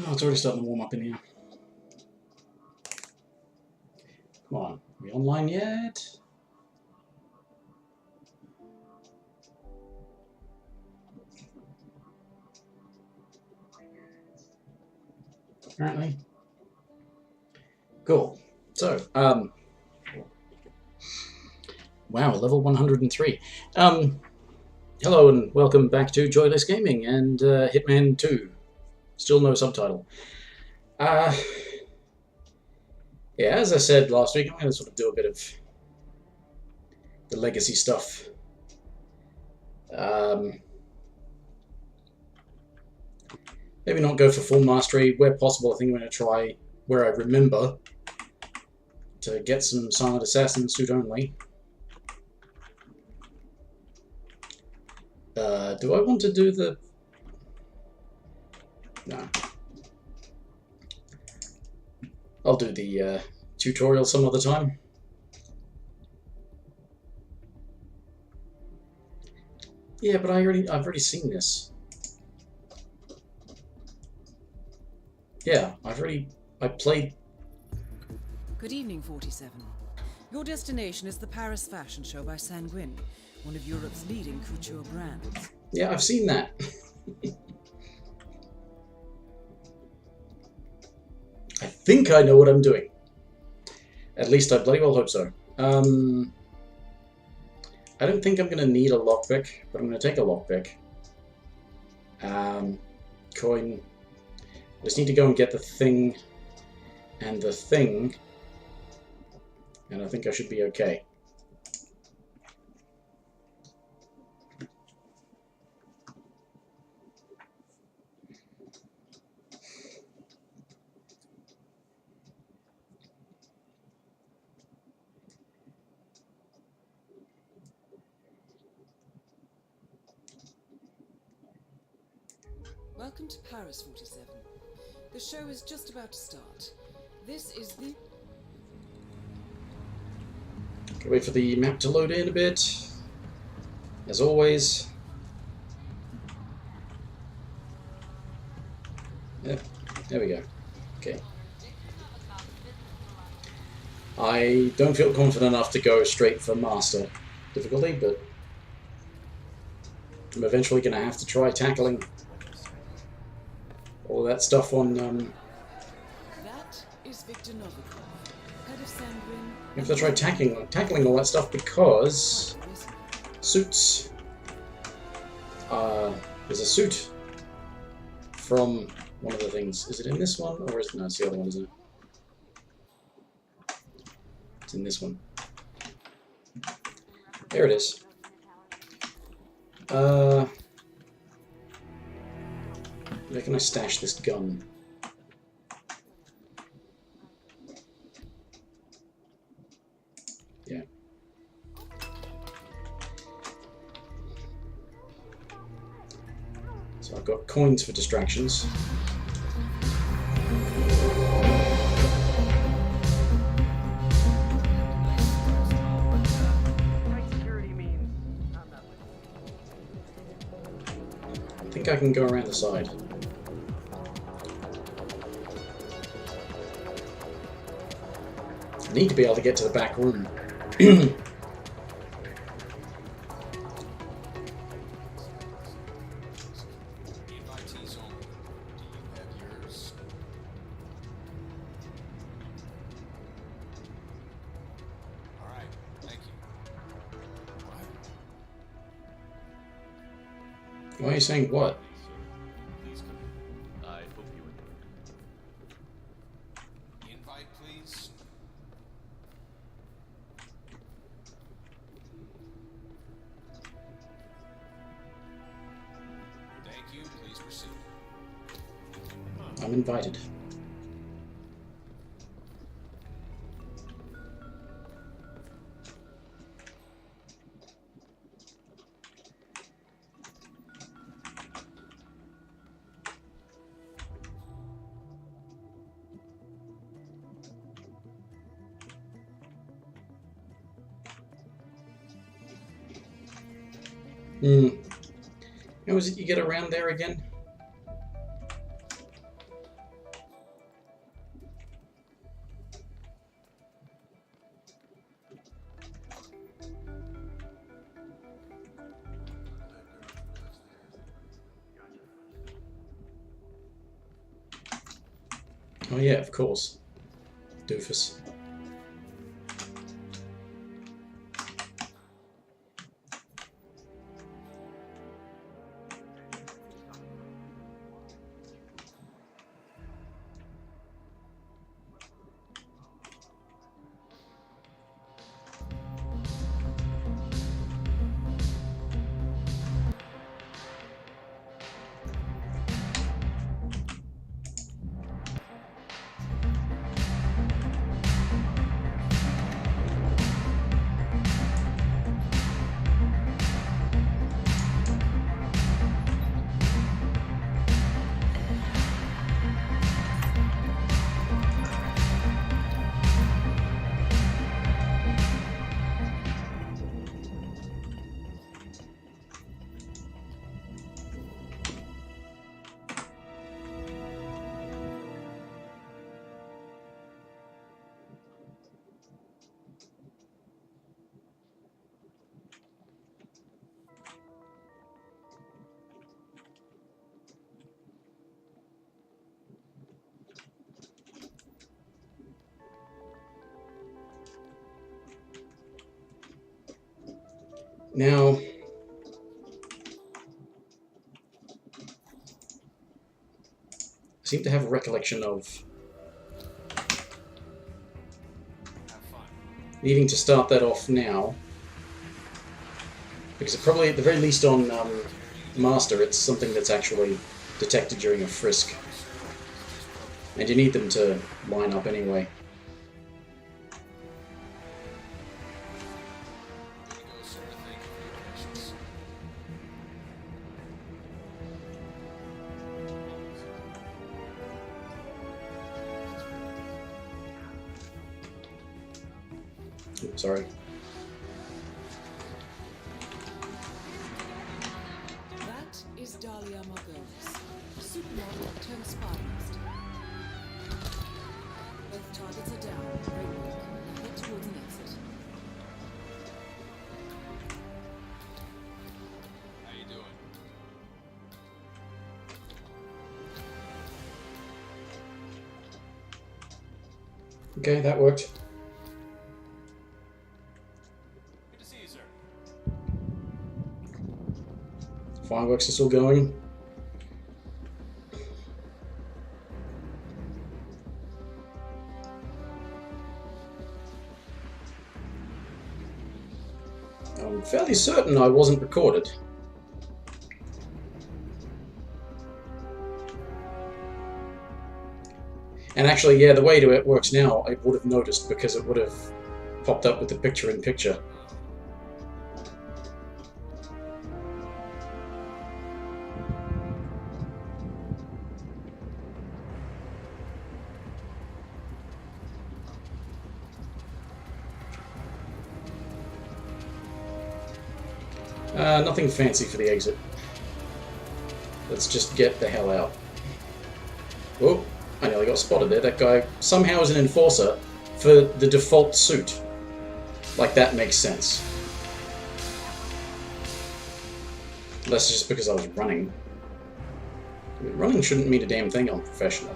Oh, it's already starting to warm up in here. Come on, are we online yet? Apparently. Cool. So, wow, level 103. Hello and welcome back to Joyless Gaming and Hitman 2. Still no subtitle. Yeah, as I said last week, I'm going to sort of do a bit of the legacy stuff. Maybe not go for full mastery. Where possible, I think I'm going to try where I remember to get some Silent Assassin suit only. Do I want to do the... No. I'll do the tutorial some other time. Yeah, but I've already seen this. Yeah, I played... Good evening, 47. Your destination is the Paris Fashion Show by Sanguine, one of Europe's leading couture brands. Yeah, I've seen that. I think I know what I'm doing. At least I bloody well hope so. I don't think I'm going to need a lockpick, but I'm going to take a lockpick. Coin. I just need to go and get the thing and the thing, and I think I should be okay. Welcome to Paris, 47. The show is just about to start. This is the... Can wait for the map to load in a bit, as always. Yep, there we go. Okay. I don't feel confident enough to go straight for Master difficulty, but I'm eventually going to have to try tackling all that stuff on... That is Victor Novikov, head of Sanguine. I have to try tackling all that stuff because suits. There's a suit from one of the things. Is it in this one or is it? No, it's the other one, isn't it? It's in this one. There it is. Where can I stash this gun? Yeah. So I've got coins for distractions. I think I can go around the side. I need to be able to get to the back room. Why are you saying what? I hope you enjoy. Invite, please. Thank you. Please proceed. I'm invited. How is it you get around there again? Oh yeah, of course. Doofus. Now, I seem to have a recollection of Have fun. needing to start that off now, because it probably, at the very least on Master, it's something that's actually detected during a frisk, and you need them to line up anyway. Here you go, sir. Thank you for your patience. Oops, sorry. That is Dahlia Margolis, supermodel turned spy master. Both targets are down. Great work. Head towards an exit. How you doing? Okay, that worked. Good to see you, sir. Fireworks are still going. I'm fairly certain I wasn't recorded. And actually, yeah, the way it works now, I would have noticed because it would have popped up with the picture-in-picture. Nothing fancy for the exit. Let's just get the hell out. Oh, I nearly got spotted there. That guy somehow is an enforcer for the default suit. Like, that makes sense. That's just because I was running. I mean, running shouldn't mean a damn thing on professional.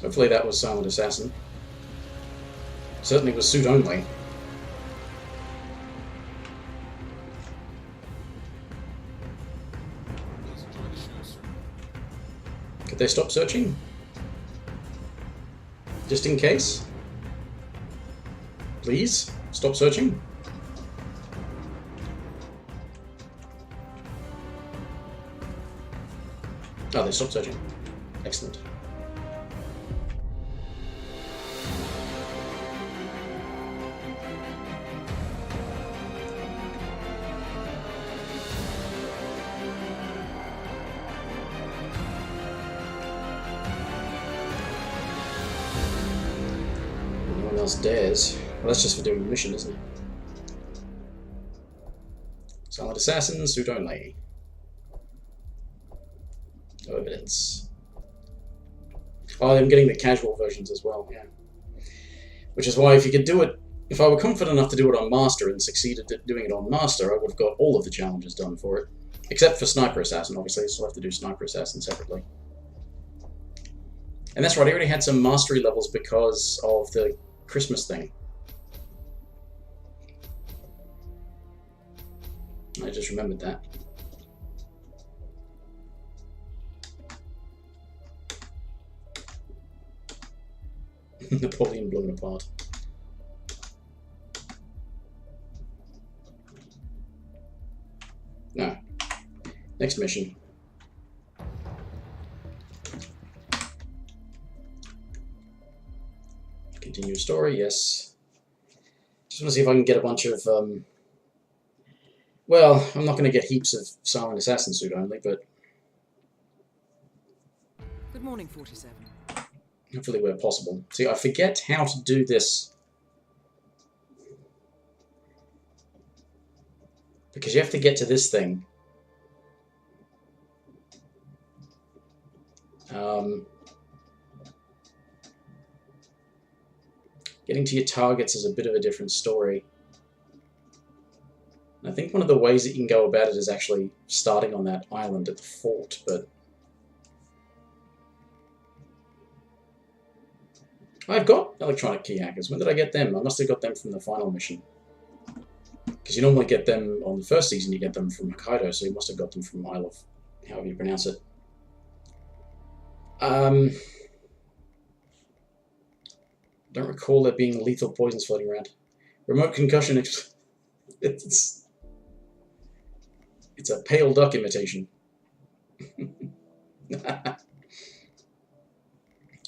Hopefully that was Silent Assassin. Certainly was suit only. Please enjoy the show, sir. Could they stop searching? Just in case? Please, stop searching. Oh, they stopped searching. Excellent. No one else dares. Well, that's just for doing the mission, isn't it? Silent Assassin, suit only. No evidence. Oh, I'm getting the casual versions as well, yeah. Which is why if you could do it If I were confident enough to do it on Master and succeeded at doing it on Master, I would have got all of the challenges done for it. Except for Sniper Assassin, obviously, I still have to do Sniper Assassin separately. And that's right, I already had some Mastery levels because of the Christmas thing. I just remembered that. Napoleon blown apart. No. Next mission. Continue story, yes. Just want to see if I can get a bunch of, well, I'm not going to get heaps of Silent Assassin suit only, but... Good morning, 47. hopefully where possible. See, I forget how to do this. Because you have to get to this thing. Getting to your targets is a bit of a different story. And I think one of the ways that you can go about it is actually starting on that island at the fort, but... I've got electronic key hackers. When did I get them? I must have got them from the final mission. Because you normally get them on the first season, you get them from Hokkaido, so you must have got them from Isle of... however you pronounce it. Don't recall there being lethal poisons floating around. Remote concussion... it's a pale duck imitation.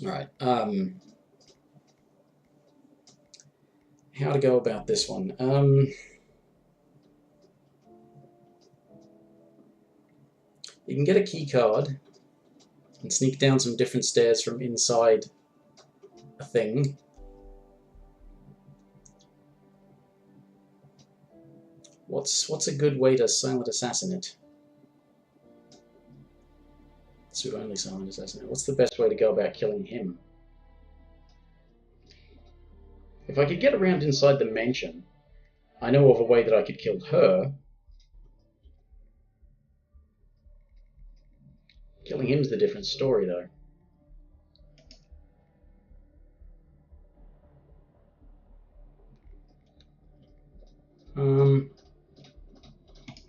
Alright, how to go about this one? You can get a key card and sneak down some different stairs from inside a thing. What's a good way to silent assassin it? Suit only silent assassin it. What's the best way to go about killing him? If I could get around inside the mansion, I know of a way that I could kill her. Killing him's the different story, though.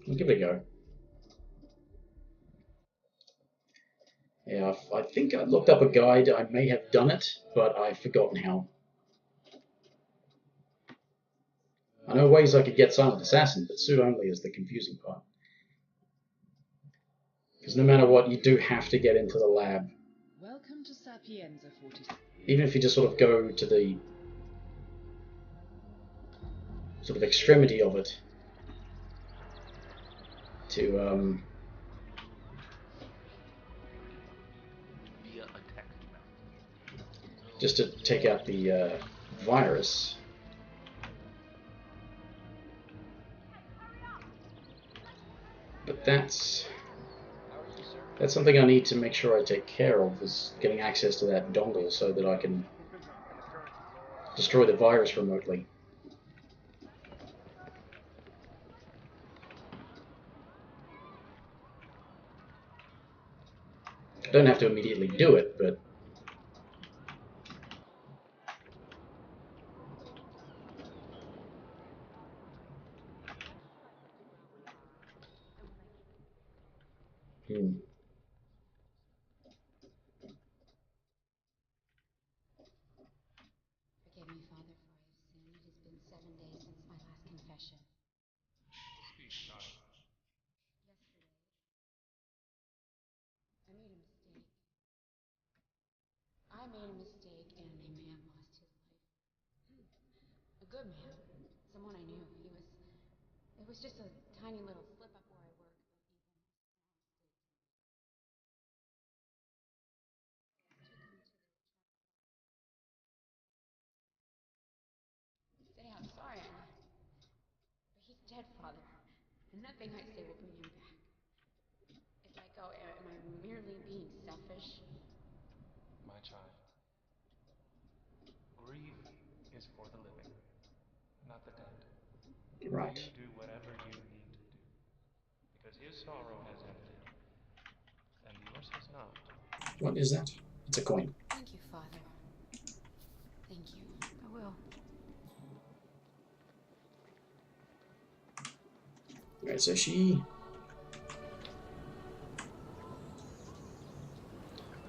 I'll give it a go. Yeah, I think I looked up a guide. I may have done it, but I've forgotten how. I know ways I could get Silent Assassin, but suit only is the confusing part. Because no matter what, you do have to get into the lab. Welcome to Sapienza 47. Even if you just sort of go to the sort of extremity of it to just to take out the virus. But that's something I need to make sure I take care of, is getting access to that dongle so that I can destroy the virus remotely. I don't have to immediately do it, but... Forgive me, Father, for I have sinned. It has been 7 days since my last confession. Speak, child. Yesterday, I made a mistake. I made a mistake and a man lost his life. A good man. Someone I knew. It was just a tiny little slip up where I work, but evil must say how sorry I am. But he's dead, Father, and nothing I say will bring him back. If I go, am I merely being selfish? My child, grief is for the living. not the dead. Right. You do whatever you need to do, because his sorrow has ended, and yours has not. What is that? It's a coin. Thank you, Father. Thank you. I will. Alright, so she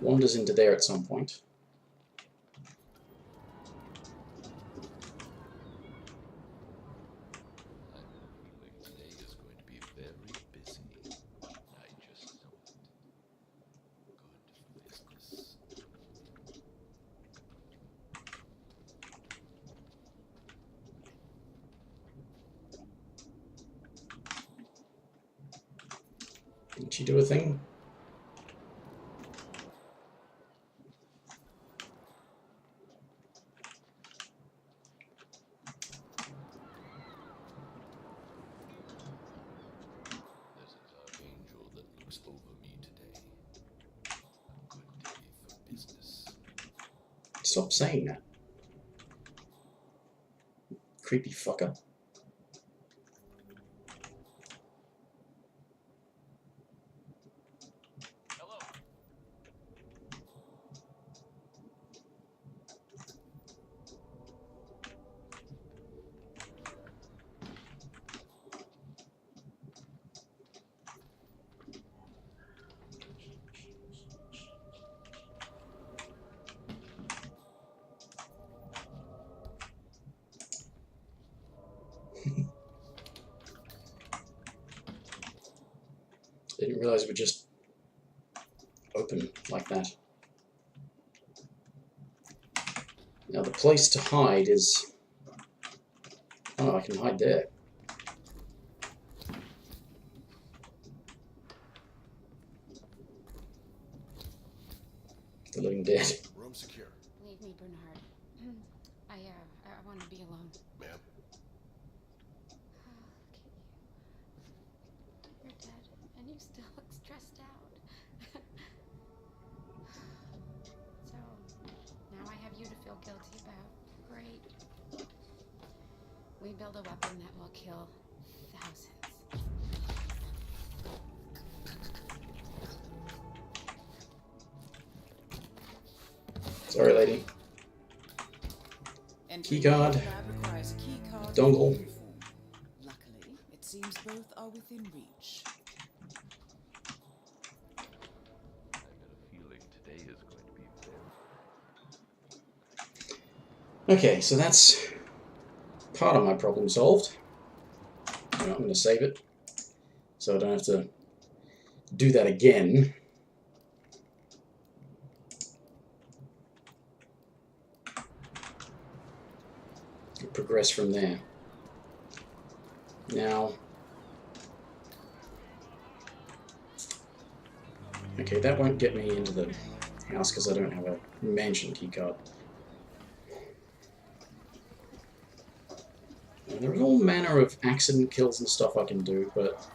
wanders into there at some point. I have a feeling today is going to be very busy. I just know it. Good for business. Didn't she do a thing? This is our angel that looks over me today. A good day for business. Stop saying that. Creepy fucker. Hello. Didn't realize it would just open like that. Now the place to hide is... Oh, I can hide there. The living dead. Room secure. Leave me, Bernard. I want to be alone. Ma'am? Look at you. You're dead, and you still look stressed out. So, now I have you to feel guilty about. Great. We build a weapon that will kill thousands. Sorry, lady. Entering Keycard. the lab requires a keycard Dongle. in form. Luckily, it seems both are within reach. I got a feeling today is going to be very... Okay, so that's part of my problem solved. I'm going to save it so I don't have to do that again. Progress from there. Now, okay, that won't get me into the house because I don't have a mansion keycard. There are all manner of accident kills and stuff I can do, but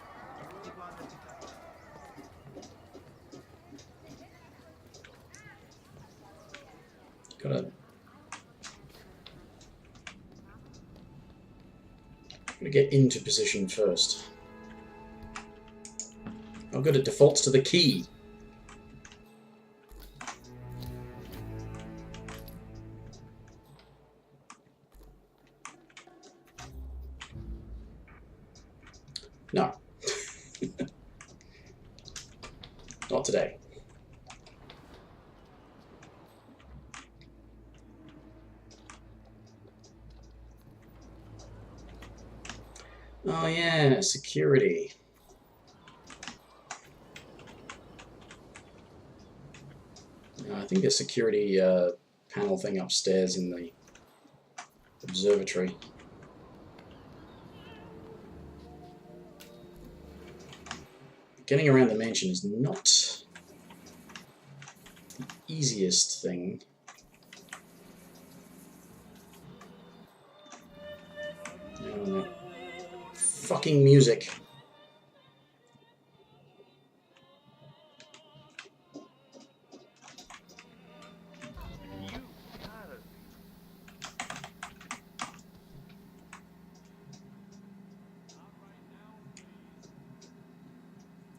gotta get into position first. Oh good, it defaults to the key. No. Not today. Oh yeah, security. I think the security panel thing upstairs in the observatory. Getting around the mansion is not the easiest thing. No, that fucking music. You gotta be.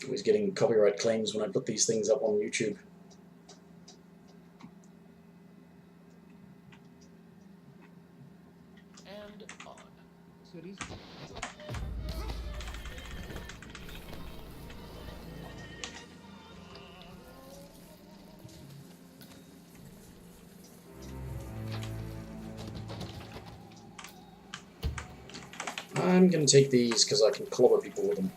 Always getting copyright claims when I put these things up on YouTube. And on. I'm going to take these because I can clobber people with them.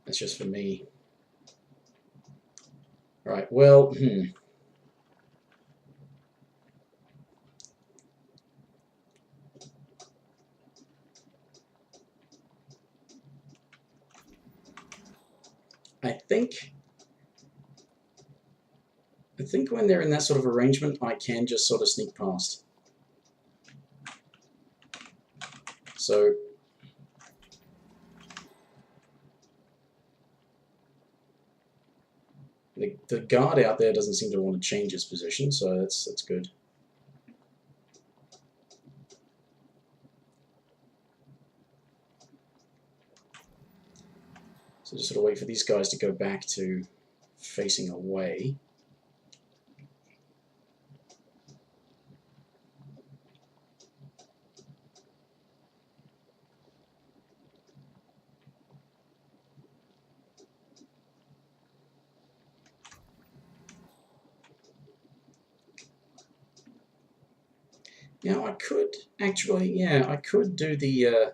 That's just for me. Right, well, I think when they're in that sort of arrangement, I can just sort of sneak past. So the guard out there doesn't seem to want to change his position, so that's good. So just sort of wait for these guys to go back to facing away. Now I could actually, yeah, I could do the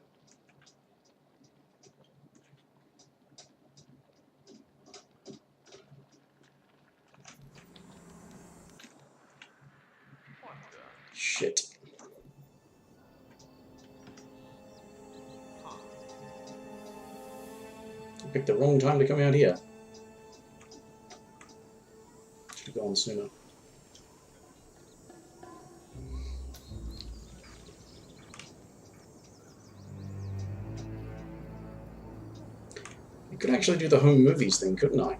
shit. I picked the wrong time to come out here. Should have gone sooner. I could actually do the home movies thing, couldn't I?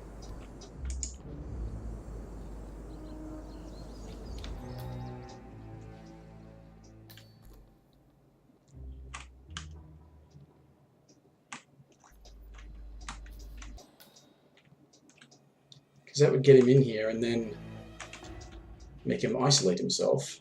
Because that would get him in here and then make him isolate himself.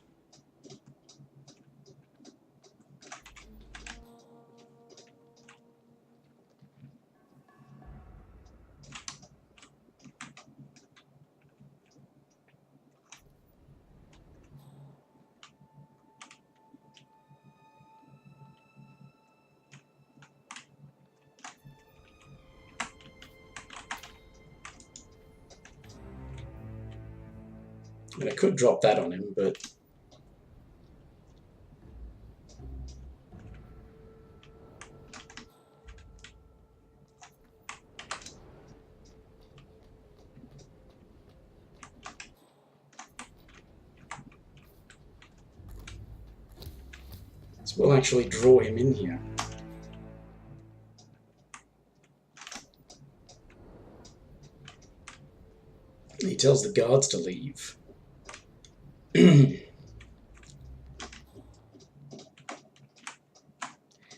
I mean, I could drop that on him, but this will actually draw him in here. He tells the guards to leave.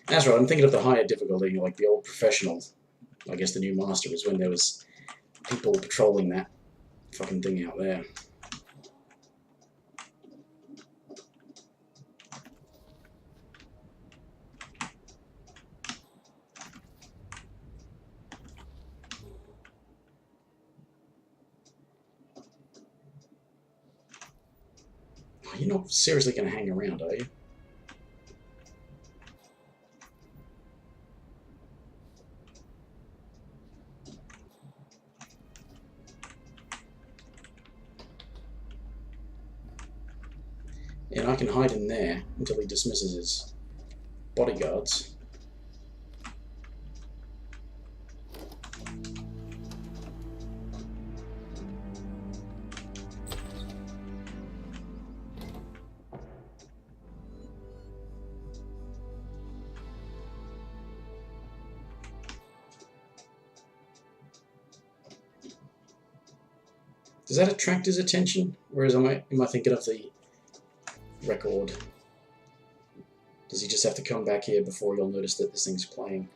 That's right, I'm thinking of the higher difficulty, like the old professional. I guess the new master was when there was people patrolling that fucking thing out there. Oh, you're not seriously going to hang around, are you? And I can hide in there until he dismisses his bodyguards. Does that attract his attention? Whereas am I thinking of the record? Does he just have to come back here before you'll notice that this thing's playing?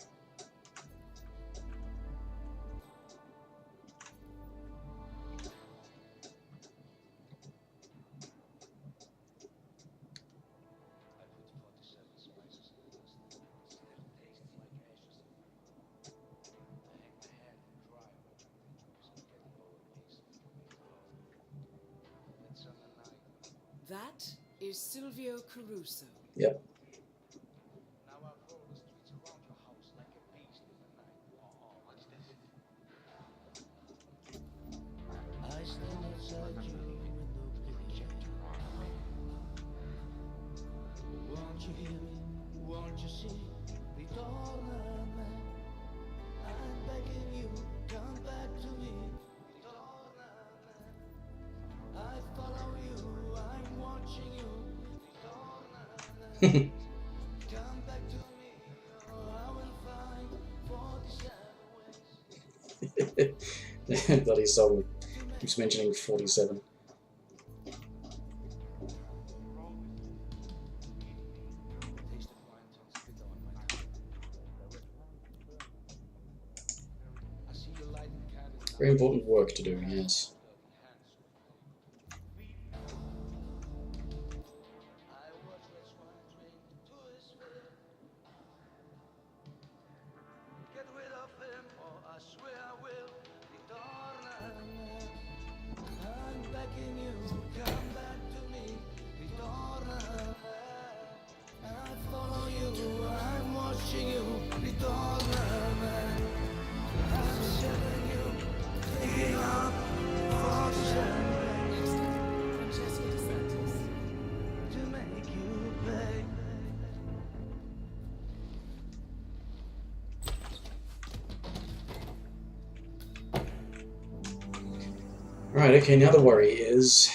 That is Silvio Caruso. Yep. Bloody song keeps mentioning 47. Very important work to do, yes. Right, okay, now the worry is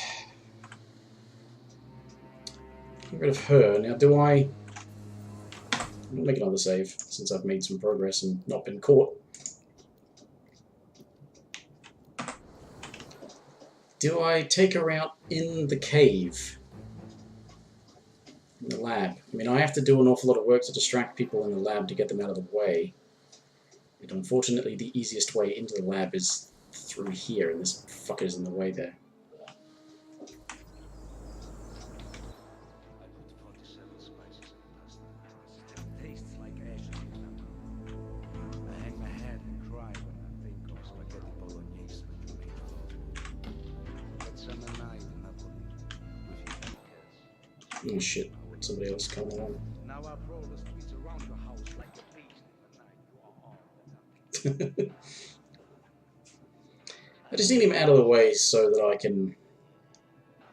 get rid of her. Now do I I'll make another save since I've made some progress and not been caught. Do I take her out in the cave? In the lab? I mean, I have to do an awful lot of work to distract people in the lab to get them out of the way. And unfortunately, the easiest way into the lab is through here, and this fucker's in the way there. Oh shit, somebody else coming along. I just need him out of the way so that I can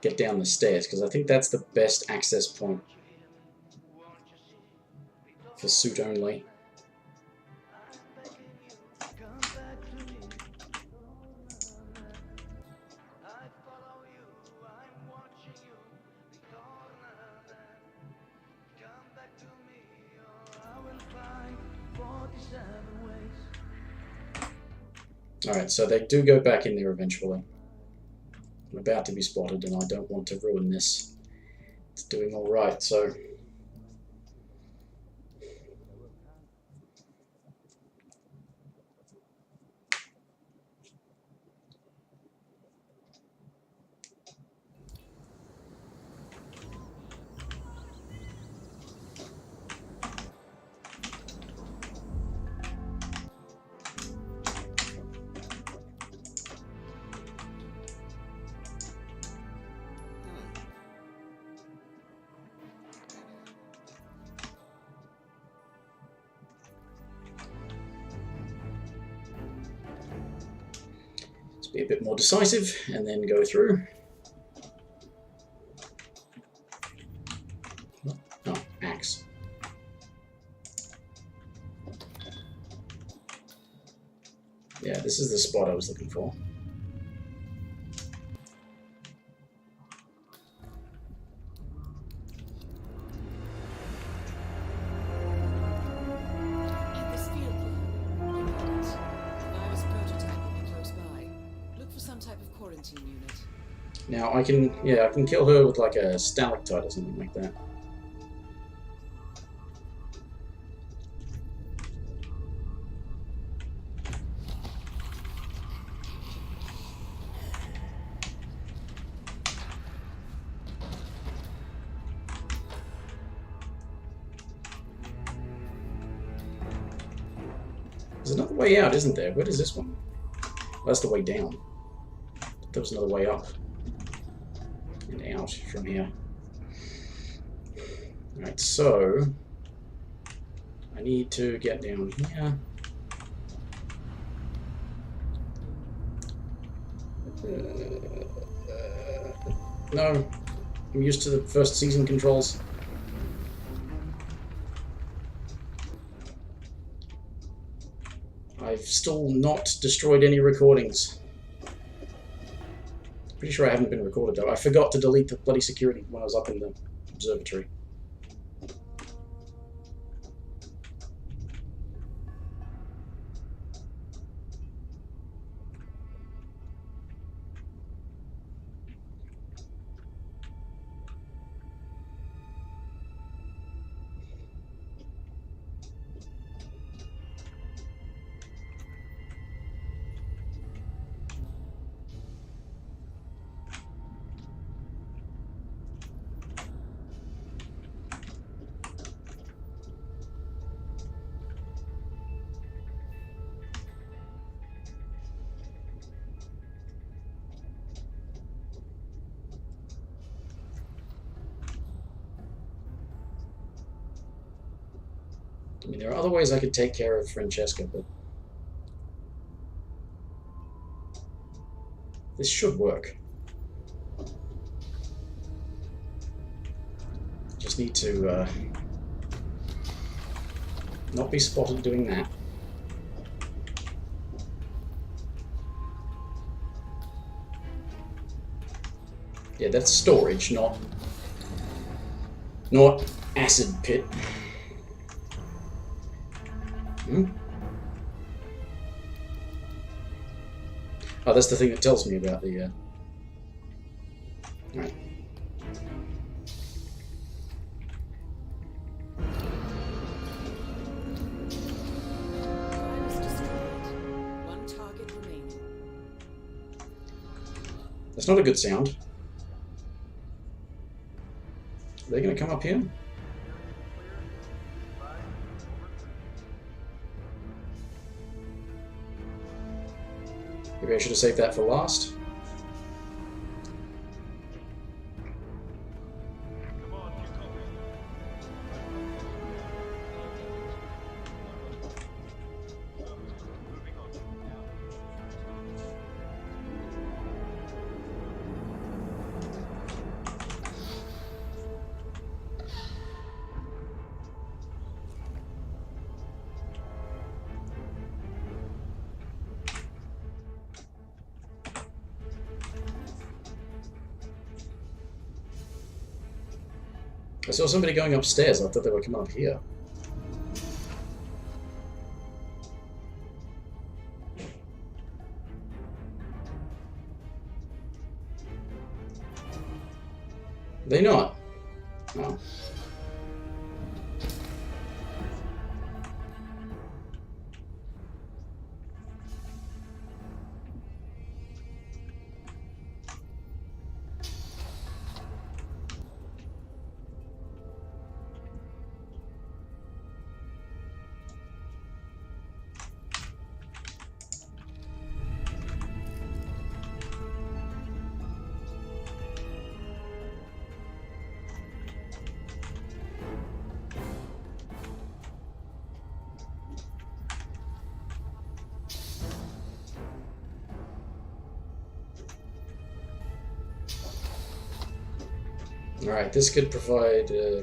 get down the stairs, because I think that's the best access point for suit only. Alright, so they do go back in there eventually. I'm about to be spotted and I don't want to ruin this. It's doing alright, so... be a bit more decisive and then go through. Oh, axe. Yeah, this is the spot I was looking for. Now I can, yeah, I can kill her with like a stalactite or something like that. There's another way out, isn't there? Where does this one? Well, that's the way down. There was another way up. And out from here. Alright, so... I need to get down here. No. I'm used to the first season controls. I've still not destroyed any recordings. Pretty sure I haven't been recorded though. I forgot to delete the bloody security when I was up in the observatory. I mean, there are other ways I could take care of Francesca, but this should work. Just need to not be spotted doing that. Yeah, that's storage, not acid pit. Oh, that's the thing that tells me about the... Alright. Virus destroyed. One target remaining. That's not a good sound. Are they going to come up here? Maybe I should have saved that for last. I saw somebody going upstairs. I thought they were coming up here. Are they not? No. Alright, this could provide a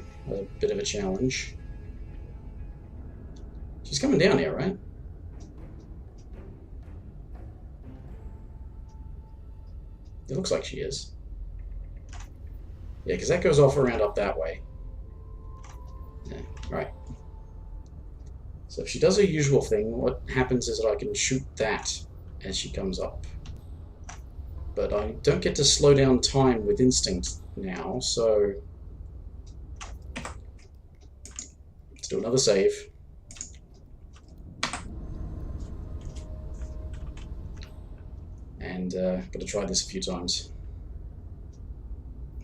bit of a challenge. She's coming down here, right? It looks like she is. Yeah, because that goes off around up that way. Yeah, right. So if she does her usual thing, what happens is that I can shoot that as she comes up. But I don't get to slow down time with instinct now, so let's do another save. And got to try this a few times.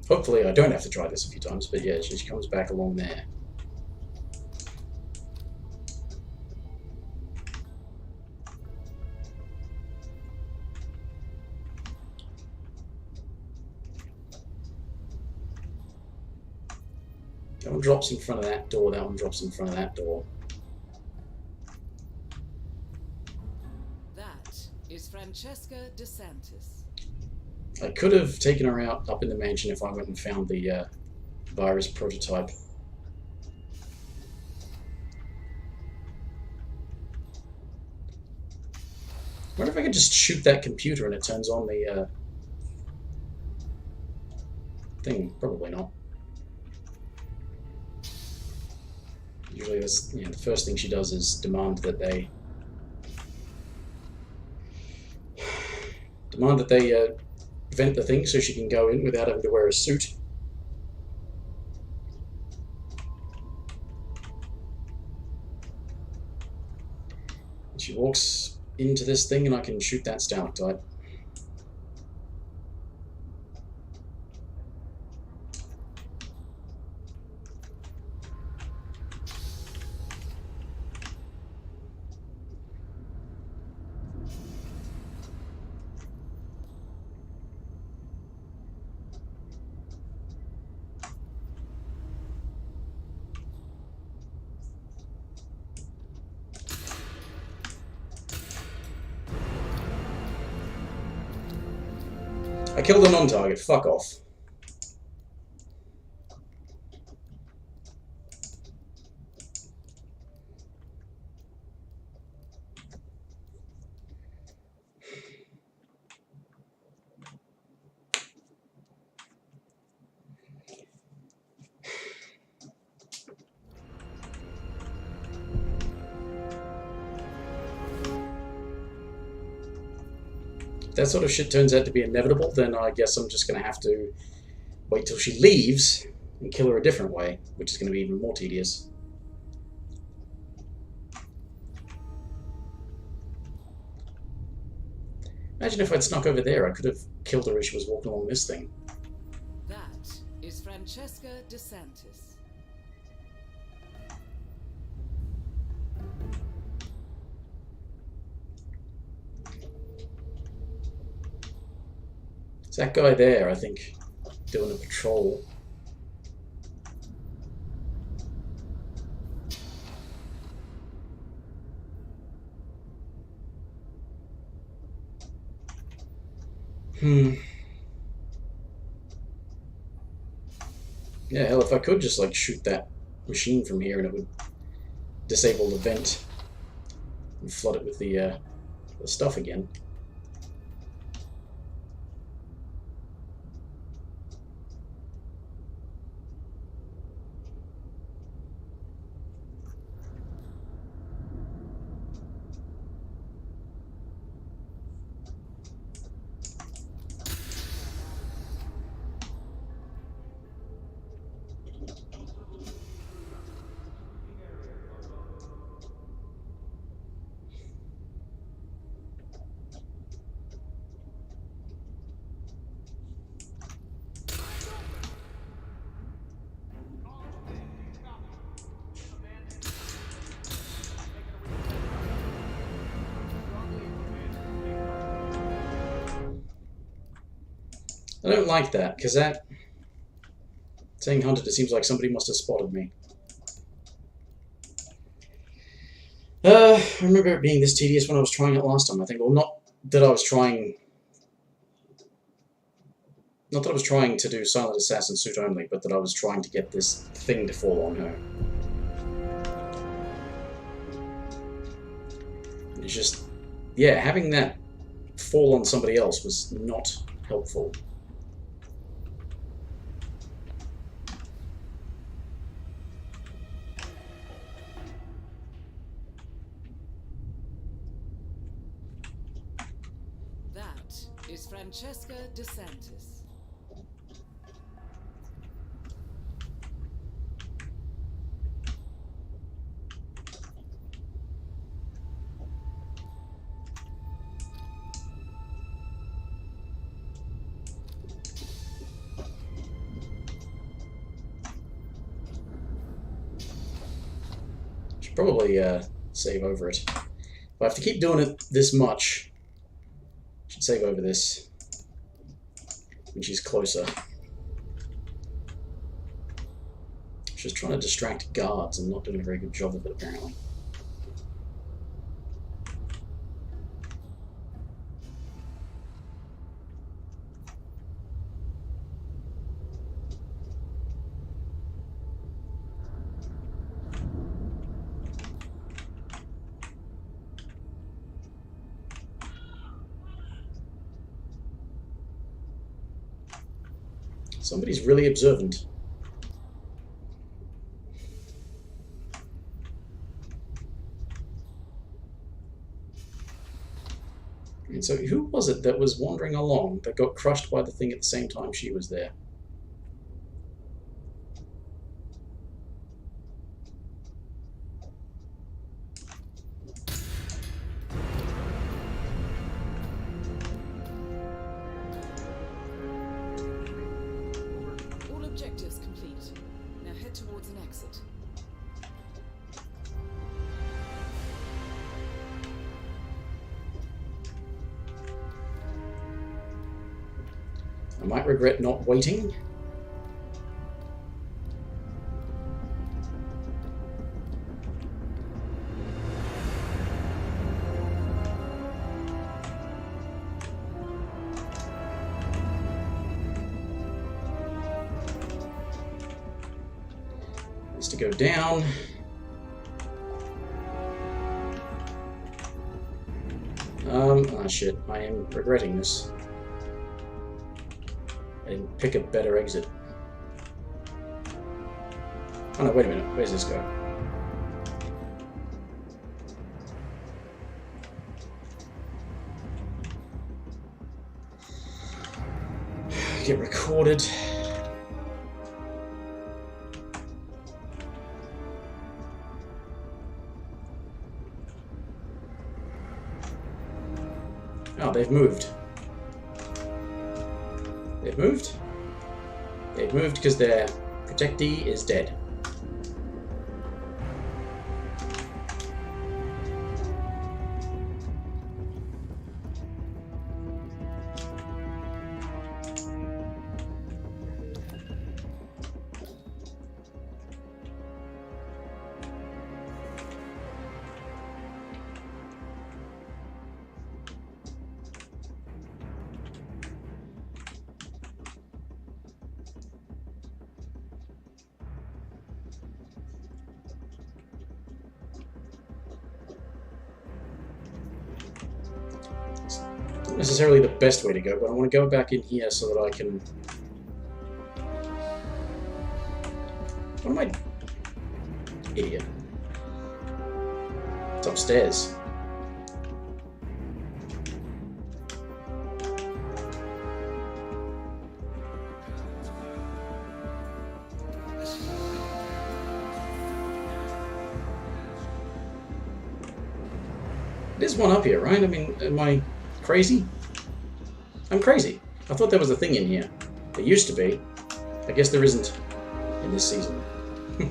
Hopefully I don't have to try this a few times, but yeah, she comes back along there. That one drops in front of that door, that one drops in front of that door. That is Francesca DeSantis. I could have taken her out up in the mansion if I went and found the virus prototype. I wonder if I could just shoot that computer and it turns on the thing. Probably not. Usually that's, you know, the first thing she does is demand that they vent the thing so she can go in without having to wear a suit. And she walks into this thing and I can shoot that stalactite. I killed a non-target, fuck off. If that sort of shit turns out to be inevitable, then I guess I'm just going to have to wait till she leaves and kill her a different way, which is going to be even more tedious. Imagine if I'd snuck over there, I could have killed her as she was walking along this thing. That is Francesca DeSantis. It's that guy there, I think, doing a patrol. Yeah, hell, if I could just, like, shoot that machine from here and it would disable the vent and flood it with the stuff again. I don't like that, because that... Saying hunted, it seems like somebody must have spotted me. I remember it being this tedious when I was trying it last time, I think. Well, not that I was trying... Not that I was trying to do Silent Assassin suit only, but that I was trying to get this thing to fall on her. It's just... Yeah, having that fall on somebody else was not helpful. Is Francesca DeSantis. Should probably save over it. If I have to keep doing it this much, should save over this when she's closer. Just trying to distract guards and not doing a very good job of it, apparently. Somebody's really observant. And so who was it that was wandering along that got crushed by the thing at the same time she was there? All objectives complete. Now head towards an exit. I might regret not waiting. Needs to go down. Ah shit, I am regretting this. I didn't pick a better exit. Oh no, wait a minute, where's this go? Get recorded. Oh, they've moved. They've moved? They've moved because their protectee is dead. Not necessarily the best way to go, but I want to go back in here so that I can... What am I... Idiot. It's upstairs. There's one up here, right? I mean, am I crazy? I'm crazy. I thought there was a thing in here. There used to be. I guess there isn't in this season. The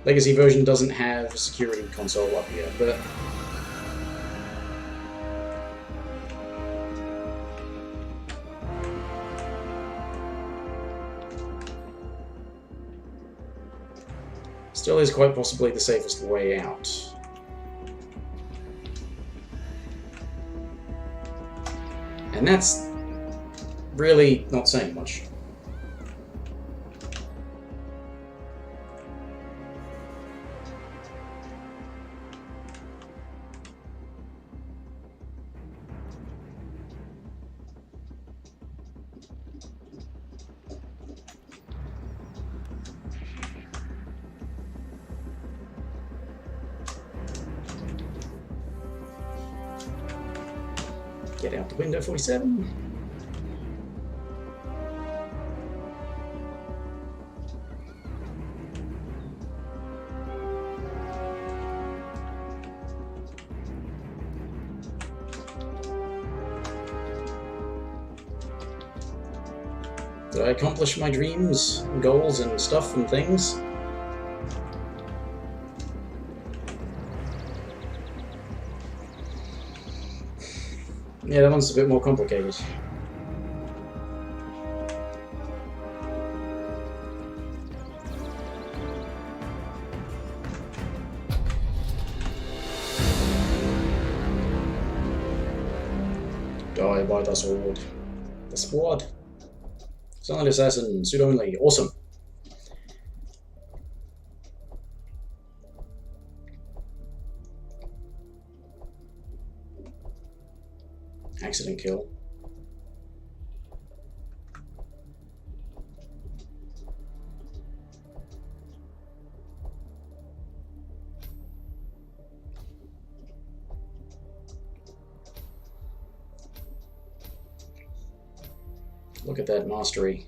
Legacy version doesn't have a security console up here, but... Still is quite possibly the safest way out. And that's really not saying much. Get out the window, 47. Did I accomplish my dreams, and goals, and stuff and things? Yeah, that one's a bit more complicated. buy the sword. The sword. Silent Assassin, suit only. Awesome. Accident kill. Look at that mastery.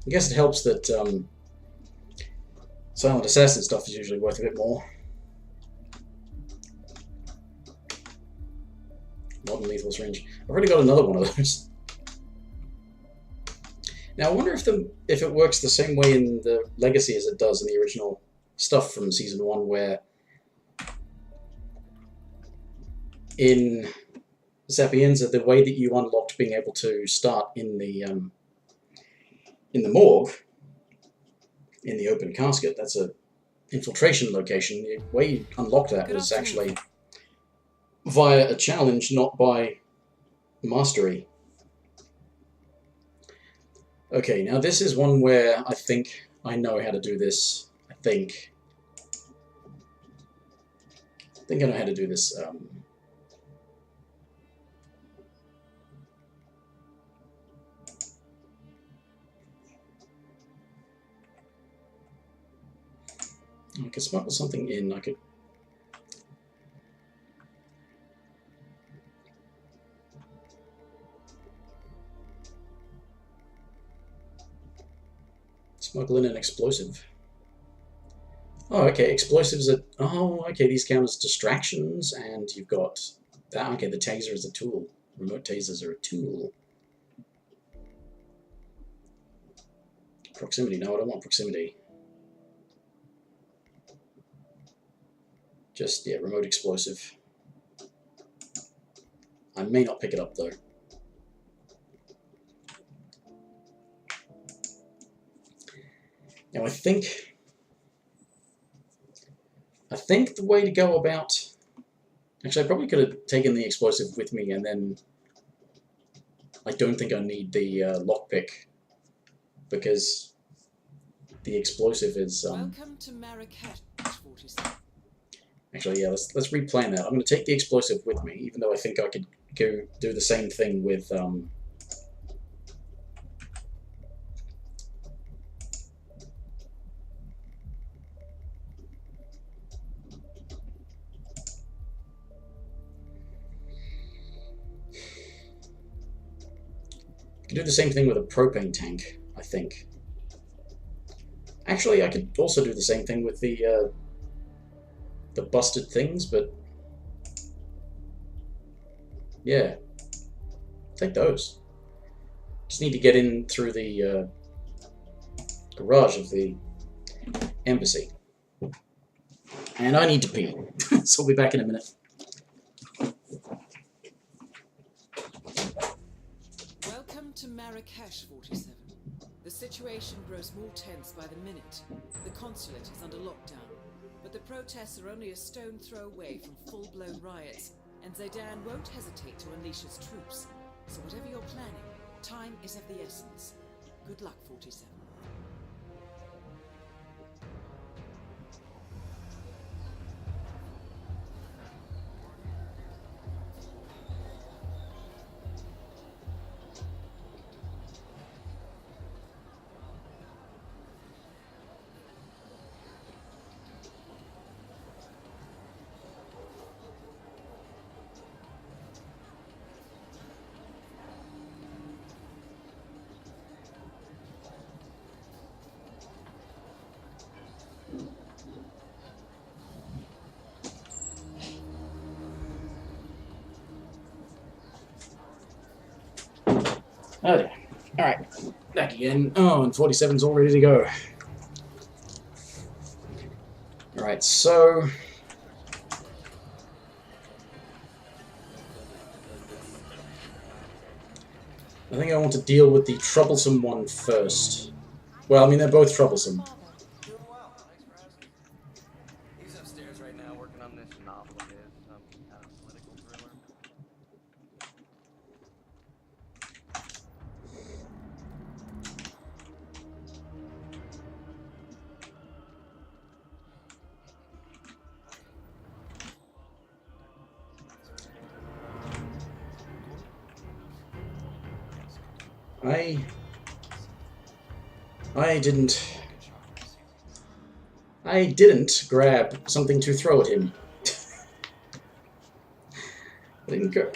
I guess it helps that Silent Assassin stuff is usually worth a bit more. Modern lethal syringe. I've already got another one of those. Now I wonder if it works the same way in the Legacy as it does in the original stuff from Season 1, where in Sapienza, the way that you unlocked being able to start in the morgue, in the open casket, that's a infiltration location. The way you unlocked that was actually via a challenge, not by mastery. Okay, now this is one where I think I know how to do this. I think I know how to do this. I could smuggle something in. I could. Smuggle in an explosive. Oh, okay, explosives are... Oh, okay, these count as distractions, and you've got... that. Okay, the taser is a tool. Remote tasers are a tool. Proximity. No, I don't want proximity. Just, yeah, remote explosive. I may not pick it up, though. Now, I think the way to go about... Actually, I probably could have taken the explosive with me, and then... I don't think I need the lockpick, because the explosive is... Welcome to Marrakesh, 47. Actually, yeah, let's replan that. I'm going to take the explosive with me, even though I think I could go do the same thing with... I could do the same thing with a propane tank, I think. Actually, I could also do the same thing with the busted things, but... yeah. Take those. Just need to get in through the garage of the embassy. And I need to pee. So I'll be back in a minute. To Marrakesh, 47. The situation grows more tense by the minute. The consulate is under lockdown, but the protests are only a stone throw away from full-blown riots, and Zaidan won't hesitate to unleash his troops. So whatever you're planning, time is of the essence. Good luck, 47. Oh dear. Alright, back again. Oh, and 47's all ready to go. Alright, so... I think I want to deal with the troublesome one first. Well, I mean, they're both troublesome. upstairs right now working on this novel of his, some kind of political thriller. I didn't grab something to throw at him. I didn't go.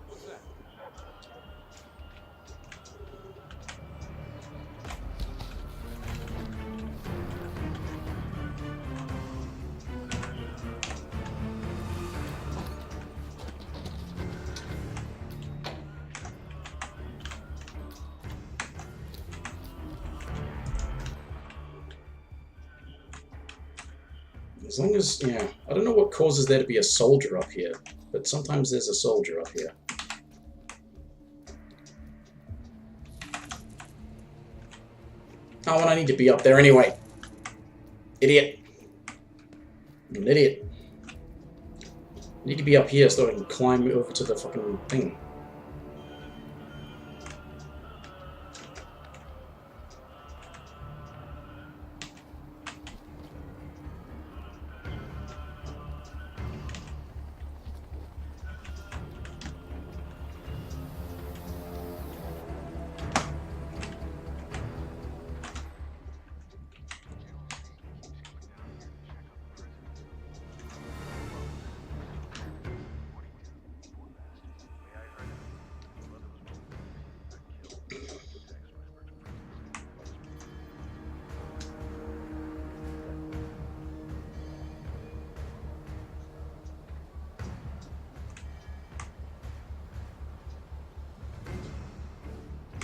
What's that? As long as, yeah, I don't know what causes there to be a soldier up here, but sometimes there's a soldier up here. Oh, and I need to be up there anyway. Idiot. I'm an idiot. I need to be up here so I can climb over to the fucking thing.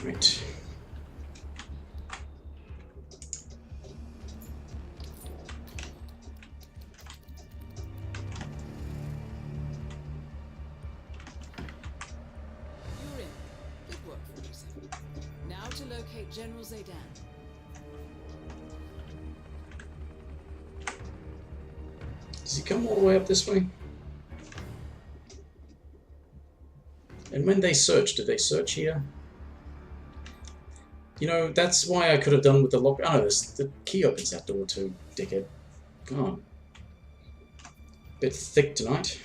Right. You're in. Good work, 47. Now to locate General Zaydan. Does he come all the way up this way? And when they search, do they search here? You know, that's why I could have done with the lock. Oh, the key opens that door too, dickhead. Come on. Bit thick tonight.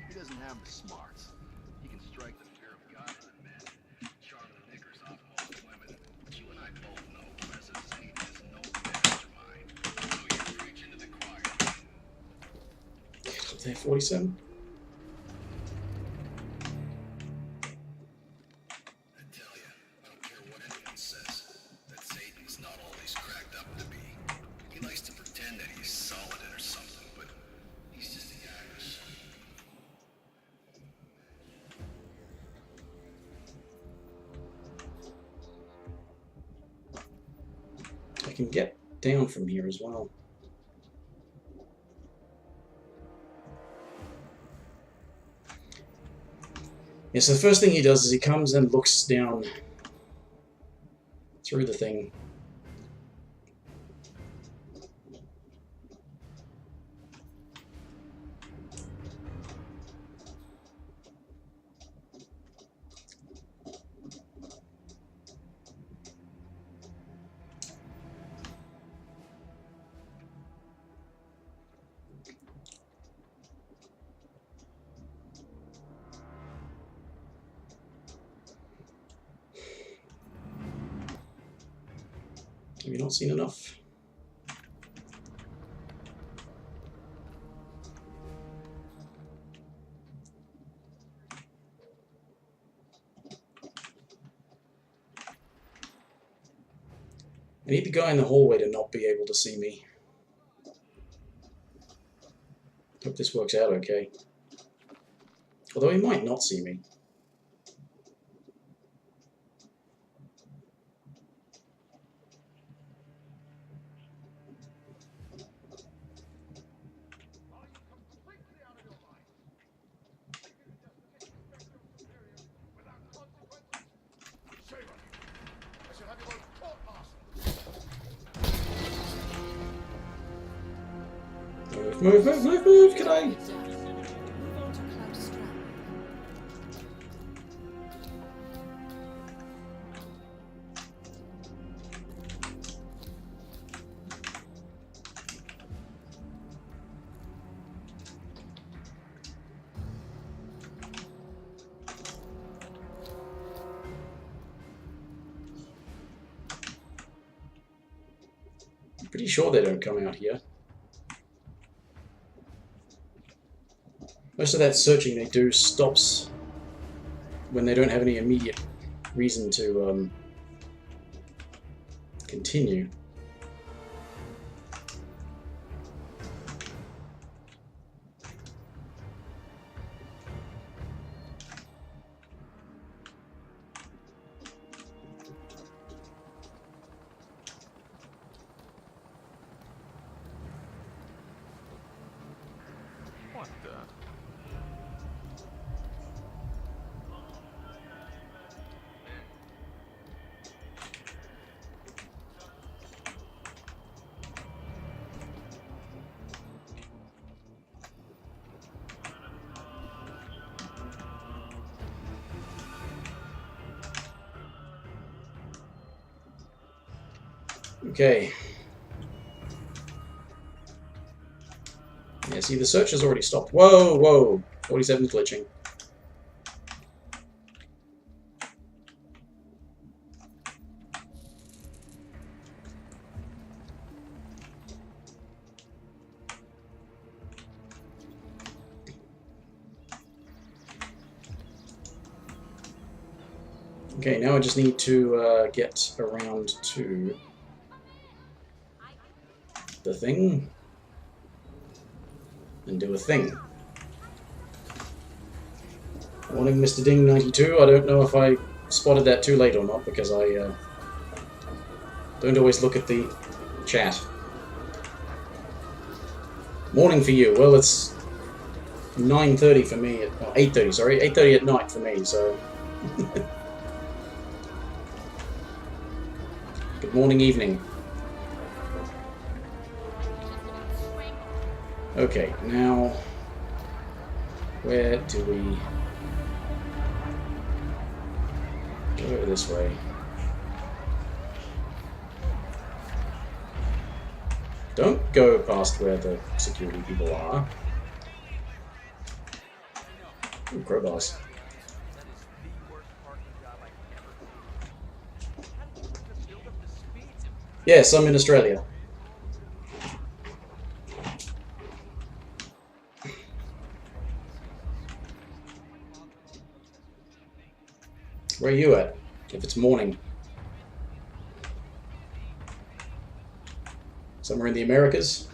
He doesn't have the smarts. He can strike the fear of God in men, charm the knickers off most women. But you and I both know Professor Zayden is no mastermind. So you preach into the choir. Get up there, 47. I tell you, I don't care what anyone says, that Zayden's not all he's cracked up to be. He likes to pretend that he's solid or something, but he's just a guy who's... I can get down from here as well. Yeah, so the first thing he does is he comes and looks down through the thing. Have you not seen enough? I need the guy in the hallway to not be able to see me. Hope this works out okay. Although he might not see me. Move, can I? Move on to Klaus Strand. I'm pretty sure they don't come out here. Most of that searching they do stops when they don't have any immediate reason to continue. What the? Okay. Yeah, see, the search has already stopped. Whoa, whoa. 47's glitching. Okay, now I just need to get around to the thing and do a thing. Morning, Mr. Ding 92. I don't know if I spotted that too late or not because I don't always look at the chat. Morning for you. Well, it's 9:30 for me. Or 8:30, sorry. 8:30 at night for me, so... Good morning, evening. Okay, now... Where do we... Go over this way. Don't go past where the security people are. Ooh, crowbars. Yes, I'm in Australia. Where are you at? If it's morning. Somewhere in the Americas?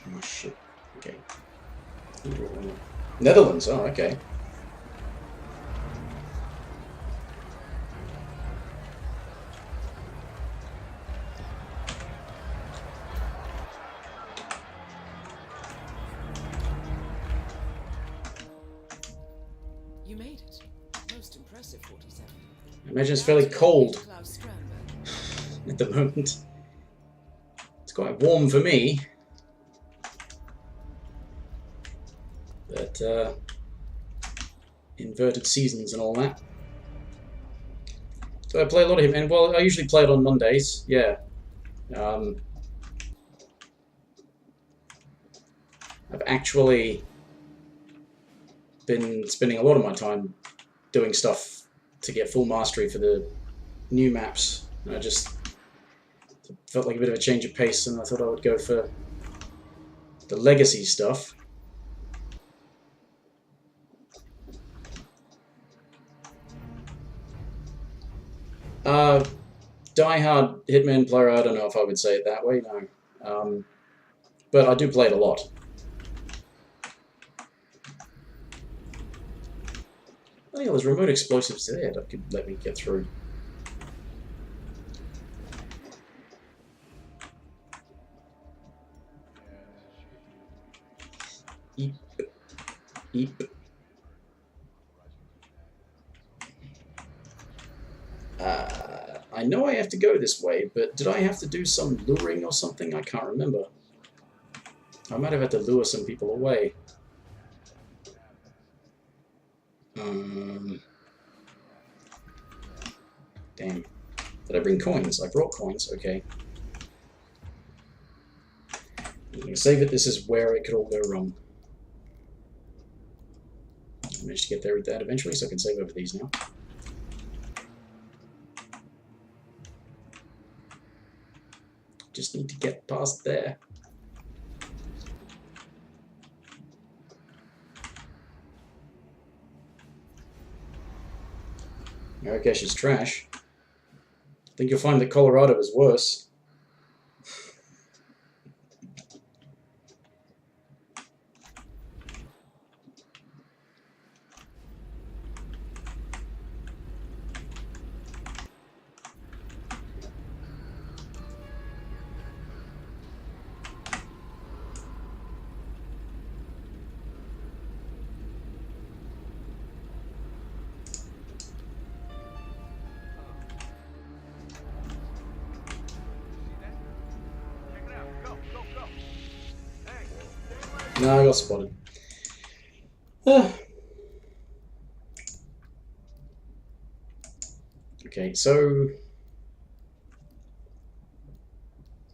Oh shit. Okay. Netherlands, oh okay. You made it. Most impressive, 47. I imagine it's fairly cold Klaus Strand. at the moment. It's quite warm for me. But, inverted seasons and all that. So I play a lot of Hitman. Well, I usually play it on Mondays, yeah. I've actually been spending a lot of my time doing stuff to get full mastery for the new maps. And I just felt like a bit of a change of pace, and I thought I would go for the legacy stuff. Die-hard Hitman player, I don't know if I would say it that way, no. But I do play it a lot. Oh yeah, there's remote explosives there that could let me get through. Eep. Eep. I know I have to go this way, but did I have to do some luring or something? I can't remember. I might have had to lure some people away. Damn. Did I bring coins? I brought coins, okay. I'm gonna save it. This is where it could all go wrong. I managed to get there with that eventually, so I can save over these now. Just need to get past there. Marrakesh is trash. I think you'll find that Colorado is worse. No, I got spotted. Okay, so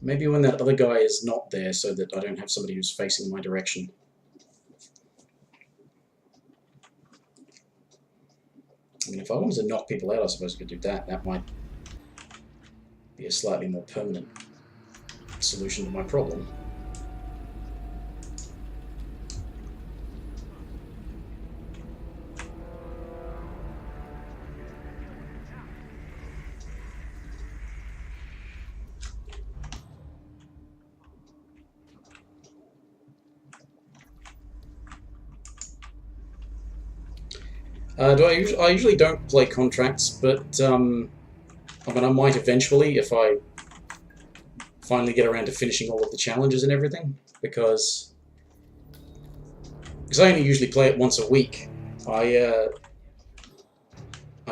maybe when that other guy is not there so that I don't have somebody who's facing my direction. I mean, if I wanted to knock people out, I suppose I could do that. That might be a slightly more permanent solution to my problem. I usually don't play contracts, but I mean, I might eventually if I finally get around to finishing all of the challenges and everything, because I only usually play it once a week. I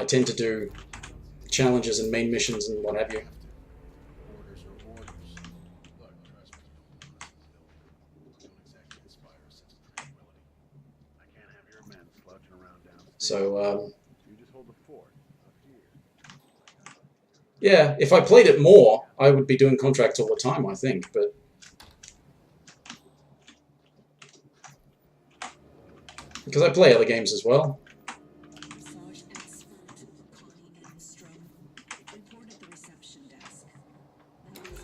tend to do challenges and main missions and what have you. Orders are orders. Look, trust me, don't exactly inspire a sense of tranquility. I can't have your men slouching around downstairs. So, You just hold the fort up here. yeah, if I played it more, I would be doing contracts all the time, I think, but because I play other games as well. Massage expert Connie Enstrom reported the reception desk. That is,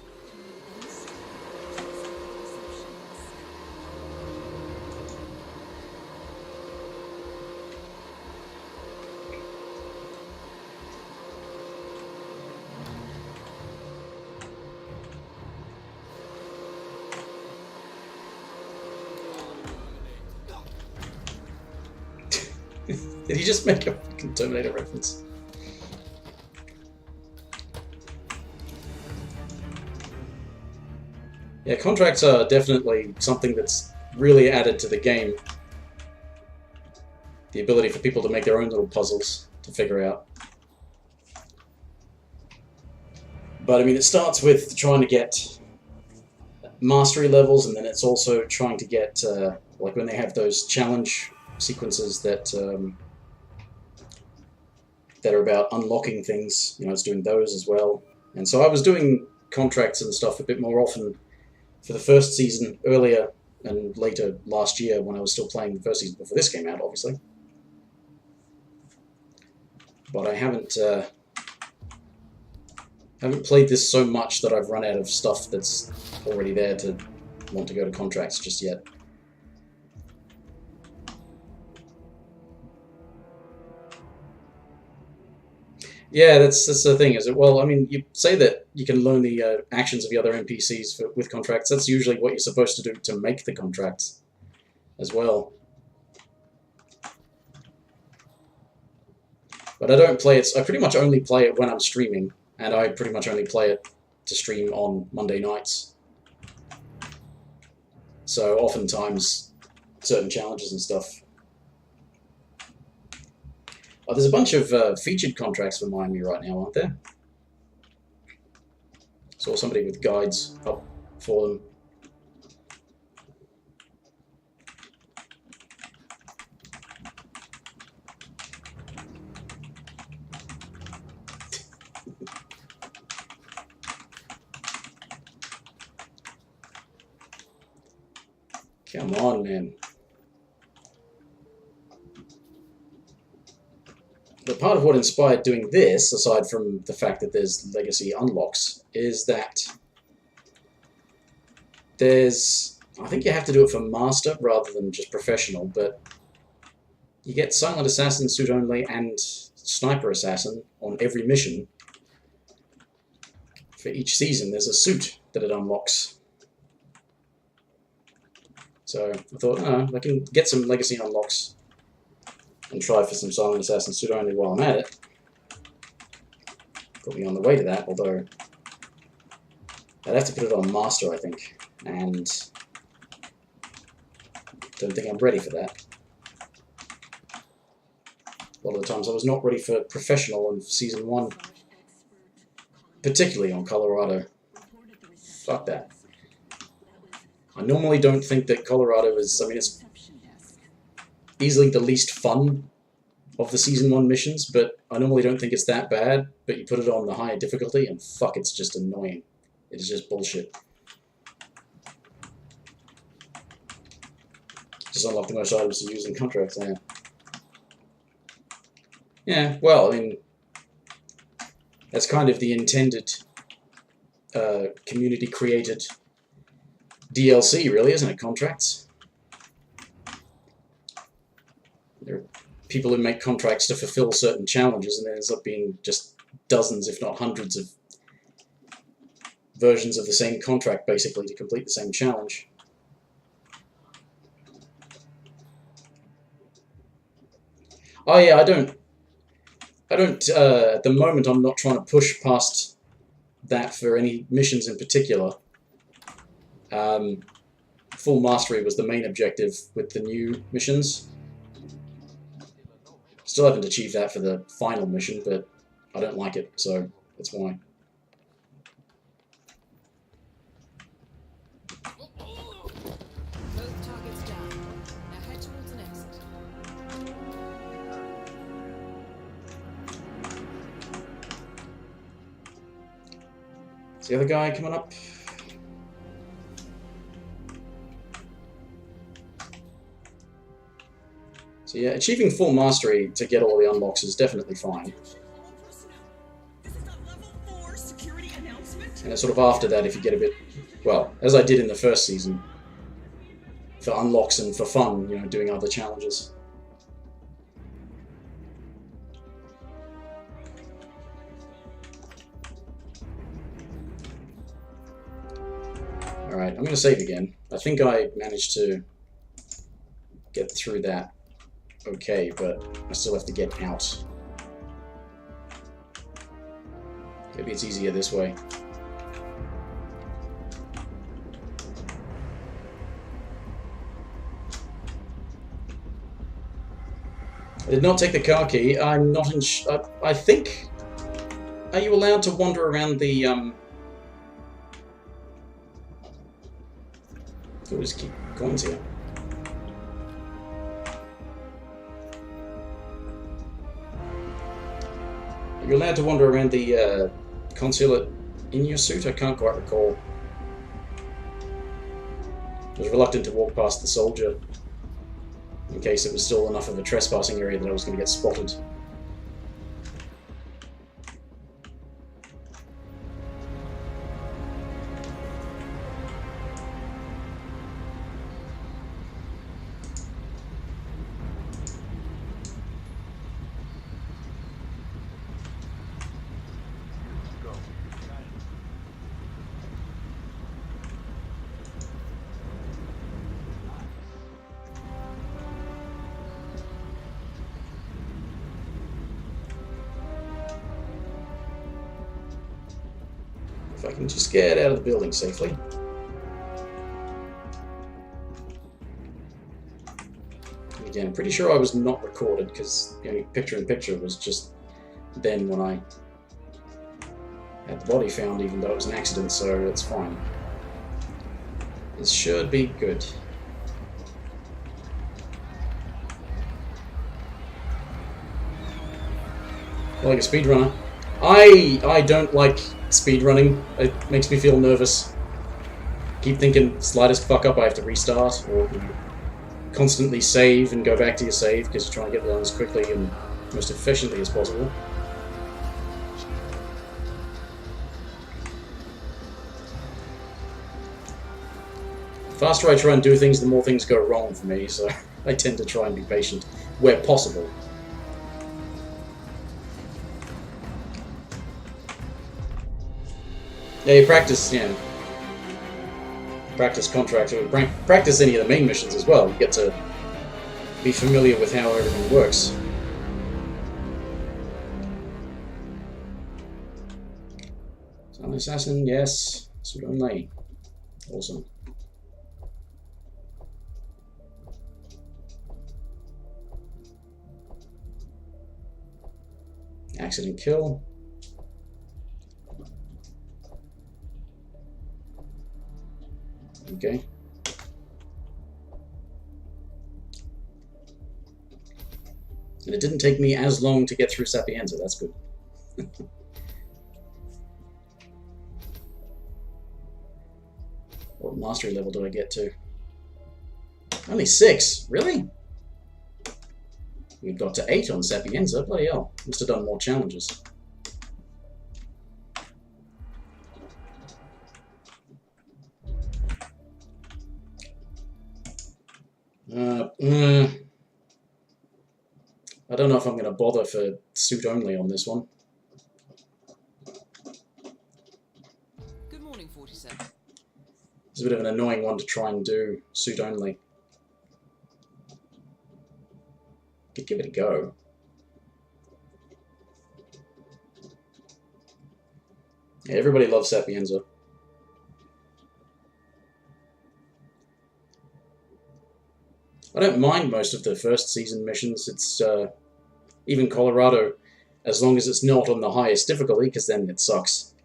Did he just make a fucking Terminator reference? Yeah, contracts are definitely something that's really added to the game. The ability for people to make their own little puzzles to figure out. But I mean, it starts with trying to get mastery levels, and then it's also trying to get, like when they have those challenge sequences that that are about unlocking things, you know, it's doing those as well. And so I was doing contracts and stuff a bit more often for the first season earlier and later last year when I was still playing the first season before this came out, obviously. But I haven't I haven't played this so much that I've run out of stuff that's already there to want to go to contracts just yet. Yeah, that's the thing, is it? Well, I mean, you say that you can learn the actions of the other NPCs with contracts. That's usually what you're supposed to do to make the contracts as well. But I don't play it. I pretty much only play it when I'm streaming, and I pretty much only play it to stream on Monday nights. So oftentimes, certain challenges and stuff. Oh, there's a bunch of featured contracts for Miami right now, aren't there? Saw somebody with guides up for them. Come on, man. But part of what inspired doing this, aside from the fact that there's legacy unlocks, is that there's... I think you have to do it for Master rather than just Professional, but you get Silent Assassin, Suit Only, and Sniper Assassin on every mission. For each season, there's a suit that it unlocks. So I thought, oh, I can get some legacy unlocks and try for some Silent Assassin Suit Only while I'm at it. Got me on the way to that, although I'd have to put it on Master, I think, and don't think I'm ready for that. A lot of the times I was not ready for Professional in Season 1, particularly on Colorado. Fuck that. I normally don't think that Colorado is... I mean, it's easily the least fun of the Season 1 missions, but I normally don't think it's that bad, but you put it on the higher difficulty, and fuck, it's just annoying. It is just bullshit. Just unlock the most items to use in contracts, yeah. Yeah, well, I mean, that's kind of the intended community-created DLC, really, isn't it? Contracts. There are people who make contracts to fulfill certain challenges, and there ends up being just dozens, if not hundreds, of versions of the same contract, basically, to complete the same challenge. Oh yeah, I don't, at the moment I'm not trying to push past that for any missions in particular. Full mastery was the main objective with the new missions. Still haven't achieved that for the final mission, but I don't like it, so that's why. Both targets down. Now head towards an exit. Is the other guy coming up? So yeah, achieving full mastery to get all the unlocks is definitely fine. And it's sort of after that, if you get a bit, well, as I did in the first season, for unlocks and for fun, you know, doing other challenges. Alright, I'm going to save again. I think I managed to get through that okay, but I still have to get out. Maybe it's easier this way. I did not take the car key. I'm not in... I think... Are you allowed to wander around the... Oh, just keep coins here. Are you allowed to wander around the consulate in your suit? I can't quite recall. I was reluctant to walk past the soldier in case it was still enough of a trespassing area that I was going to get spotted. If I can just get out of the building safely. And again, pretty sure I was not recorded because the only picture-in-picture was just then when I had the body found, even though it was an accident, so it's fine. This should be good. Like a speedrunner. I don't like speedrunning. It makes me feel nervous. Keep thinking, slightest fuck up I have to restart, or you constantly save and go back to your save because you're trying to get done as quickly and most efficiently as possible. The faster I try and do things, the more things go wrong for me, so I tend to try and be patient where possible. Yeah, you practice, practice contract, or practice any of the main missions as well. You get to be familiar with how everything works. Silent Assassin, yes. Suit only. Awesome. Accident kill. Okay. And it didn't take me as long to get through Sapienza, that's good. What mastery level did I get to? Only 6? Really? We got to 8 on Sapienza, bloody hell. Must have done more challenges. I don't know if I'm going to bother for suit only on this one. Good morning, 47. It's a bit of an annoying one to try and do suit only. Could give it a go. Yeah, everybody loves Sapienza. I don't mind most of the first season missions. It's even Colorado, as long as it's not on the highest difficulty, because then it sucks.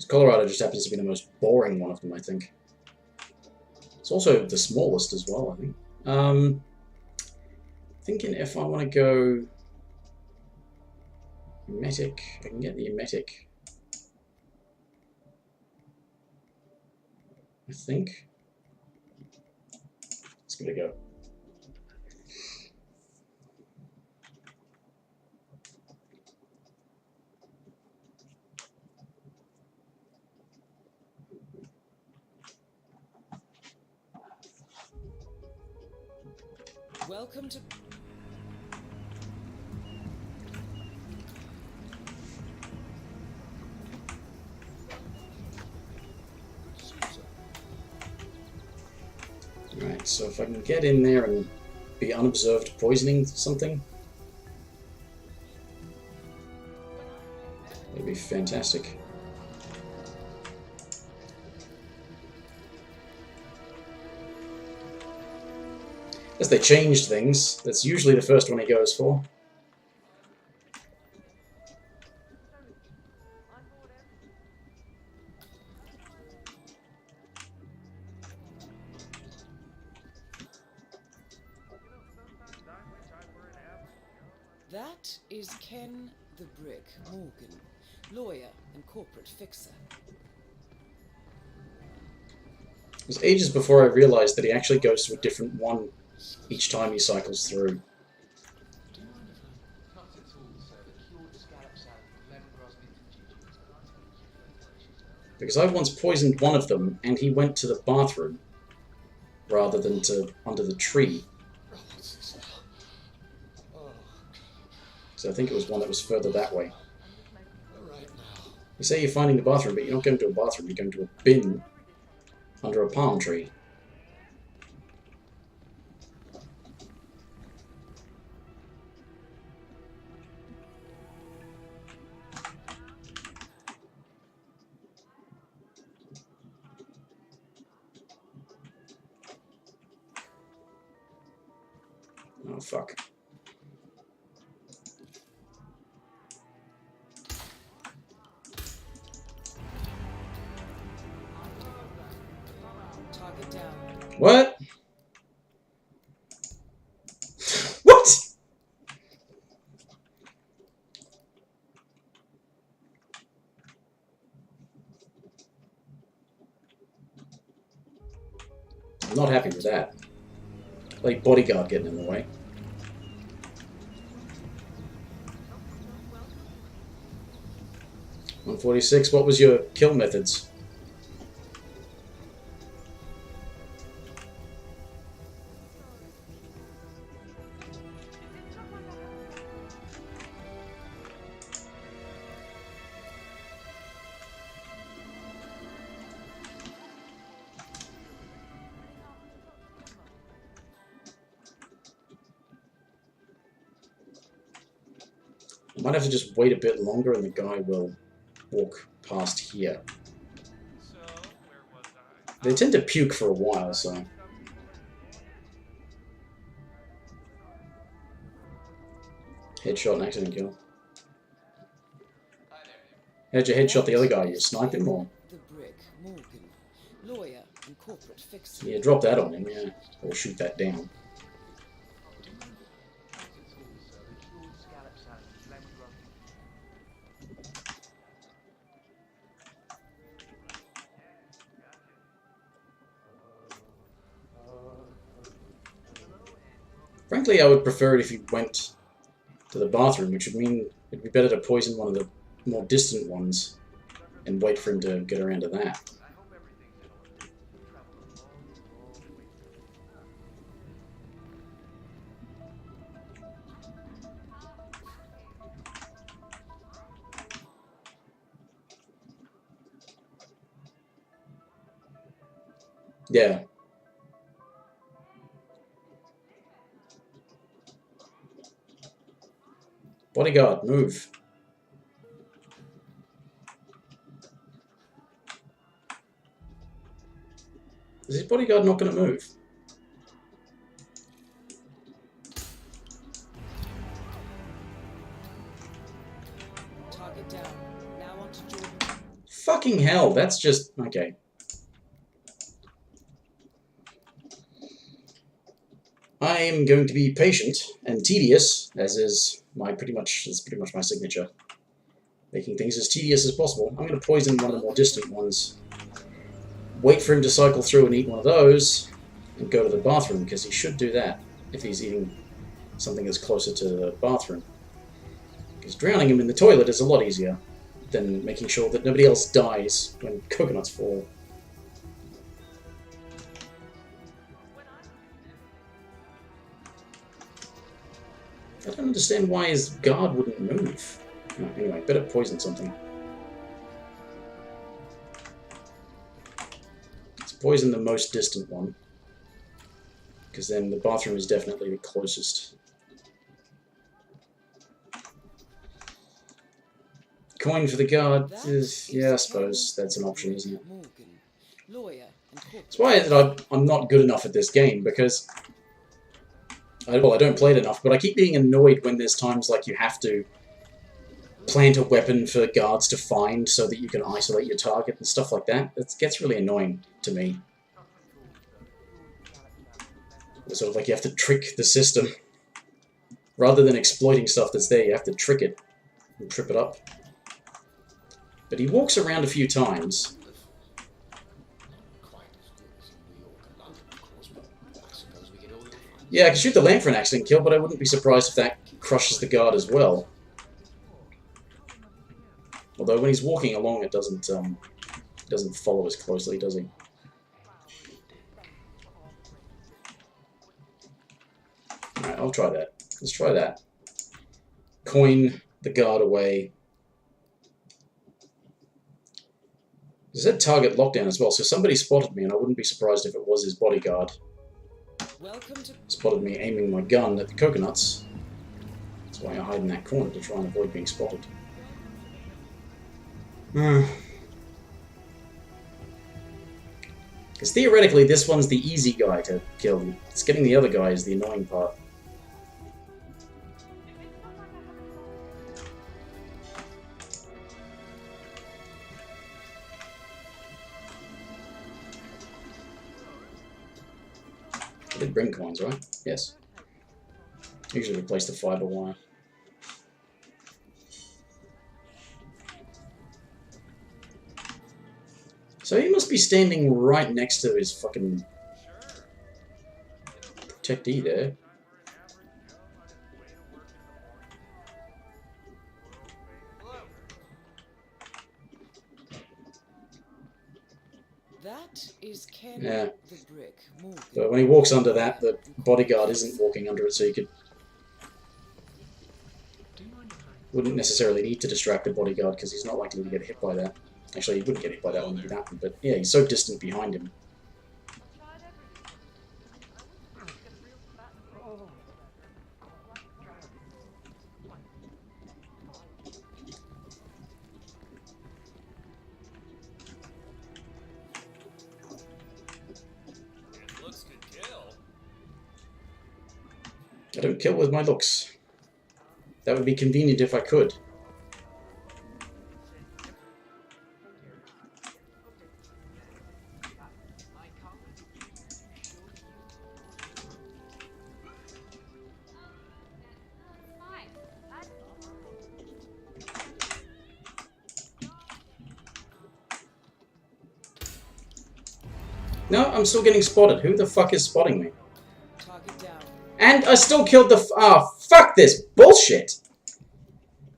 Colorado just happens to be the most boring one of them, I think. It's also the smallest as well, I think. Thinking if I want to go emetic, I can get the emetic. I think. Let's give it a go. Welcome to... Right, so if I can get in there and be unobserved poisoning something, that'd be fantastic. As they changed things, that's usually the first one he goes for. That is Ken the Brick Morgan, lawyer and corporate fixer. It was ages before I realized that he actually goes to a different one each time he cycles through. Because I once poisoned one of them and he went to the bathroom rather than to under the tree. So I think it was one that was further that way. You say you're finding the bathroom, but you're not going to a bathroom, you're going to a bin under a palm tree. Oh, fuck. Target down. What? What? I'm not happy with that. Like bodyguard getting in the way. 146, what was your kill methods? I might have to just wait a bit longer and the guy will walk past here. So, where was I? They tend to puke for a while, so... Headshot and accident kill. How'd you headshot the other guy? You sniped him or? The brick, Morgan. Lawyer and corporate fixer. Yeah, drop that on him, yeah. Or shoot that down. Frankly, I would prefer it if you went to the bathroom, which would mean it'd be better to poison one of the more distant ones and wait for him to get around to that. Yeah. Bodyguard, move. Is his bodyguard not going to move? Target down. Now on to Jordan. Fucking hell, that's just... okay. I am going to be patient and tedious, as is pretty much my signature. Making things as tedious as possible. I'm going to poison one of the more distant ones. Wait for him to cycle through and eat one of those, and go to the bathroom, because he should do that if he's eating something that's closer to the bathroom. Because drowning him in the toilet is a lot easier than making sure that nobody else dies when coconuts fall. I don't understand why his guard wouldn't move. Oh, anyway, better poison something. Let's poison the most distant one, because then the bathroom is definitely the closest. Coin for the guard is, yeah, I suppose that's an option, isn't it? Morgan. Lawyer and corporate. That's why that I'm not good enough at this game, because I don't play it enough, but I keep being annoyed when there's times like you have to plant a weapon for guards to find so that you can isolate your target and stuff like that. It gets really annoying to me. It's sort of like you have to trick the system. Rather than exploiting stuff that's there, you have to trick it and trip it up. But he walks around a few times. Yeah, I can shoot the lamp for an accident kill, but I wouldn't be surprised if that crushes the guard as well. Although when he's walking along, it doesn't follow as closely, does he? Alright, I'll try that. Let's try that. Coin the guard away. There's that target lockdown as well, so somebody spotted me, and I wouldn't be surprised if it was his bodyguard. Welcome to Spotted me aiming my gun at the coconuts. That's why I hide in that corner, to try and avoid being spotted. Because theoretically, this one's the easy guy to kill. It's getting the other guy is the annoying part. should bring coins, right? Yes. Usually replace the fiber wire. So he must be standing right next to his fucking protectee there. That is Ken Yeah. the Brick Morgan. But when he walks under that, the bodyguard isn't walking under it, so you wouldn't necessarily need to distract the bodyguard because he's not likely to get hit by that. Actually, he wouldn't get hit by that when it happened, but yeah, he's so distant behind him. Looks could kill. I don't kill with my looks. That would be convenient if I could. No, I'm still getting spotted. Who the fuck is spotting me? Target down. And I still killed the... fuck this bullshit!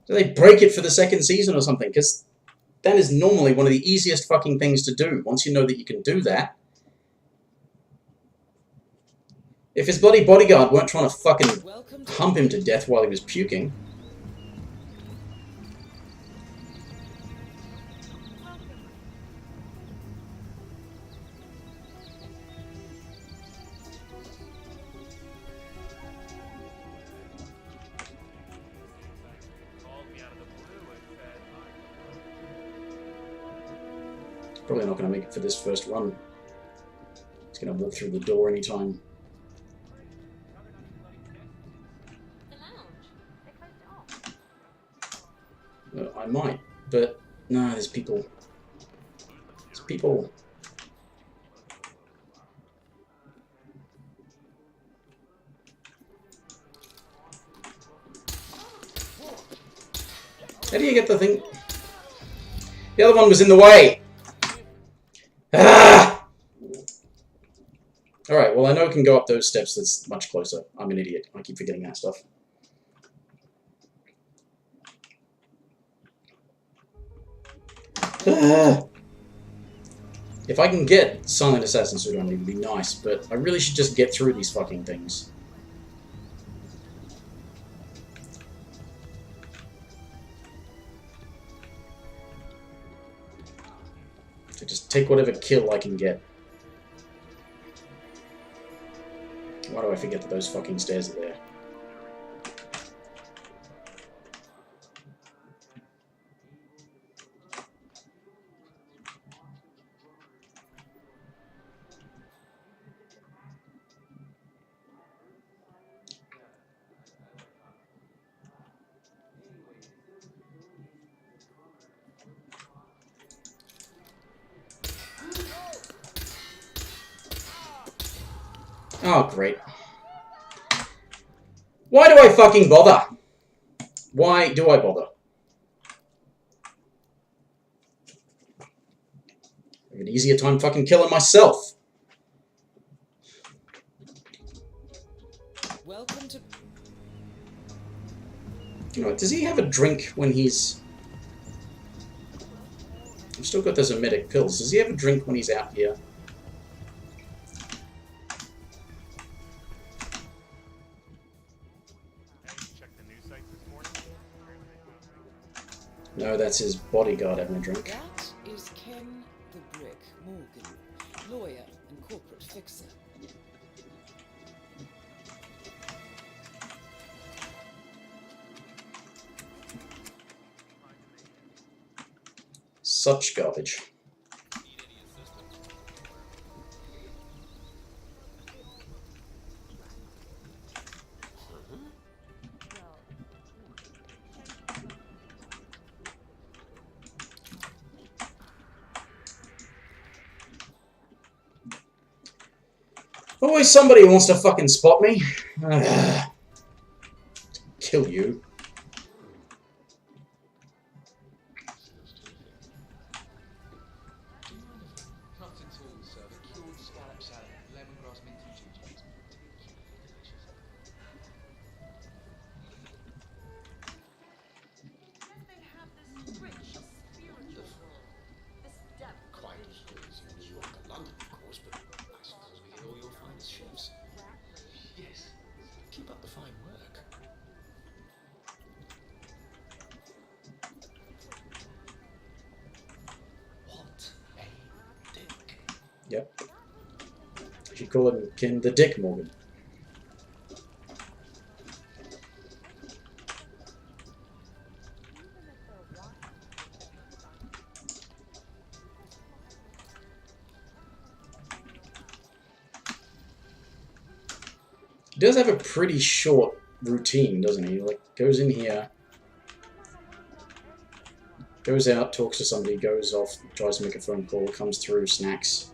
Do they break it for the second season or something? Because that is normally one of the easiest fucking things to do, once you know that you can do that. If his bloody bodyguard weren't trying to fucking hump him to death while he was puking. Probably not going to make it for this first run. He's going to walk through the door anytime. I might, but no, there's people. There's people. How do you get the thing? The other one was in the way. Ah! Alright, well I know it can go up those steps that's much closer. I'm an idiot. I keep forgetting that stuff. Ah! If I can get Silent Assassin suit on, it would be nice, but I really should just get through these fucking things. So just take whatever kill I can get. Why do I forget that those fucking stairs are there? Oh, great. Why do I fucking bother? Why do I bother? I have an easier time fucking killing myself. Welcome to... You know what, does he have a drink when he's... I've still got those emetic pills. Does he have a drink when he's out here? No, that's his bodyguard having a drink. That is Ken the Brick Morgan, lawyer and corporate fixer. Such garbage. Always somebody who wants to fucking spot me. Kill you. Nothing at all, sir. The cured scallop salad, lemongrass, mint and ginger. It's ridiculously delicious. Then they have this rich, spiritual world. This depth of Quite as good as in New York and London, of course, but I suppose we get all your finest chefs. Yes. Keep up the fine work. What a dick. Yep. You should call him Kin the Dick Morgan. He does have a pretty short routine, doesn't he? Like, goes in here, goes out, talks to somebody, goes off, tries to make a phone call, comes through, snacks.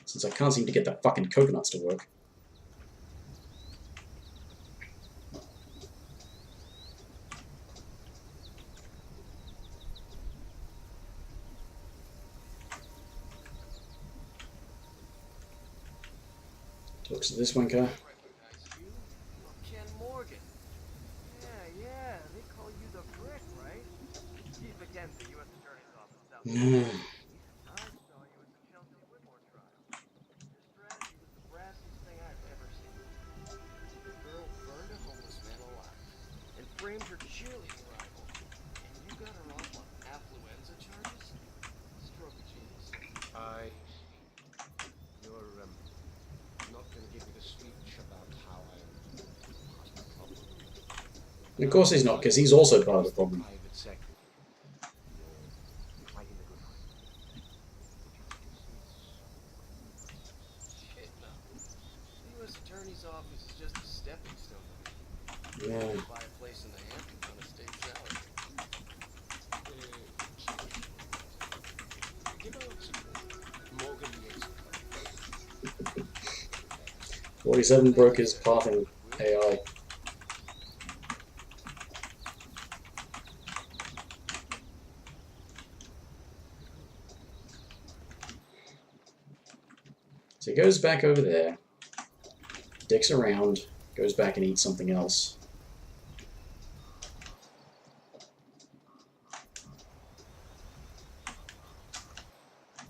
Since I can't seem to get the fucking coconuts to work. Talks to this wanker. Ken Morgan. Yeah, they call you the Brick, right? Chief McKenzie, U.S. Attorney's Office, South. I saw you at the Chelsea Whitmore trial. Your strategy was the brassiest thing I've ever seen. The girl burned a homeless man alive and framed her cheerleading rival. And you got her off on affluenza charges? Stroke of genius. You're not going to give me the speech about how I am part of the problem. And of course he's not, because he's also part of the problem. Private sector. You're fighting the good fight. Shit, no. The U.S. Attorney's Office is just a stepping stone. Yeah. Buy a place in the Hamptons on a state salary. Give out Morgan Yates. 47 broke his pathing AI. So he goes back over there, dicks around, goes back and eats something else.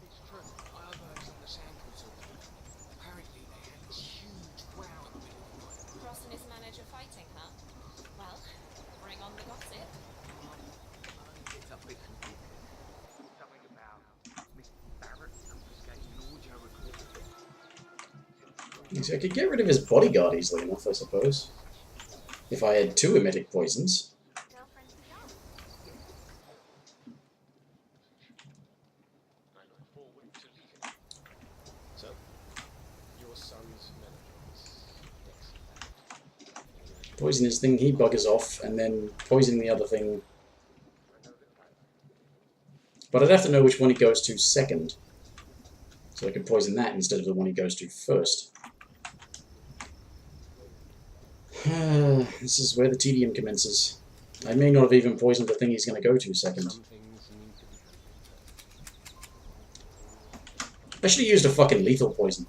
It's true. Wildfires on the sandals all day. Apparently they had this huge row in the middle of the night. Ross and his manager fighting, huh? Well, bring on the gossip. It's a big something about Miss Barrett confiscating an all Jericho. So I could get rid of his bodyguard easily enough, I suppose. If I had 2 emetic poisons. Girlfriend for young. I look forward to leaving. So, your son's manager. Poison his thing, he buggers off, and then poison the other thing. But I'd have to know which one he goes to second. So I could poison that instead of the one he goes to first. This is where the tedium commences. I may not have even poisoned the thing he's going to go to second. Some things need to be done. I should have used a fucking lethal poison.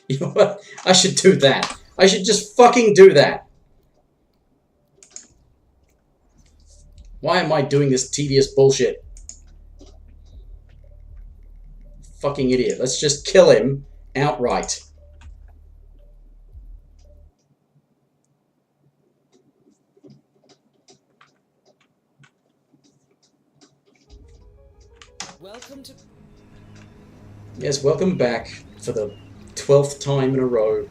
You know what? I should do that. I should just fucking do that. Why am I doing this tedious bullshit? Fucking idiot. Let's just kill him outright. Welcome to... Yes, welcome back for the 12th time in a row.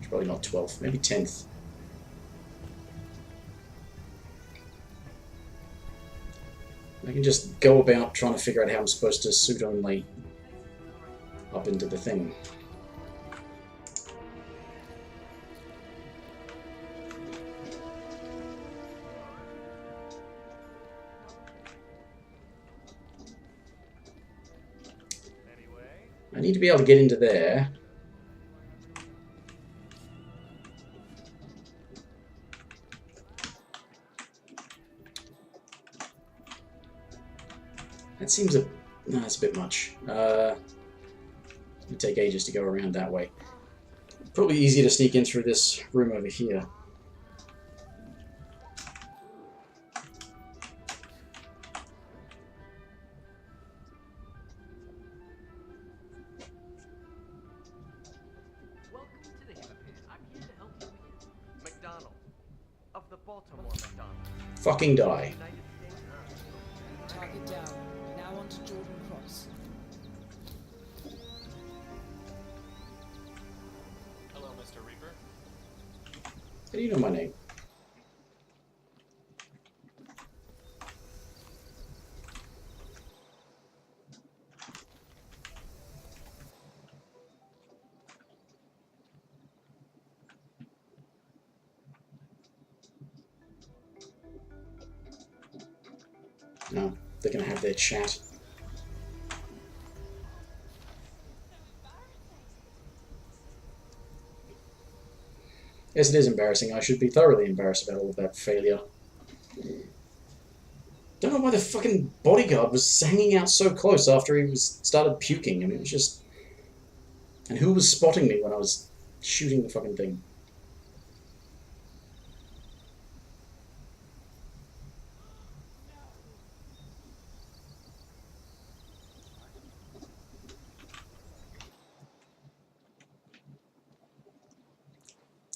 Probably not 12th, maybe 10th. I can just go about trying to figure out how I'm supposed to suit only up into the thing. I need to be able to get into there. That seems a... no, that's a bit much. It'd take ages to go around that way. Probably easier to sneak in through this room over here. Welcome to the HITMAN. I'm here to help you with your McDonald. Of the Baltimore McDonald. Fucking die. United States. Target down. Now on to Jordan Cross. Hello, Mr. Reaper. How do you know my name? No, they're gonna have their chat. Yes, it is embarrassing. I should be thoroughly embarrassed about all of that failure. Don't know why the fucking bodyguard was hanging out so close after he started puking. I mean, it was just... And who was spotting me when I was shooting the fucking thing?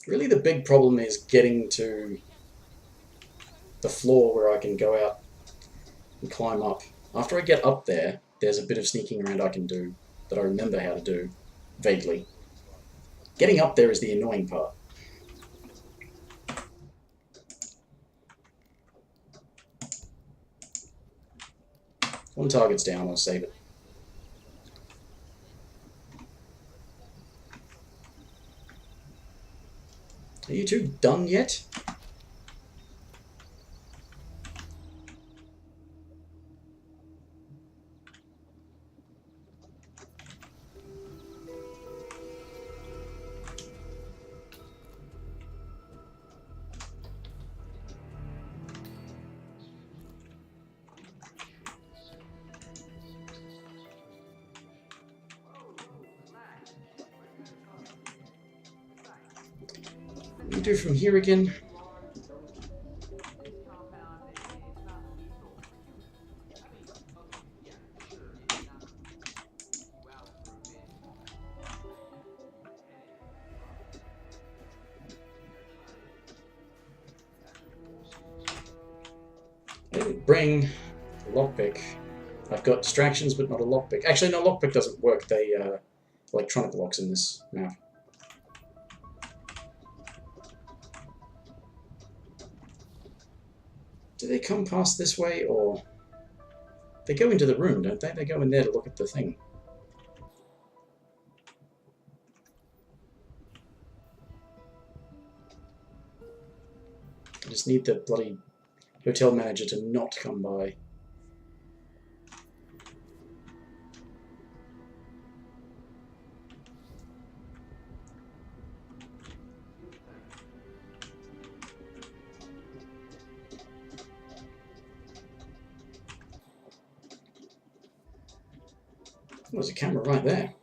Really, the big problem is getting to the floor where I can go out and climb up. After I get up there, there's a bit of sneaking around I can do that I remember how to do, vaguely. Getting up there is the annoying part. One target's down, I'll save it. Are you two done yet? What do you do from here again? I didn't bring a lockpick. I've got distractions, but not a lockpick. Actually, no, lockpick doesn't work. They electronic locks in this map. Do they come past this way, or... They go into the room, don't they? They go in there to look at the thing. I just need the bloody hotel manager to not come by. There's a camera right there,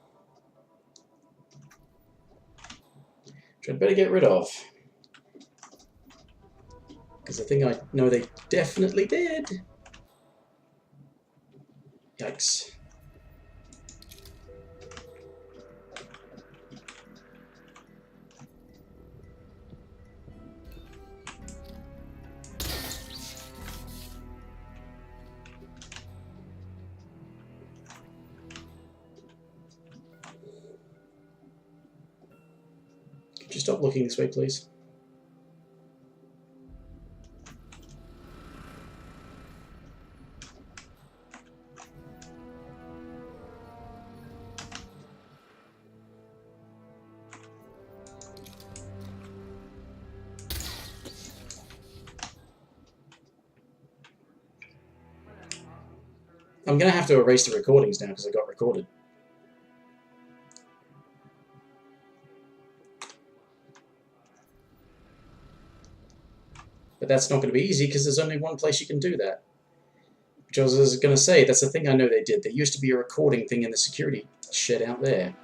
which I'd better get rid of. Because the thing I know they definitely did. Yikes. Could you stop looking this way, please? I'm going to have to erase the recordings now because I got recorded. But that's not going to be easy because there's only one place you can do that. Which I was going to say, that's the thing I know they did. There used to be a recording thing in the security shed out there.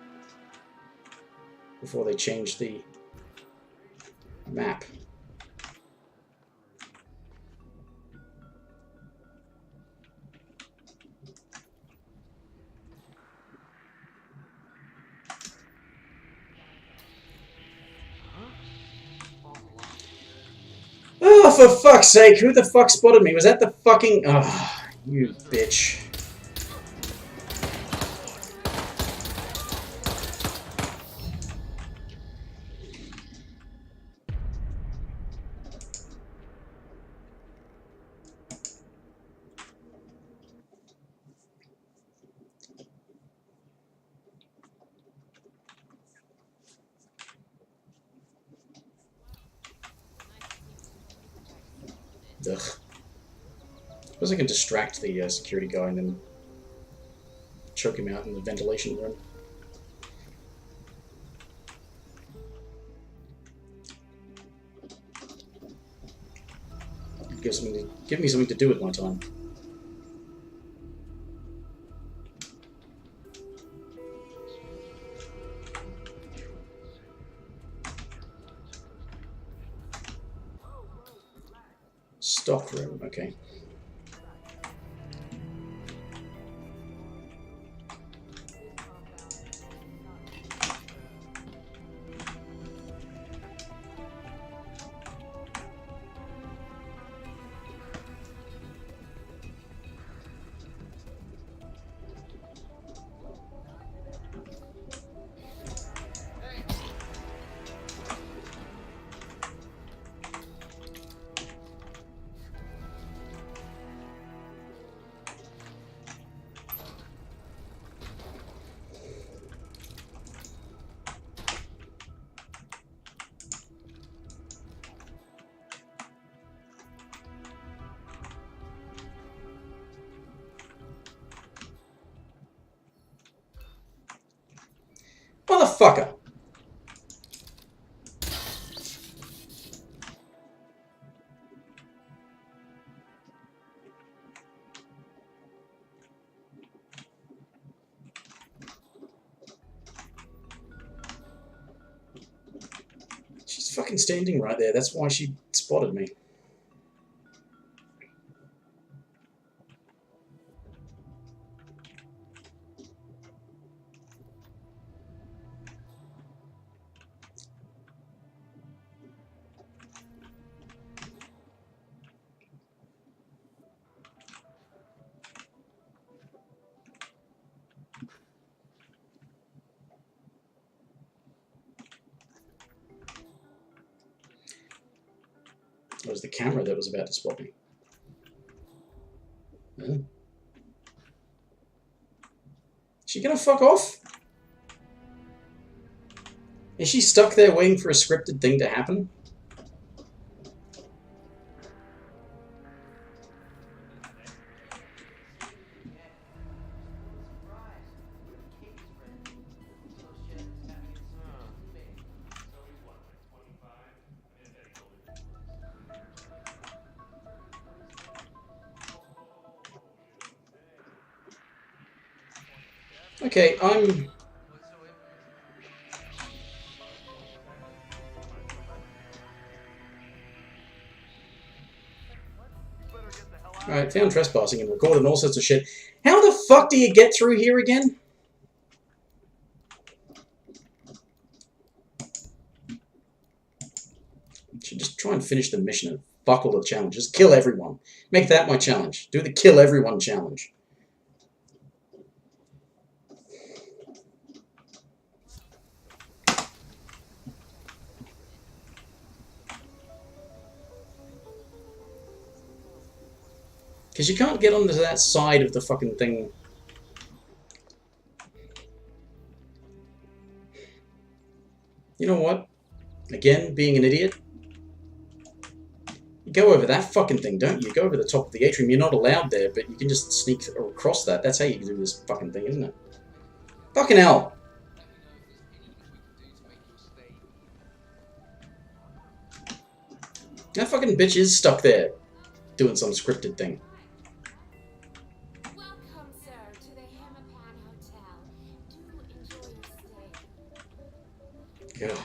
Before they changed the map. Oh, for fuck's sake, who the fuck spotted me? Was that the fucking... Oh, you bitch. Ugh. Suppose I can distract the security guy and then choke him out in the ventilation room. Give me something to do with my time. Stock room, okay. Motherfucker! She's fucking standing right there. That's why she spotted me. It was the camera that was about to spot me. Yeah. She gonna fuck off? Is she stuck there waiting for a scripted thing to happen? Okay, I'm... Alright, found trespassing and recorded all sorts of shit. How the fuck do you get through here again? Should just try and finish the mission and fuck all the challenges. Kill everyone. Make that my challenge. Do the kill everyone challenge. Because you can't get onto that side of the fucking thing. You know what? Again, being an idiot. You go over that fucking thing, don't you? You go over the top of the atrium. You're not allowed there, but you can just sneak across that. That's how you do this fucking thing, isn't it? Fucking hell! That fucking bitch is stuck there, doing some scripted thing. Welcome, sir, to the HITMAN Hotel. Do enjoy your stay. Yeah.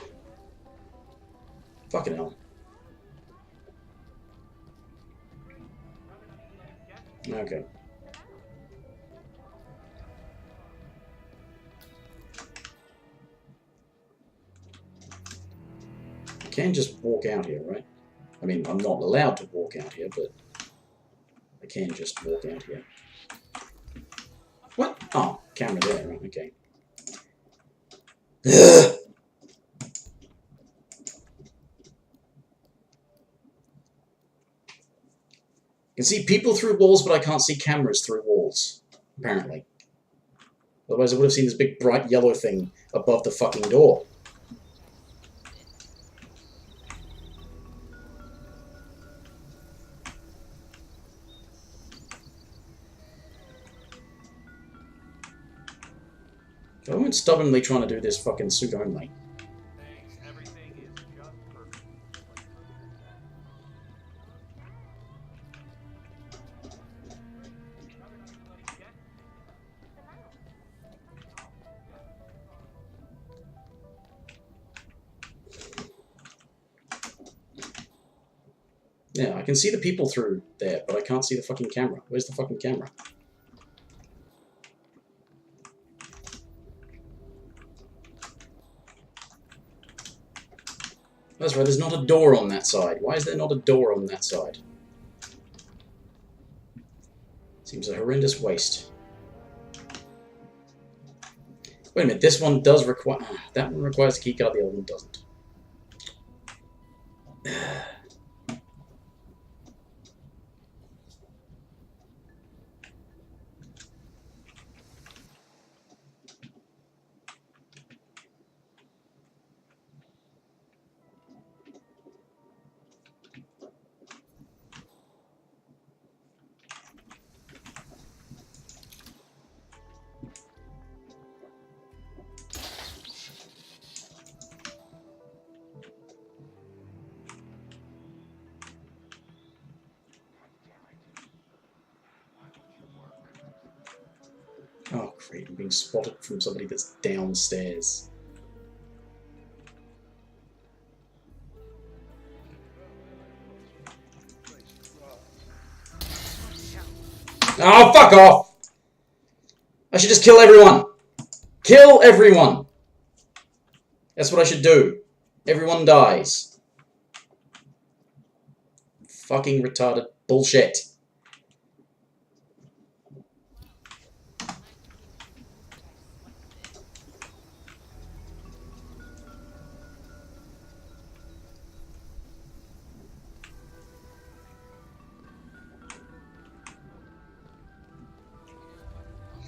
Fucking hell. Okay. I can just walk out here, right? I mean, I'm not allowed to walk out here, but I can just walk out here. What? Oh, camera there, right? Okay. Ugh. I can see people through walls, but I can't see cameras through walls, apparently. Otherwise I would have seen this big bright yellow thing above the fucking door. I went stubbornly trying to do this fucking suit only. Thanks. Everything is just perfect. Yeah, I can see the people through there, but I can't see the fucking camera. Where's the fucking camera? That's right, there's not a door on that side. Why is there not a door on that side? Seems a horrendous waste. Wait a minute, this one does require... that one requires a keycard, the other one doesn't. Oh, great, I'm being spotted from somebody that's downstairs. Oh, fuck off! I should just kill everyone! Kill everyone! That's what I should do. Everyone dies. Fucking retarded bullshit.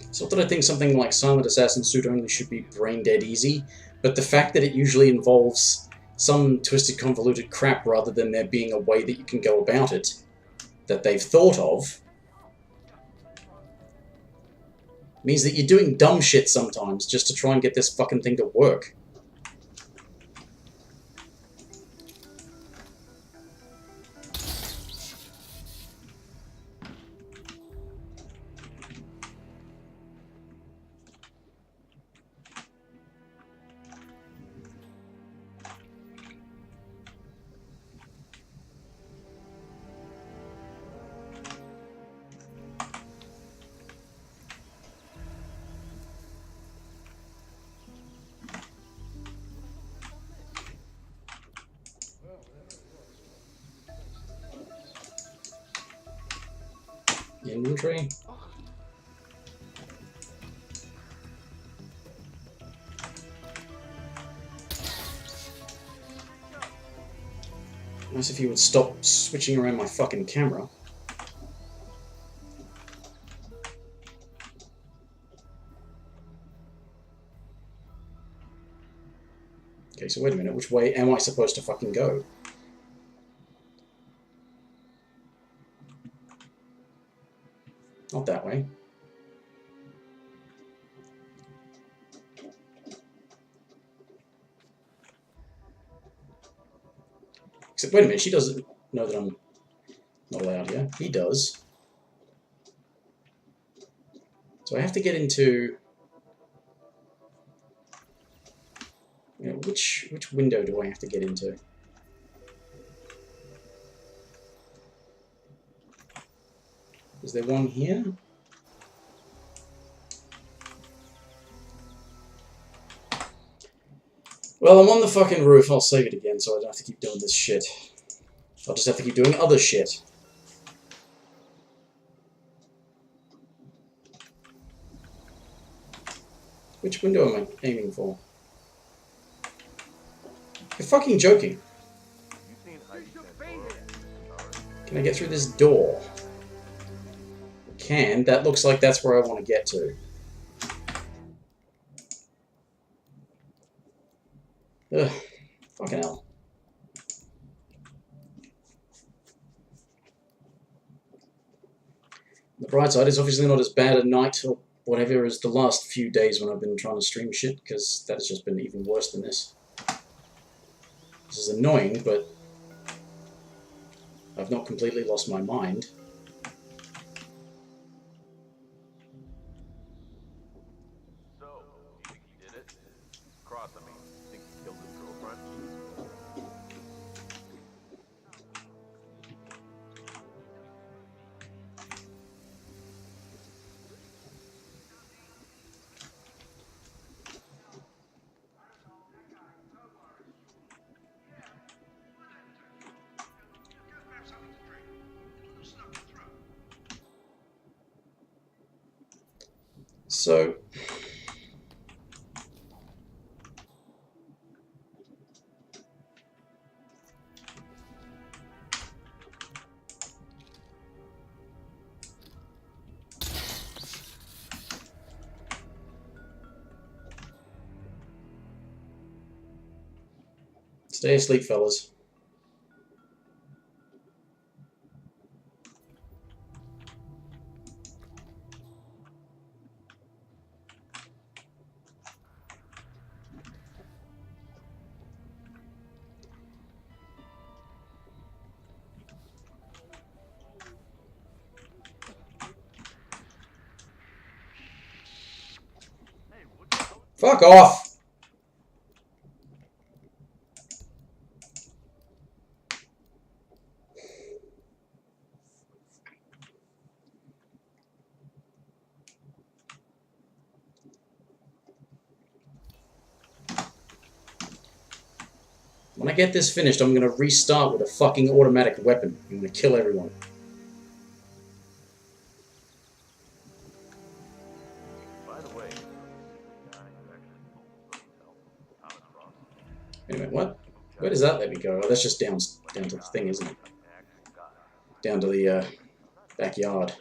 It's not that I think something like Silent Assassin Suit Only should be brain dead easy, but the fact that it usually involves some twisted, convoluted crap rather than there being a way that you can go about it that they've thought of means that you're doing dumb shit sometimes just to try and get this fucking thing to work. Inventory? Nice if you would stop switching around my fucking camera. Okay, so wait a minute, which way am I supposed to fucking go? Not that way. Except, wait a minute, she doesn't... know that I'm not allowed here. He does. So I have to get into... You know, which window do I have to get into? Is there one here? Well, I'm on the fucking roof. I'll save it again so I don't have to keep doing this shit. I'll just have to keep doing other shit. Which window am I aiming for? You're fucking joking. Can I get through this door? I can. That looks like that's where I want to get to. Ugh. Fucking hell. The bright side is obviously not as bad at night or whatever as the last few days when I've been trying to stream shit, because that has just been even worse than this. This is annoying, but I've not completely lost my mind. So, do you think he did it? Cross, I mean, think he killed his girlfriend? So... Stay asleep, fellas. Fuck off! When I get this finished, I'm gonna restart with a fucking automatic weapon. I'm gonna kill everyone. By the way, the guy who actually told Thomas Ross. Wait a minute, what? Where does that let me go? Oh, that's just down to the thing, isn't it? Down to the backyard.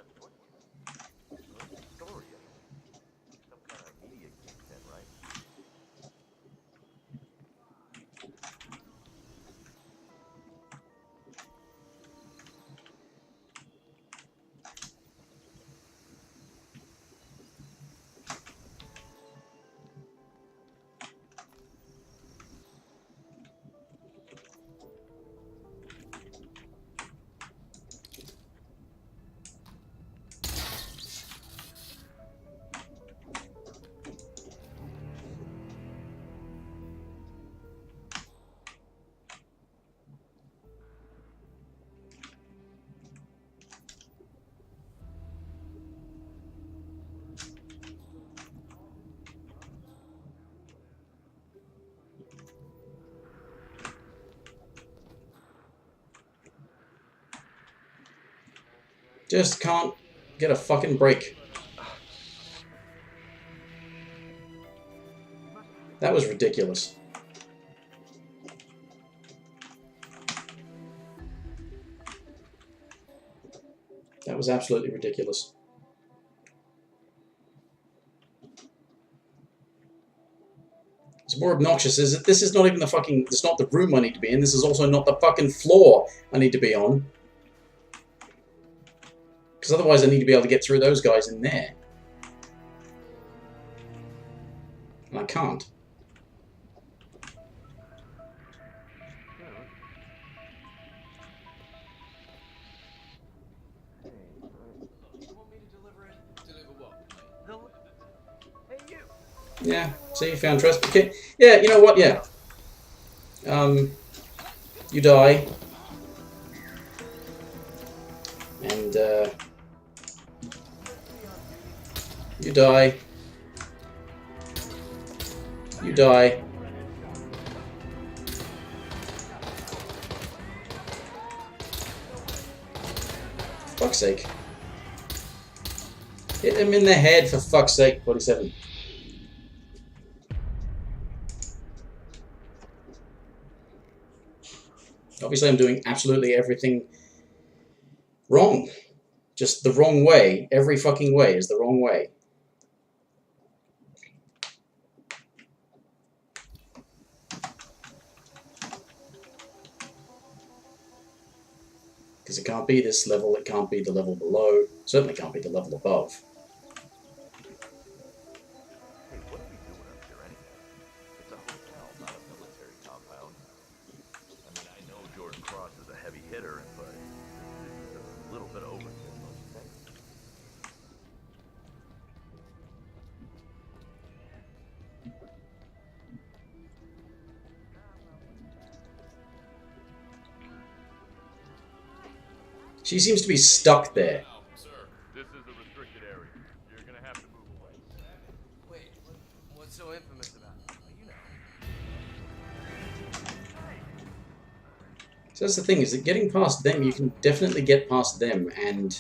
Just can't get a fucking break. That was ridiculous. That was absolutely ridiculous. What's more obnoxious is that this is not even the fucking... It's not the room I need to be in. This is also not the fucking floor I need to be on. Because otherwise I need to be able to get through those guys in there. And I can't. Yeah, see, you found trust. Okay. Yeah, you know what? Yeah. You die. And, you die. You die. Fuck's sake. Hit him in the head, for fuck's sake, 47. Obviously, I'm doing absolutely everything wrong. Just the wrong way. Every fucking way is the wrong way. Because it can't be this level, it can't be the level below, certainly can't be the level above. Hey, what are we doing up here anyway? It's a hotel, not a military compound. I mean, I know Jordan Cross is a heavy hitter, but this is a little bit overkill, don't you think? She seems to be stuck there. Sir. This is a restricted area. You're gonna have to move away. Wait, what's so infamous about it? Well, you know. So that's the thing, is that getting past them, you can definitely get past them, and...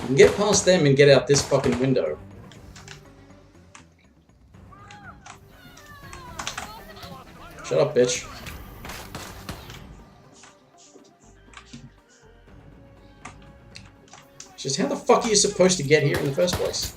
You can get past them and get out this fucking window. Shut up, bitch. Just how the fuck are you supposed to get here in the first place?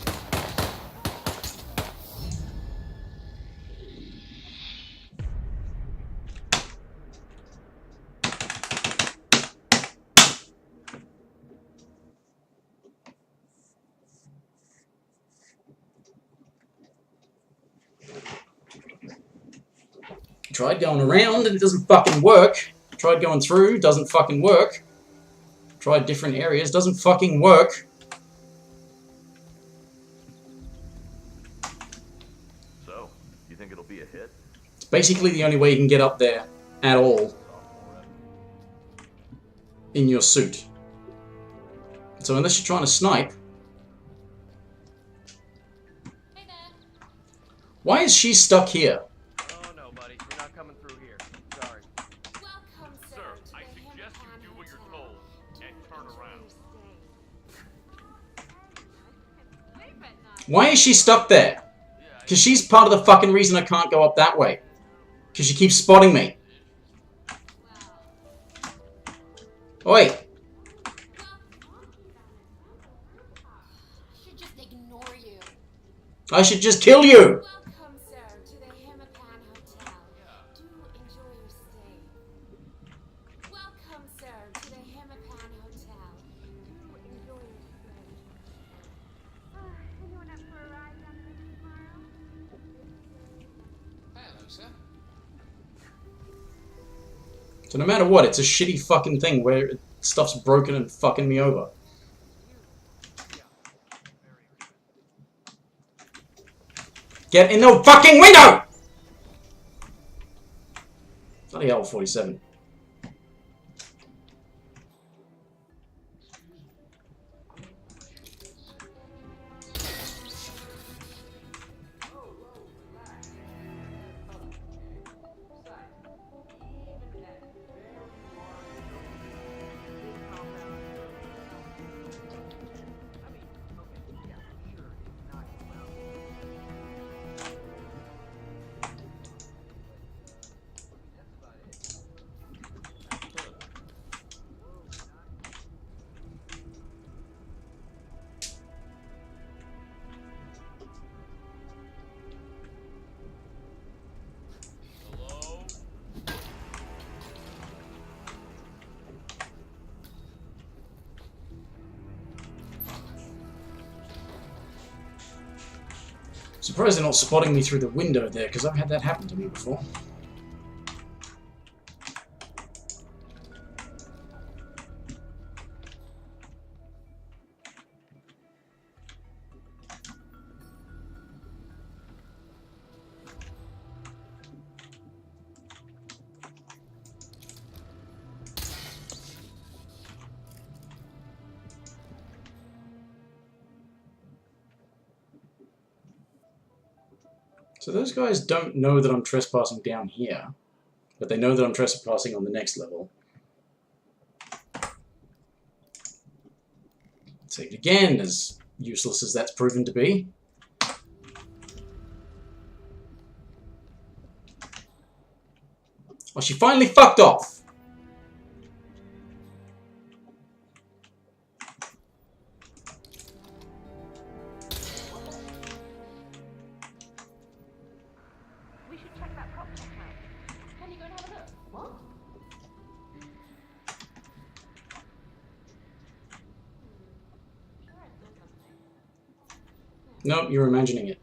Tried going around and it doesn't fucking work. Tried going through, doesn't fucking work. Tried different areas, doesn't fucking work. So, you think it'll be a hit? It's basically the only way you can get up there at all in your suit. So unless you're trying to snipe... Hey there. Why is she stuck here? Oh no, buddy, you're not coming through here. Sorry. Welcome, sir. Sir, to I the suggest you Himmelplan do what you're Hotel. told and turn around. Why is she stuck there? Because she's part of the fucking reason I can't go up that way. Because she keeps spotting me. Oi! I should just ignore you. I should just kill you! Welcome, sir, to the Himmelplan Hotel. Do enjoy your stay. Welcome, sir, to the Himmelplan Hotel. Do enjoy your stay. Anyone up for a ride down the river tomorrow? Hello, sir. So no matter what, it's a shitty fucking thing where stuff's broken and fucking me over. Get in the fucking window! Bloody hell, 47. Surprised they're not spotting me through the window there, because I've had that happen to me before. So those guys don't know that I'm trespassing down here, but they know that I'm trespassing on the next level. Saved again, as useless as that's proven to be. Well, she finally fucked off! We should check that prop tech out. Can you go and have a look? What? Sure, I saw something. Nope, you're imagining it.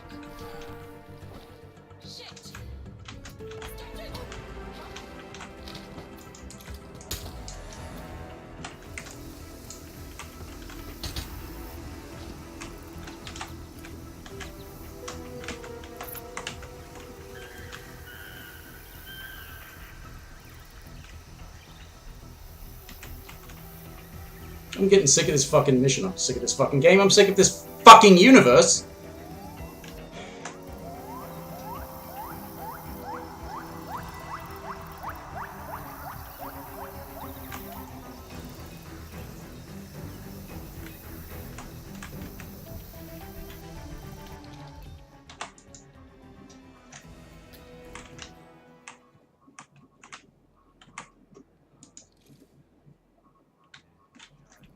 Couldn't tell her. Shit! I'm getting sick of this fucking mission. I'm sick of this fucking game. I'm sick of this fucking universe.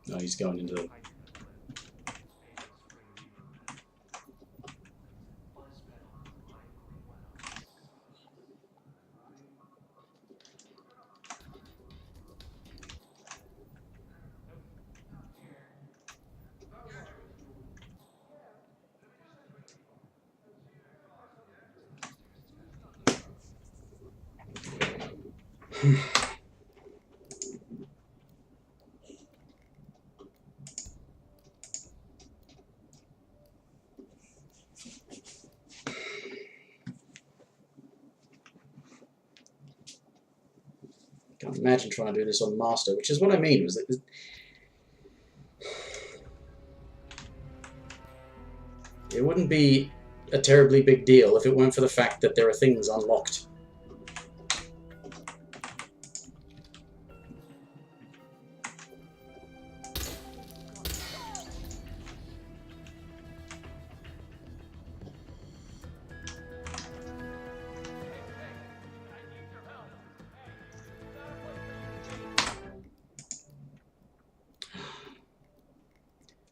No, he's going into the... Can't imagine trying to do this on Master, which is what I mean. Was that it wouldn't be a terribly big deal if it weren't for the fact that there are things unlocked.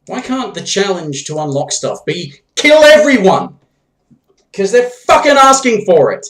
Why can't the challenge to unlock stuff be kill everyone? Because they're fucking asking for it.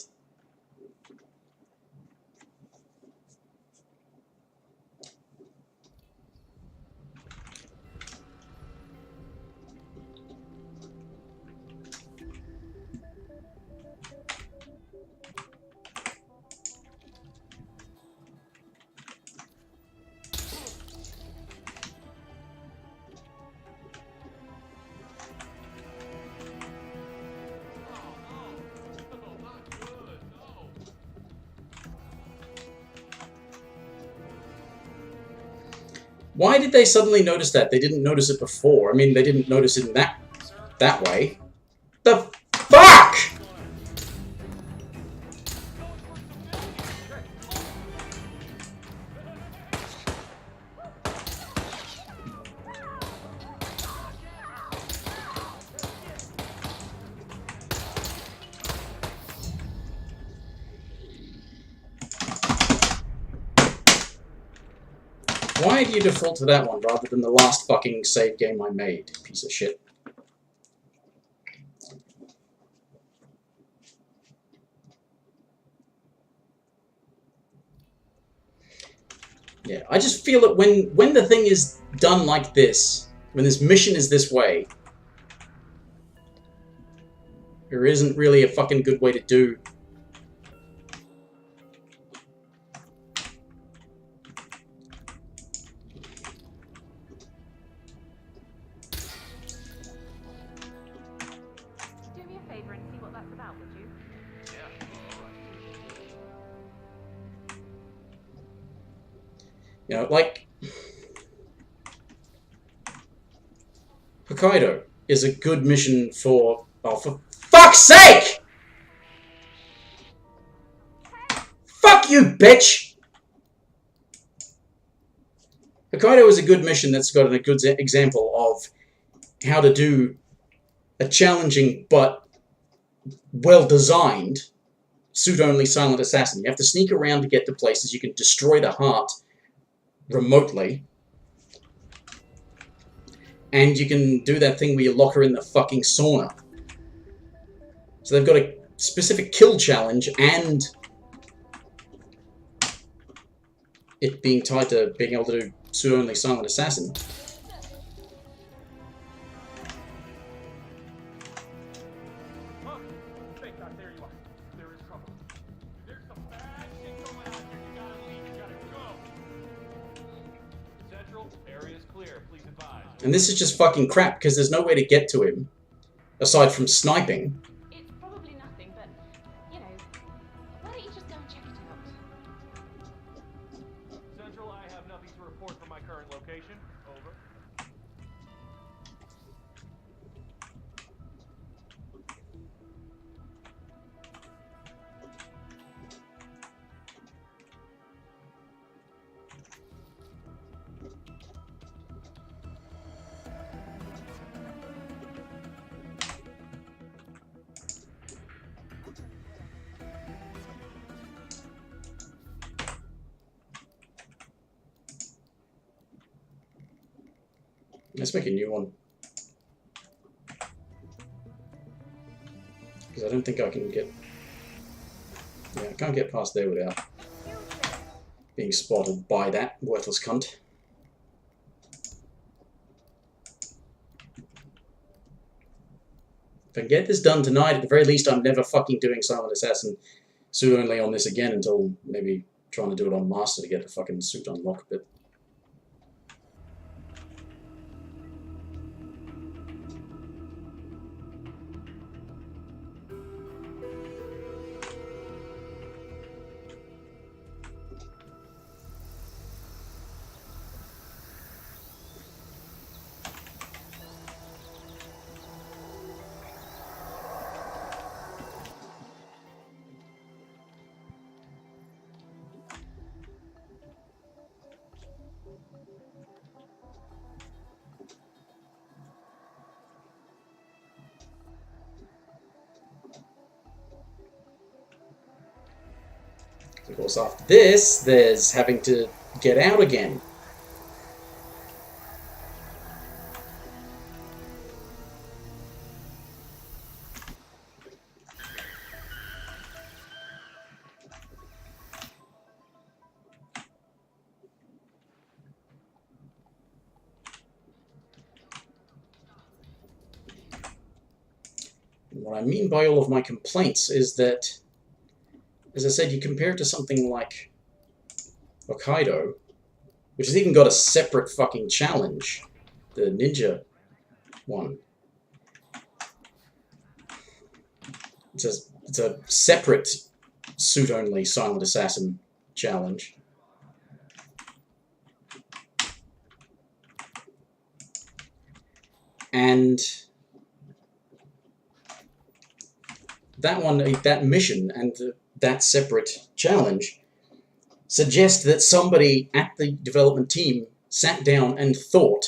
Why did they suddenly notice that? They didn't notice it before. I mean, they didn't notice it in that way. The fuck? Why do you default to that one rather than the last fucking save game I made, piece of shit? Yeah, I just feel that when the thing is done like this, when this mission is this way, There isn't really a fucking good way to do. Do me a favor and see what that's about, would you? You know, like Hokkaido is a good mission for. Oh, for fuck's sake! Fuck you, bitch! Hokkaido is a good mission that's got a good example of how to do a challenging but well-designed suit-only silent assassin. You have to sneak around to get to places. You can destroy the heart remotely. And you can do that thing where you lock her in the fucking sauna. So they've got a specific kill challenge and it being tied to being able to do suit-only silent assassin. There you are. There is trouble. There's some bad shit going on here. You gotta leave. You gotta go. Central, area is clear. Please advise. And this is just fucking crap because there's no way to get to him aside from sniping. It's probably nothing, but, you know, why don't you just go and check it out? Central, I have nothing to report from my current location. Over. Let's make a new one. Because I don't think I can get... Yeah, I can't get past there without being spotted by that worthless cunt. If I can get this done tonight, at the very least I'm never fucking doing Silent Assassin suit only on this again until maybe trying to do it on Master to get the fucking suit unlocked, but... Of course, after this, there's having to get out again. And what I mean by all of my complaints is that, as I said, you compare it to something like Hokkaido, which has even got a separate fucking challenge, the ninja one. It's a separate suit-only silent assassin challenge. And that one, that mission and that separate challenge suggest that somebody at the development team sat down and thought,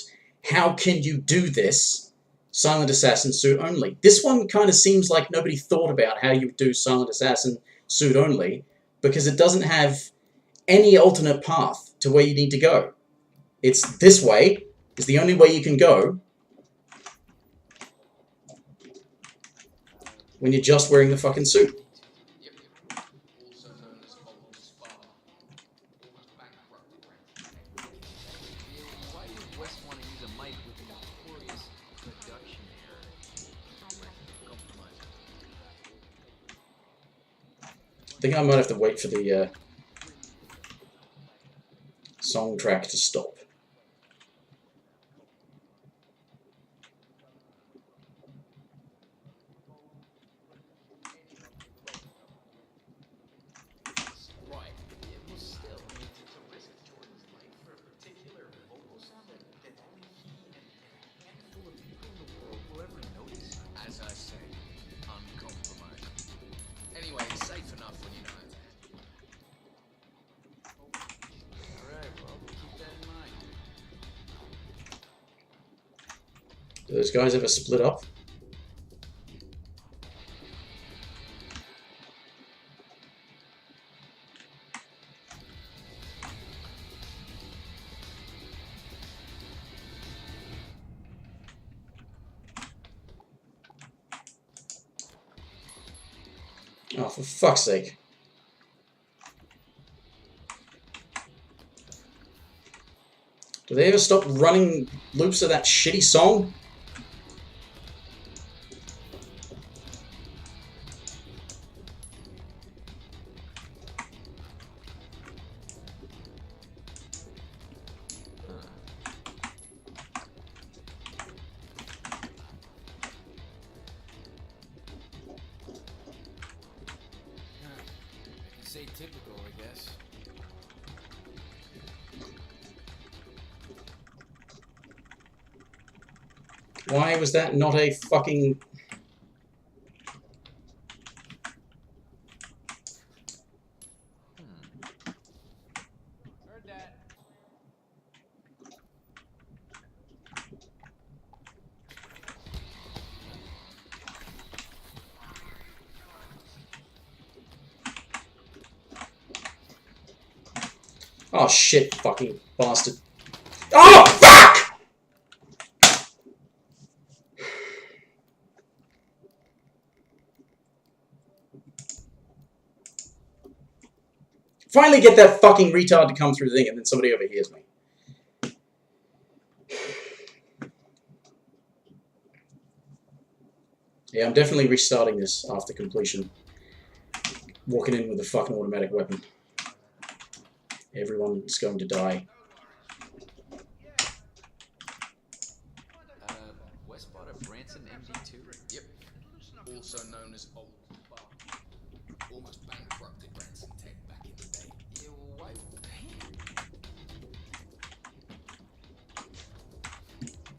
how can you do this Silent Assassin suit only? This one kind of seems like nobody thought about how you would do Silent Assassin suit only because it doesn't have any alternate path to where you need to go. It's this way, is the only way you can go when you're just wearing the fucking suit. I think I might have to wait for the song track to stop. Right. Yeah, well, still, I mean, to risk Jordan's life for a particular vocal sound that only he and a handful of people in the world will ever notice? As I say, uncompromising. Anyway, it's safe enough when you know how to handle it. Alright, well, keep that in mind. Do those guys ever split up? Oh, for fuck's sake. Do they ever stop running loops of that shitty song? It's atypical, I guess. Why was that not a fucking... Heard that. Oh shit, fucking bastard. Oh, fuck! Finally get that fucking retard to come through the thing and then somebody overhears me. Yeah, I'm definitely restarting this after completion. Walking in with a fucking automatic weapon. Everyone's going to die. West bought a Branson MD2? Yep. Also known as Old Bar. Almost bankrupted Branson Tech back in the day. Yeah, well, why?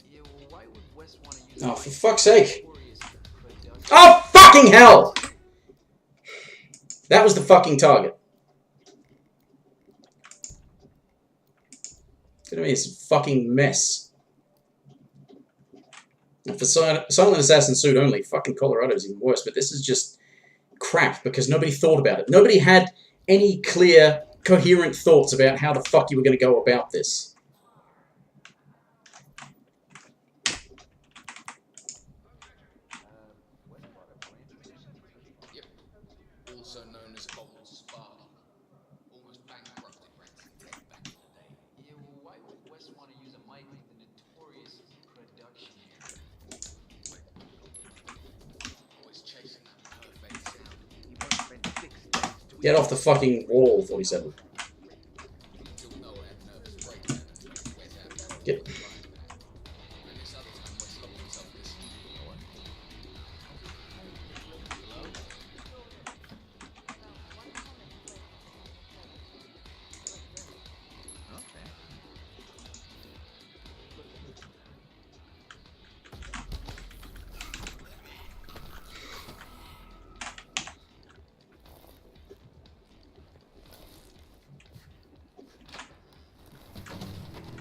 Yeah, well, why would West want to use? Oh, for fuck's sake! Oh, fucking hell! That was the fucking target. It's gonna be a fucking mess. And for Silent Assassin Suit only, fucking Colorado's even worse, but this is just crap because nobody thought about it. Nobody had any clear, coherent thoughts about how the fuck you were going to go about this. Yep. Also known as Old Spa. Almost bankrupted Branson Tech back in the day. Yeah, well, why would West want to use a mic like the notorious production here? Always chasing that perfect sound. He must have been 6 days to Get off the fucking wall, 47. You'll know I had nervous breakdown and went out. Get. And this other time West locked himself this. Hello? Okay.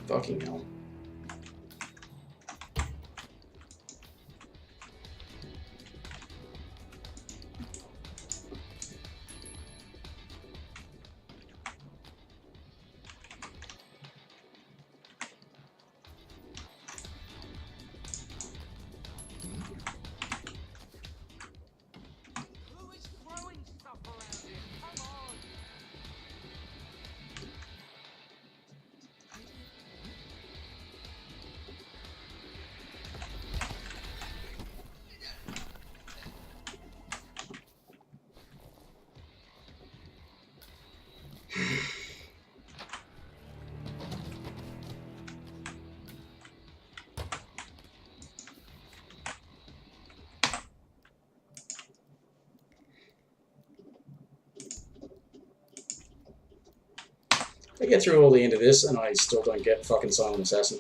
Fucking hell. Who is throwing stuff around here? Come on! I get through all the end of this, and I still don't get fucking Silent Assassin.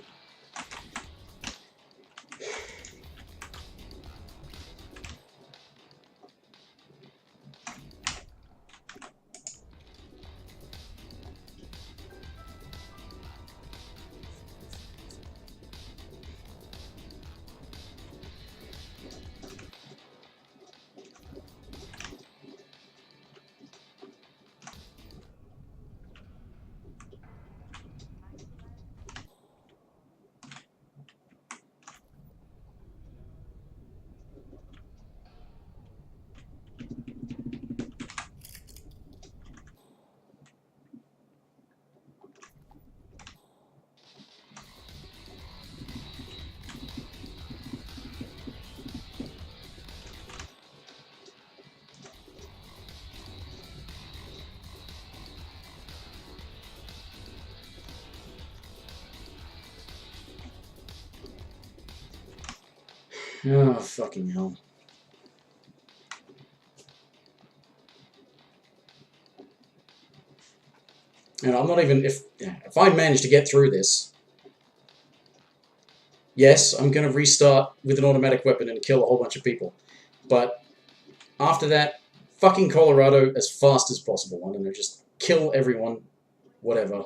Oh, fucking hell. And I'm not even... If I manage to get through this... Yes, I'm going to restart with an automatic weapon and kill a whole bunch of people. But after that, fucking Colorado as fast as possible. I don't know, just kill everyone. Whatever.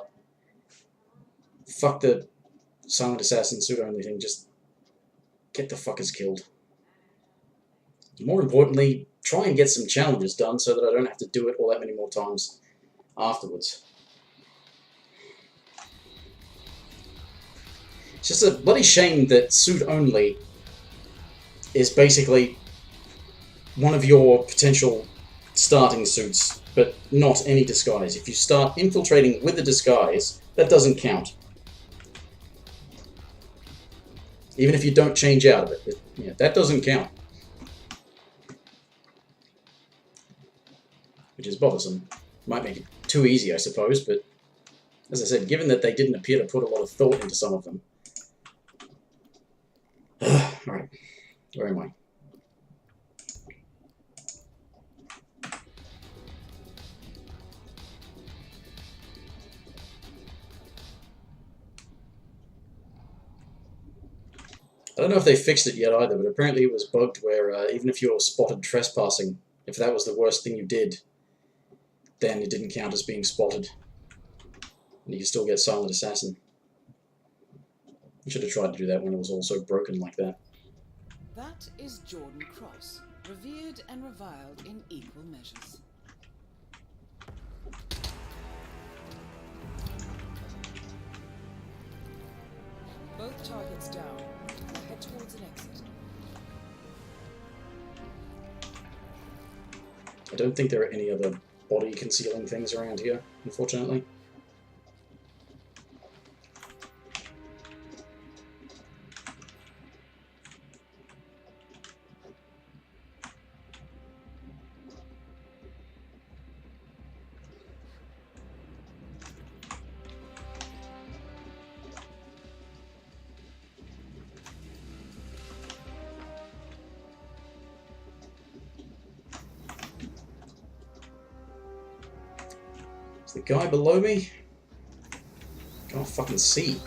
Fuck the Silent Assassin suit only thing. Just get the fuckers killed. More importantly, try and get some challenges done so that I don't have to do it all that many more times afterwards. It's just a bloody shame that suit only is basically one of your potential starting suits, but not any disguise. If you start infiltrating with a disguise, that doesn't count. Even if you don't change out of it, that doesn't count. Which is bothersome. Might make it too easy, I suppose, but as I said, given that they didn't appear to put a lot of thought into some of them. Alright, where am I? I don't know if they fixed it yet either, but apparently it was bugged where even if you were spotted trespassing, if that was the worst thing you did, then it didn't count as being spotted. And you can still get Silent Assassin. I should have tried to do that when it was all so broken like that. That is Jordan Cross, revered and reviled in equal measures. Both targets down. Now head towards an exit. I don't think there are any other body concealing things around here, unfortunately. The guy below me? Can't fucking see.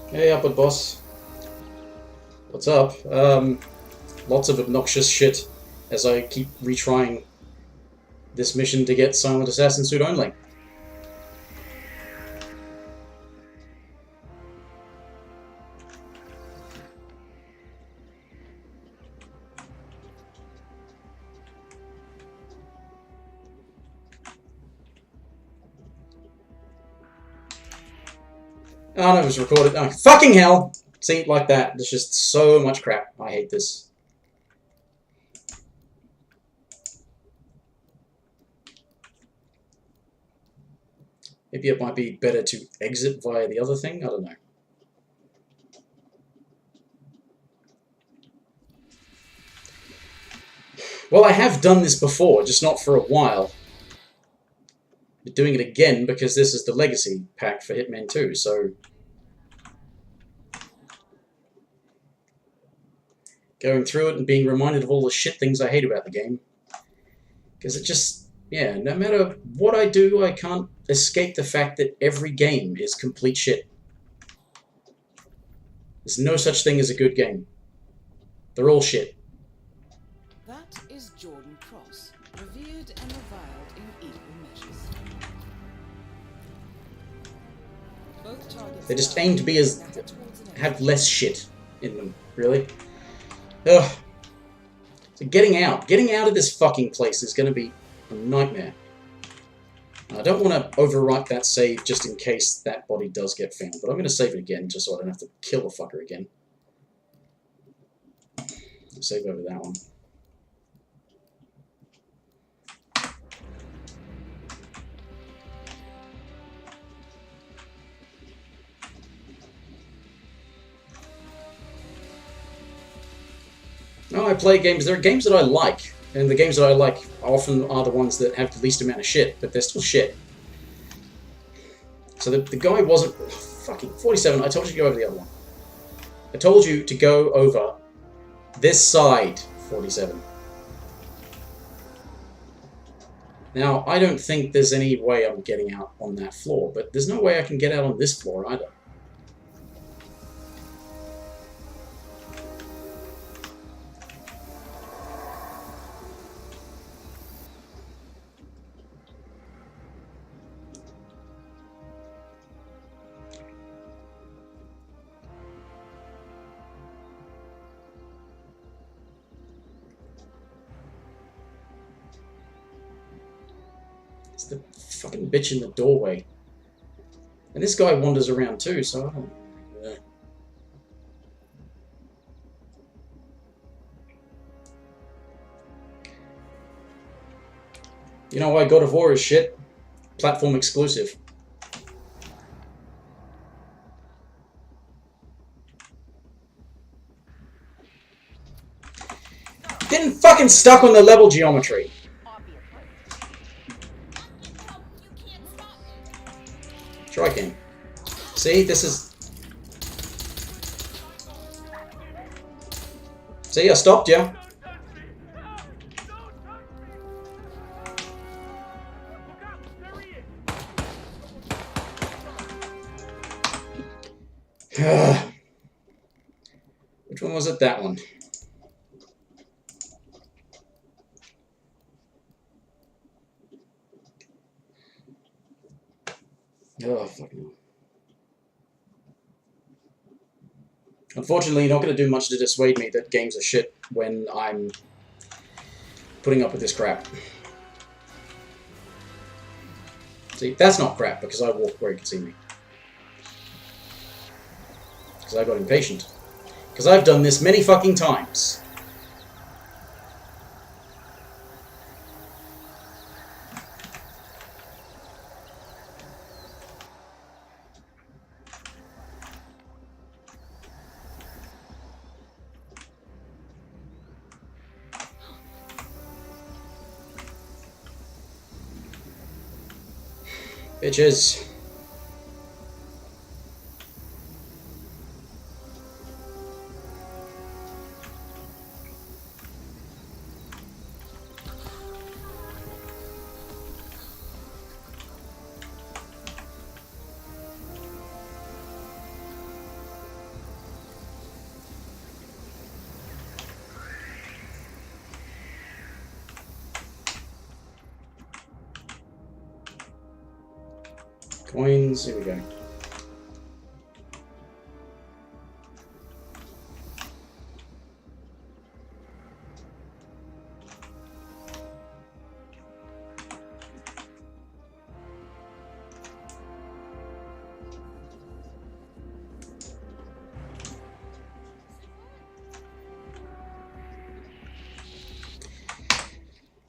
Hey, upward boss. What's up? Lots of obnoxious shit as I keep retrying this mission to get Silent Assassin suit only. Oh no, it was recorded. Oh, fucking hell! See, like that. There's just so much crap. I hate this. Maybe it might be better to exit via the other thing? I don't know. Well, I have done this before, just not for a while. doing it again because this is the legacy pack for Hitman 2, so... Going through it and being reminded of all the shit things I hate about the game. Because it just... Yeah, no matter what I do, I can't escape the fact that every game is complete shit. There's no such thing as a good game. They're all shit. That is Jordan Cross, revered and reviled in equal measures. Both targets They just aim to be as... have less shit in them, really. Ugh. So getting out of this fucking place is going to be a nightmare. I don't want to overwrite that save just in case that body does get found, but I'm going to save it again just so I don't have to kill the fucker again. Save over that one. No, I play games. There are games that I like, and the games that I like often are the ones that have the least amount of shit, but they're still shit. So the guy wasn't... Fucking 47, I told you to go over the other one. I told you to go over this side, 47. Now, I don't think there's any way I'm getting out on that floor, but there's no way I can get out on this floor either. It's the fucking bitch in the doorway. And this guy wanders around too, so I don't... You know why God of War is shit? Platform exclusive. Getting fucking stuck on the level geometry. Sure I can. See, this is... See, I stopped you. Which one was it? That one. Oh, fucking hell. Unfortunately, you're not going to do much to dissuade me that games are shit when I'm putting up with this crap. See, that's not crap, because I walked where you can see me. Because I got impatient. Because I've done this many fucking times. Bitches. Coins, here we go.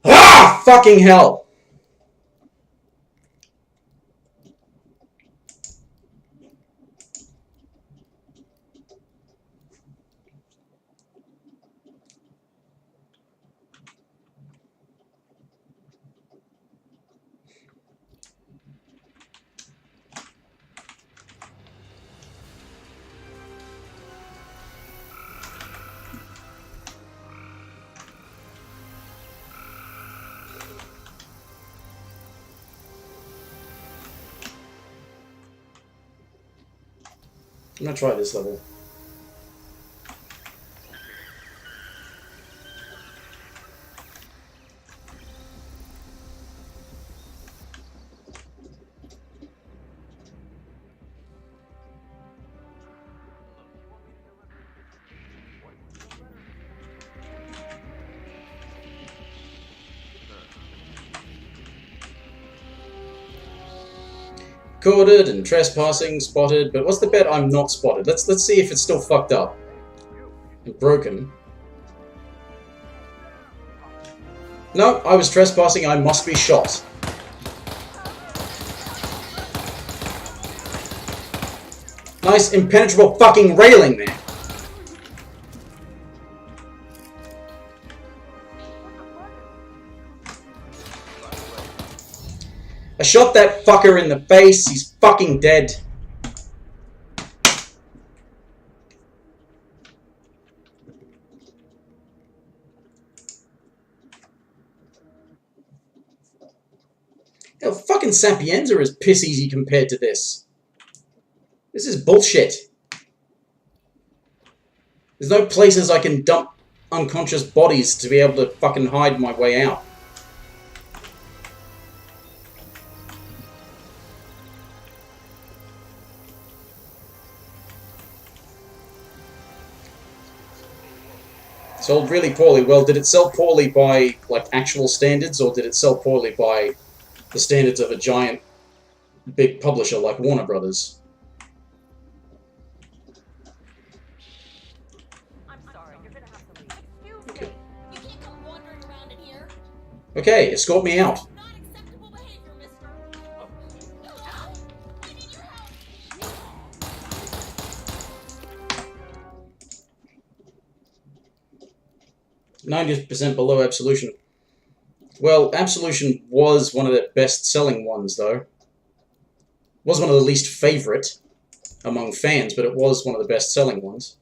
Ah! Fucking hell! I'm gonna try this level. Recorded and trespassing, spotted, but what's the bet I'm not spotted? Let's see if it's still fucked up and broken. No, I was trespassing, I must be shot. Nice impenetrable fucking railing there. I shot that fucker in the face. He's fucking dead. Hell, fucking Sapienza is piss easy compared to this. This is bullshit. There's no places I can dump unconscious bodies to be able to fucking hide my way out. Sold really poorly. Well, did it sell poorly by, like, actual standards, or did it sell poorly by the standards of a giant, big publisher like Warner Brothers? I'm sorry, you're gonna have to leave. Excuse me. You can't come wandering around in here. Okay, escort me out. Not acceptable behavior, mister. Help! I need your help. 90% below Absolution. Well, Absolution was one of the best-selling ones, though. Was one of the least favorite among fans, but it was one of the best-selling ones.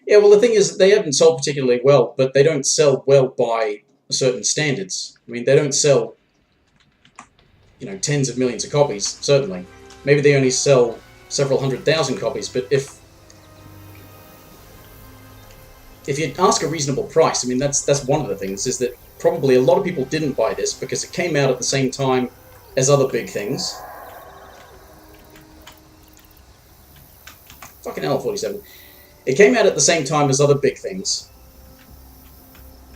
Yeah, well, the thing is, they haven't sold particularly well, but they don't sell well by certain standards. I mean, they don't sell, you know, tens of millions of copies, certainly. Maybe they only sell several 100,000 copies, but if you ask a reasonable price, I mean, that's one of the things, is that probably a lot of people didn't buy this because it came out at the same time as other big things. Fucking hell, 47. It came out at the same time as other big things.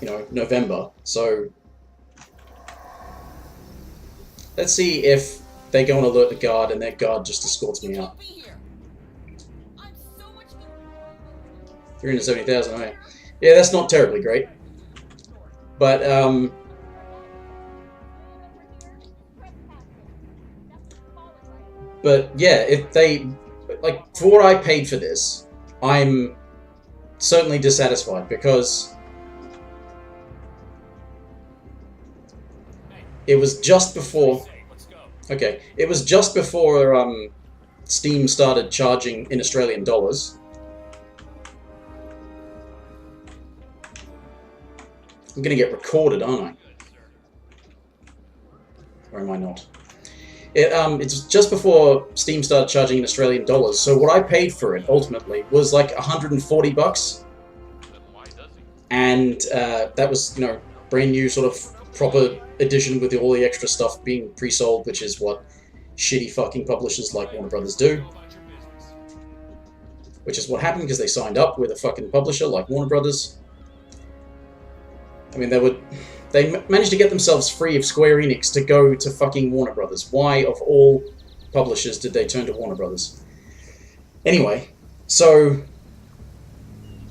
You know, November. So let's see if they go and alert the guard and their guard just escorts me out. 370,000, okay. Yeah, that's not terribly great. But, yeah, if they, like, for what I paid for this, I'm certainly dissatisfied, because it was just before, okay, it was just before, Steam started charging in Australian dollars. I'm gonna get recorded, aren't I? Or am I not? It's just before Steam started charging in Australian dollars, so what I paid for it, ultimately, was like 140 bucks. And that was, you know, brand new, sort of proper edition with all the extra stuff being pre-sold, which is what shitty fucking publishers like Warner Brothers do. Which is what happened, because they signed up with a fucking publisher like Warner Brothers. I mean, they managed to get themselves free of Square Enix to go to fucking Warner Brothers. Why, of all publishers, did they turn to Warner Brothers? Anyway, so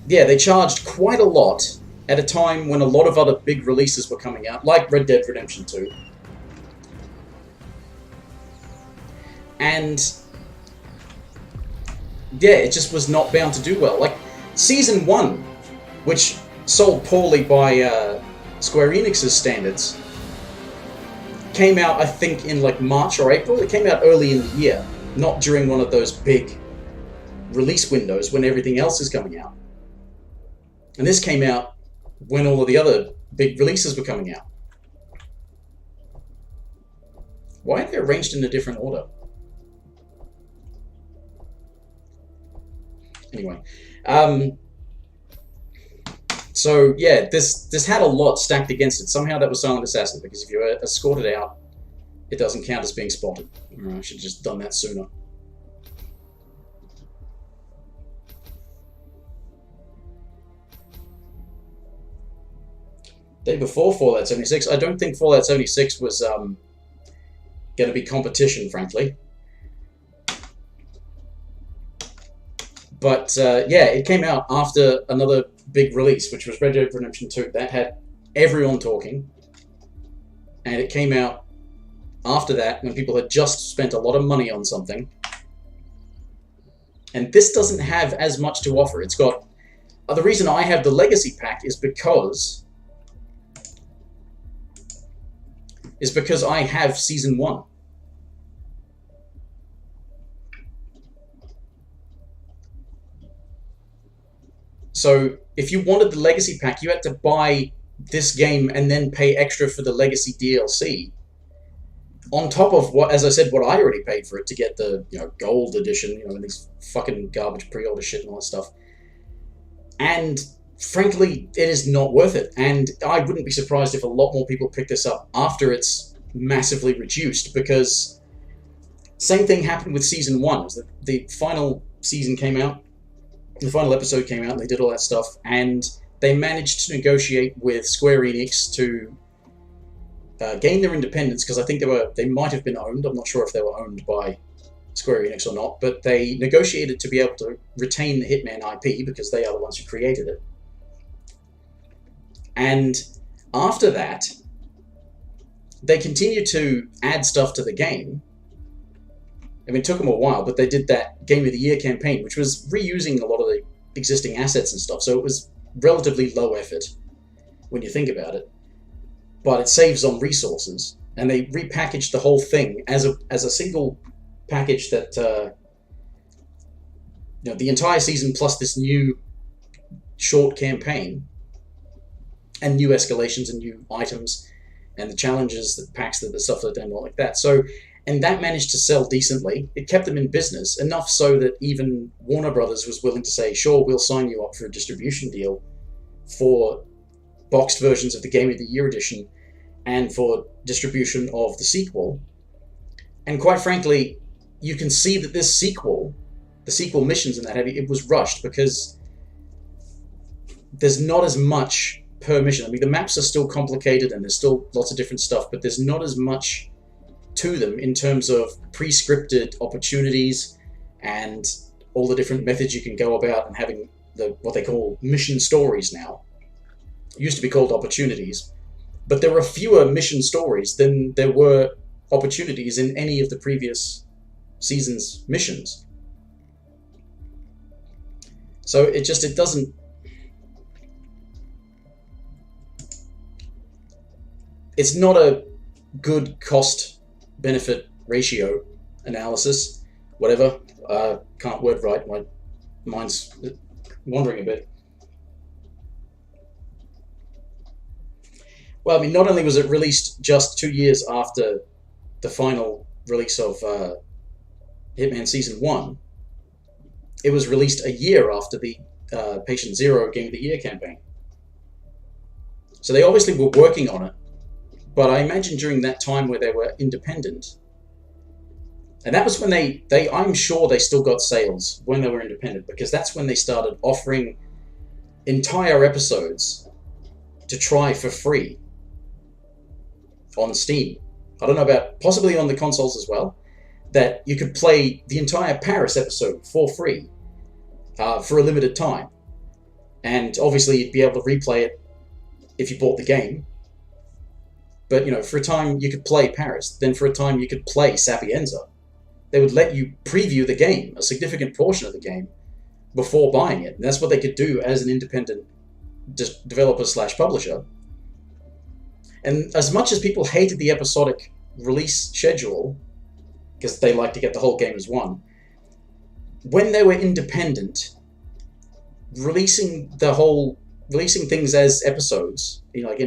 yeah, they charged quite a lot at a time when a lot of other big releases were coming out, like Red Dead Redemption 2. And yeah, it just was not bound to do well. Like, Season 1, which sold poorly by Square Enix's standards, came out, I think, in like March or April. It came out early in the year, not during one of those big release windows when everything else is coming out. And this came out when all of the other big releases were coming out. Why are they arranged in a different order? Anyway, so yeah, this had a lot stacked against it. Somehow that was Silent Assassin, because if you were escorted out, it doesn't count as being spotted. I should have just done that sooner. Day before Fallout 76, I don't think Fallout 76 was going to be competition, frankly. But yeah, it came out after another big release, which was Red Dead Redemption 2. That had everyone talking. And it came out after that, when people had just spent a lot of money on something. And this doesn't have as much to offer. It's got... the reason I have the Legacy Pack is because I have Season 1. So if you wanted the Legacy Pack, you had to buy this game and then pay extra for the Legacy DLC. On top of what, as I said, what I already paid for it to get the, gold edition, and these fucking garbage pre-order shit and all that stuff. And frankly, it is not worth it. And I wouldn't be surprised if a lot more people pick this up after it's massively reduced, because same thing happened with Season 1. The final season came out, the final episode came out, and they did all that stuff, and they managed to negotiate with Square Enix to gain their independence, because I think they might have been owned. I'm not sure if they were owned by Square Enix or not, but they negotiated to be able to retain the Hitman IP, because they are the ones who created it. And after that, they continued to add stuff to the game. I mean, it took them a while, but they did that Game of the Year campaign, which was reusing a lot of the existing assets and stuff, so it was relatively low effort when you think about it. But it saves on resources, and they repackaged the whole thing as a single package that, the entire season plus this new short campaign, and new escalations and new items, and the challenges, the packs, the stuff like that, and all like that. So, and that managed to sell decently. It kept them in business, enough so that even Warner Brothers was willing to say, sure, we'll sign you up for a distribution deal for boxed versions of the Game of the Year edition and for distribution of the sequel. And quite frankly, you can see that this sequel, the sequel missions and that, it was rushed, because there's not as much per mission. I mean, the maps are still complicated and there's still lots of different stuff, but there's not as much to them in terms of pre-scripted opportunities and all the different methods you can go about, and having what they call mission stories now. It used to be called opportunities, but there were fewer mission stories than there were opportunities in any of the previous season's missions. So it doesn't... It's not a good cost-benefit ratio analysis, whatever. Can't word right, my mind's wandering a bit. Well, I mean, not only was it released just 2 years after the final release of Hitman Season 1, it was released a year after the Patient Zero Game of the Year campaign. So they obviously were working on it, but I imagine during that time where they were independent, and that was when I'm sure they still got sales when they were independent, because that's when they started offering entire episodes to try for free on Steam. I don't know about, possibly on the consoles as well, that you could play the entire Paris episode for free for a limited time. And obviously you'd be able to replay it if you bought the game. But, for a time you could play Paris, then for a time you could play Sapienza. They would let you preview the game, a significant portion of the game, before buying it. And that's what they could do as an independent developer/publisher. And as much as people hated the episodic release schedule, because they like to get the whole game as one, when they were independent, releasing things as episodes, like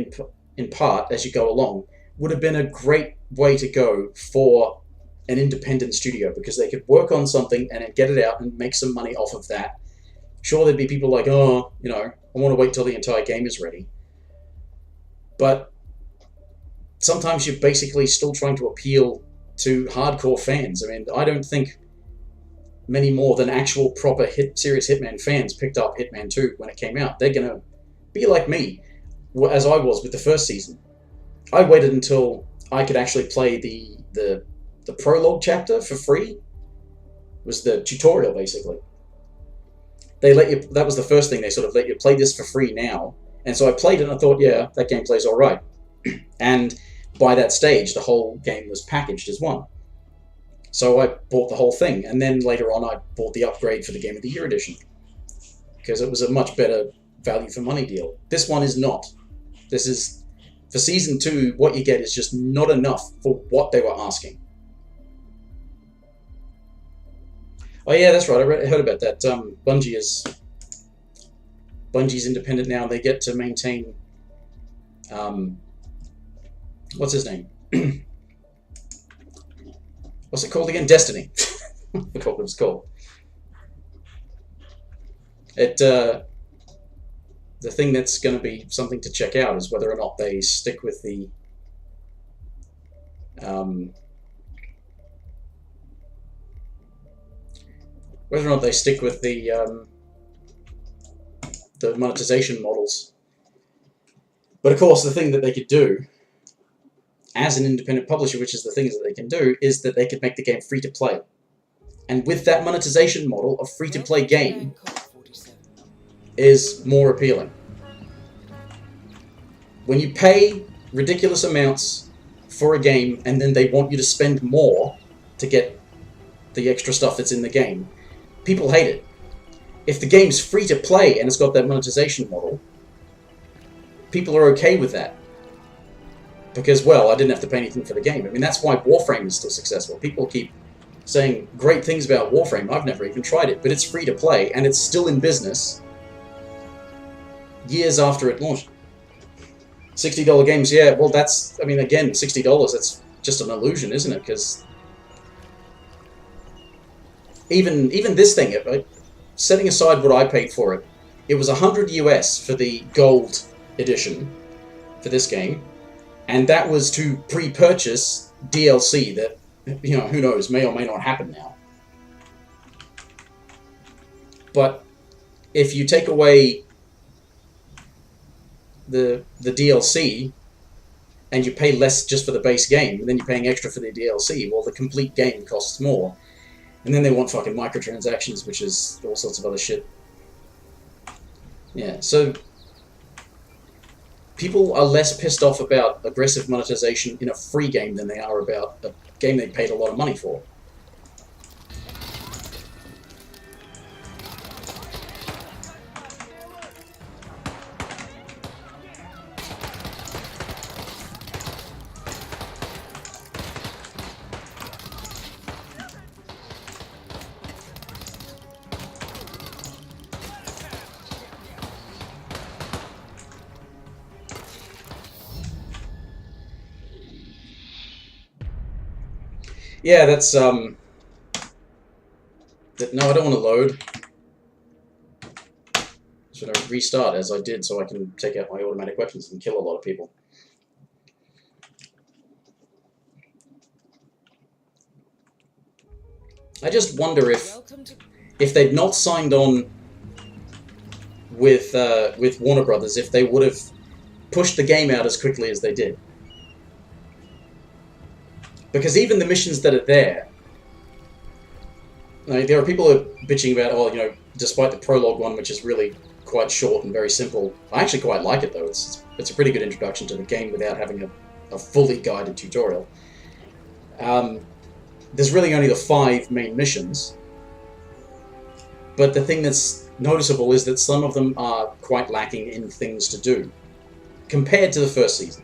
in part as you go along, would have been a great way to go for an independent studio, because they could work on something and then get it out and make some money off of that. Sure, there'd be people like, oh, you know, I want to wait till the entire game is ready. But sometimes you're basically still trying to appeal to hardcore fans. I mean, I don't think many more than actual proper serious Hitman fans picked up Hitman 2 when it came out. They're going to be like me, as I was with the first season. I waited until I could actually play the prologue chapter for free. It was the tutorial, basically. They let you. That was the first thing. They sort of let you play this for free now. And so I played it and I thought, yeah, that gameplay's all right. And by that stage, the whole game was packaged as one. So I bought the whole thing. And then later on, I bought the upgrade for the Game of the Year edition, because it was a much better value for money deal. This one is not. This is, for Season 2, what you get is just not enough for what they were asking. Oh yeah, that's right. I heard about that. Bungie's independent now. They get to maintain. What's his name? What's it called again? Destiny. I forgot what it was called. The thing that's going to be something to check out is whether or not they stick with the. Whether or not they stick with the monetization models. But of course, the thing that they could do, as an independent publisher, which is the things that they can do, is that they could make the game free to play. And with that monetization model, a free to play game is more appealing. When you pay ridiculous amounts for a game and then they want you to spend more to get the extra stuff that's in the game, people hate it. If the game's free to play and it's got that monetization model, people are okay with that. Because, well, I didn't have to pay anything for the game. I mean, that's why Warframe is still successful. People keep saying great things about Warframe. I've never even tried it, but it's free to play and it's still in business years after it launched. $60 games, yeah, well, that's, I mean, again, $60, that's just an illusion, isn't it? Because even this thing, setting aside what I paid for it, it was $100 US for the gold edition for this game, and that was to pre-purchase DLC that, you know, who knows, may or may not happen now. But if you take away the DLC and you pay less just for the base game, and then you're paying extra for the DLC, well, the complete game costs more. And then they want fucking microtransactions, which is all sorts of other shit. Yeah, so people are less pissed off about aggressive monetization in a free game than they are about a game they paid a lot of money for. Yeah, that's, no, I don't want to load. Just going to restart as I did so I can take out my automatic weapons and kill a lot of people. I just wonder if they'd not signed on with Warner Brothers, if they would have pushed the game out as quickly as they did. Because even the missions that are there, like, there are people who are bitching about, oh, you know, despite the prologue one, which is really quite short and very simple. I actually quite like it, though. It's a pretty good introduction to the game without having a fully guided tutorial. There's really only the 5 main missions. But the thing that's noticeable is that some of them are quite lacking in things to do, compared to the first season.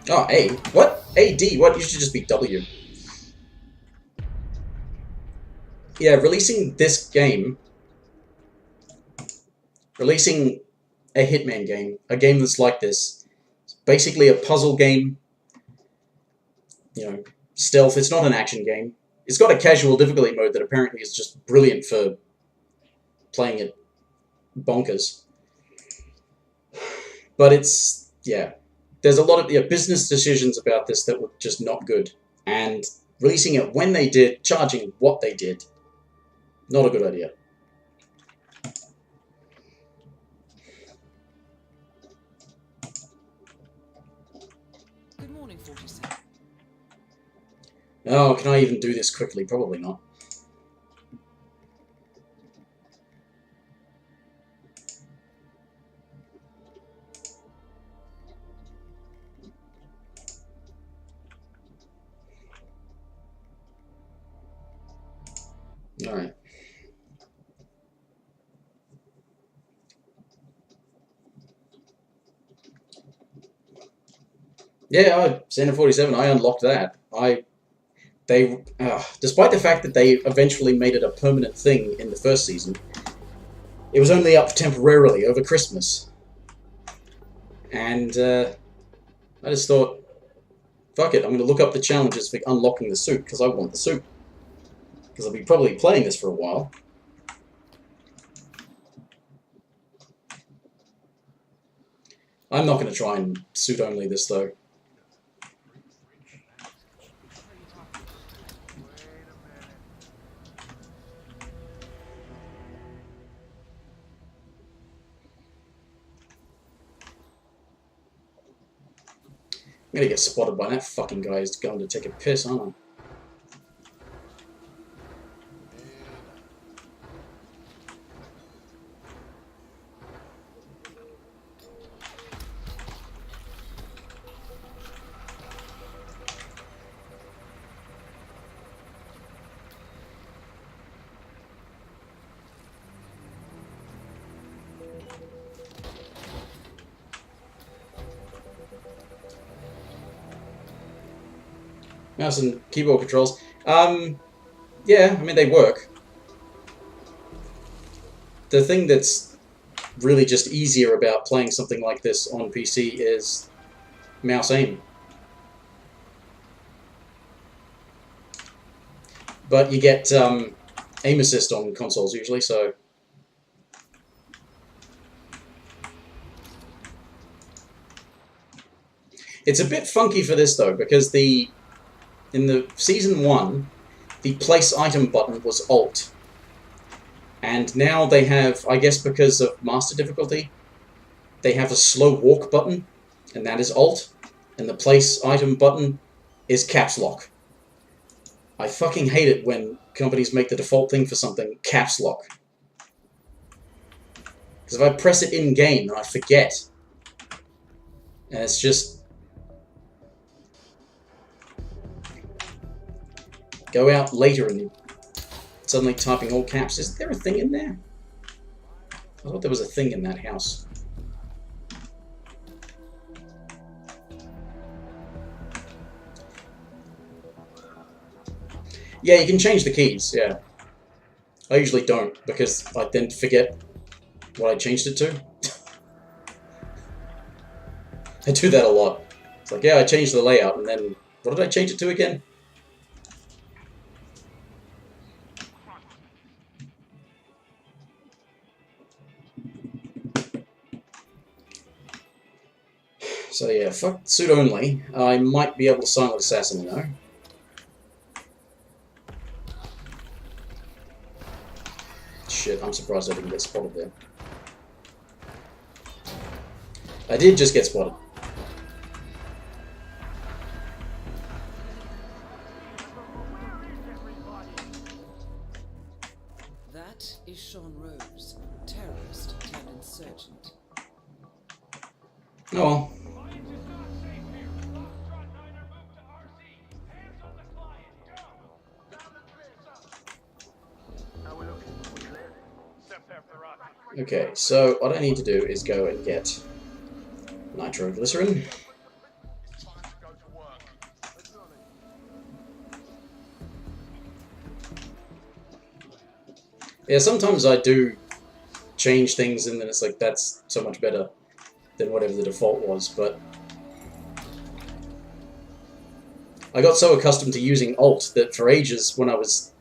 Oh, A. What? A, D. What? You should just be W. Yeah, releasing this game... Releasing a Hitman game. A game that's like this. It's basically a puzzle game. You know, stealth. It's not an action game. It's got a casual difficulty mode that apparently is just brilliant for playing it bonkers. But it's... yeah. There's a lot of business decisions about this that were just not good. And releasing it when they did, charging what they did, not a good idea. Good morning, 47. Oh, can I even do this quickly? Probably not. Alright. Yeah, Santa 47, I unlocked that. Despite the fact that they eventually made it a permanent thing in the first season, it was only up temporarily over Christmas. And I just thought, fuck it, I'm going to look up the challenges for unlocking the suit, because I want the suit. Because I'll be probably playing this for a while. I'm not going to try and suit only this, though. I'm gonna get spotted by that fucking guy who's going to take a piss, aren't I? Mouse and keyboard controls. Yeah, I mean, they work. The thing that's really just easier about playing something like this on PC is mouse aim. But you get aim assist on consoles usually, so... It's a bit funky for this, though, because in the Season 1, the place item button was Alt. And now they have, I guess because of Master difficulty, they have a slow walk button, and that is Alt. And the place item button is Caps Lock. I fucking hate it when companies make the default thing for something Caps Lock. Because if I press it in-game, then I forget. And it's just... go out later and suddenly typing all caps. Is there a thing in there? I thought there was a thing in that house. Yeah, you can change the keys, yeah. I usually don't, because I then forget what I changed it to. I do that a lot. It's like, yeah, I changed the layout, and then, what did I change it to again? So yeah, fuck suit only. I might be able to silent assassin though. Shit, I'm surprised I didn't get spotted there. I did just get spotted. That is Sean Rose, terrorist turned insurgent. Oh well. Okay, so what I need to do is go and get nitroglycerin. Yeah, sometimes I do change things and then it's like, that's so much better than whatever the default was, but I got so accustomed to using Alt that for ages when I was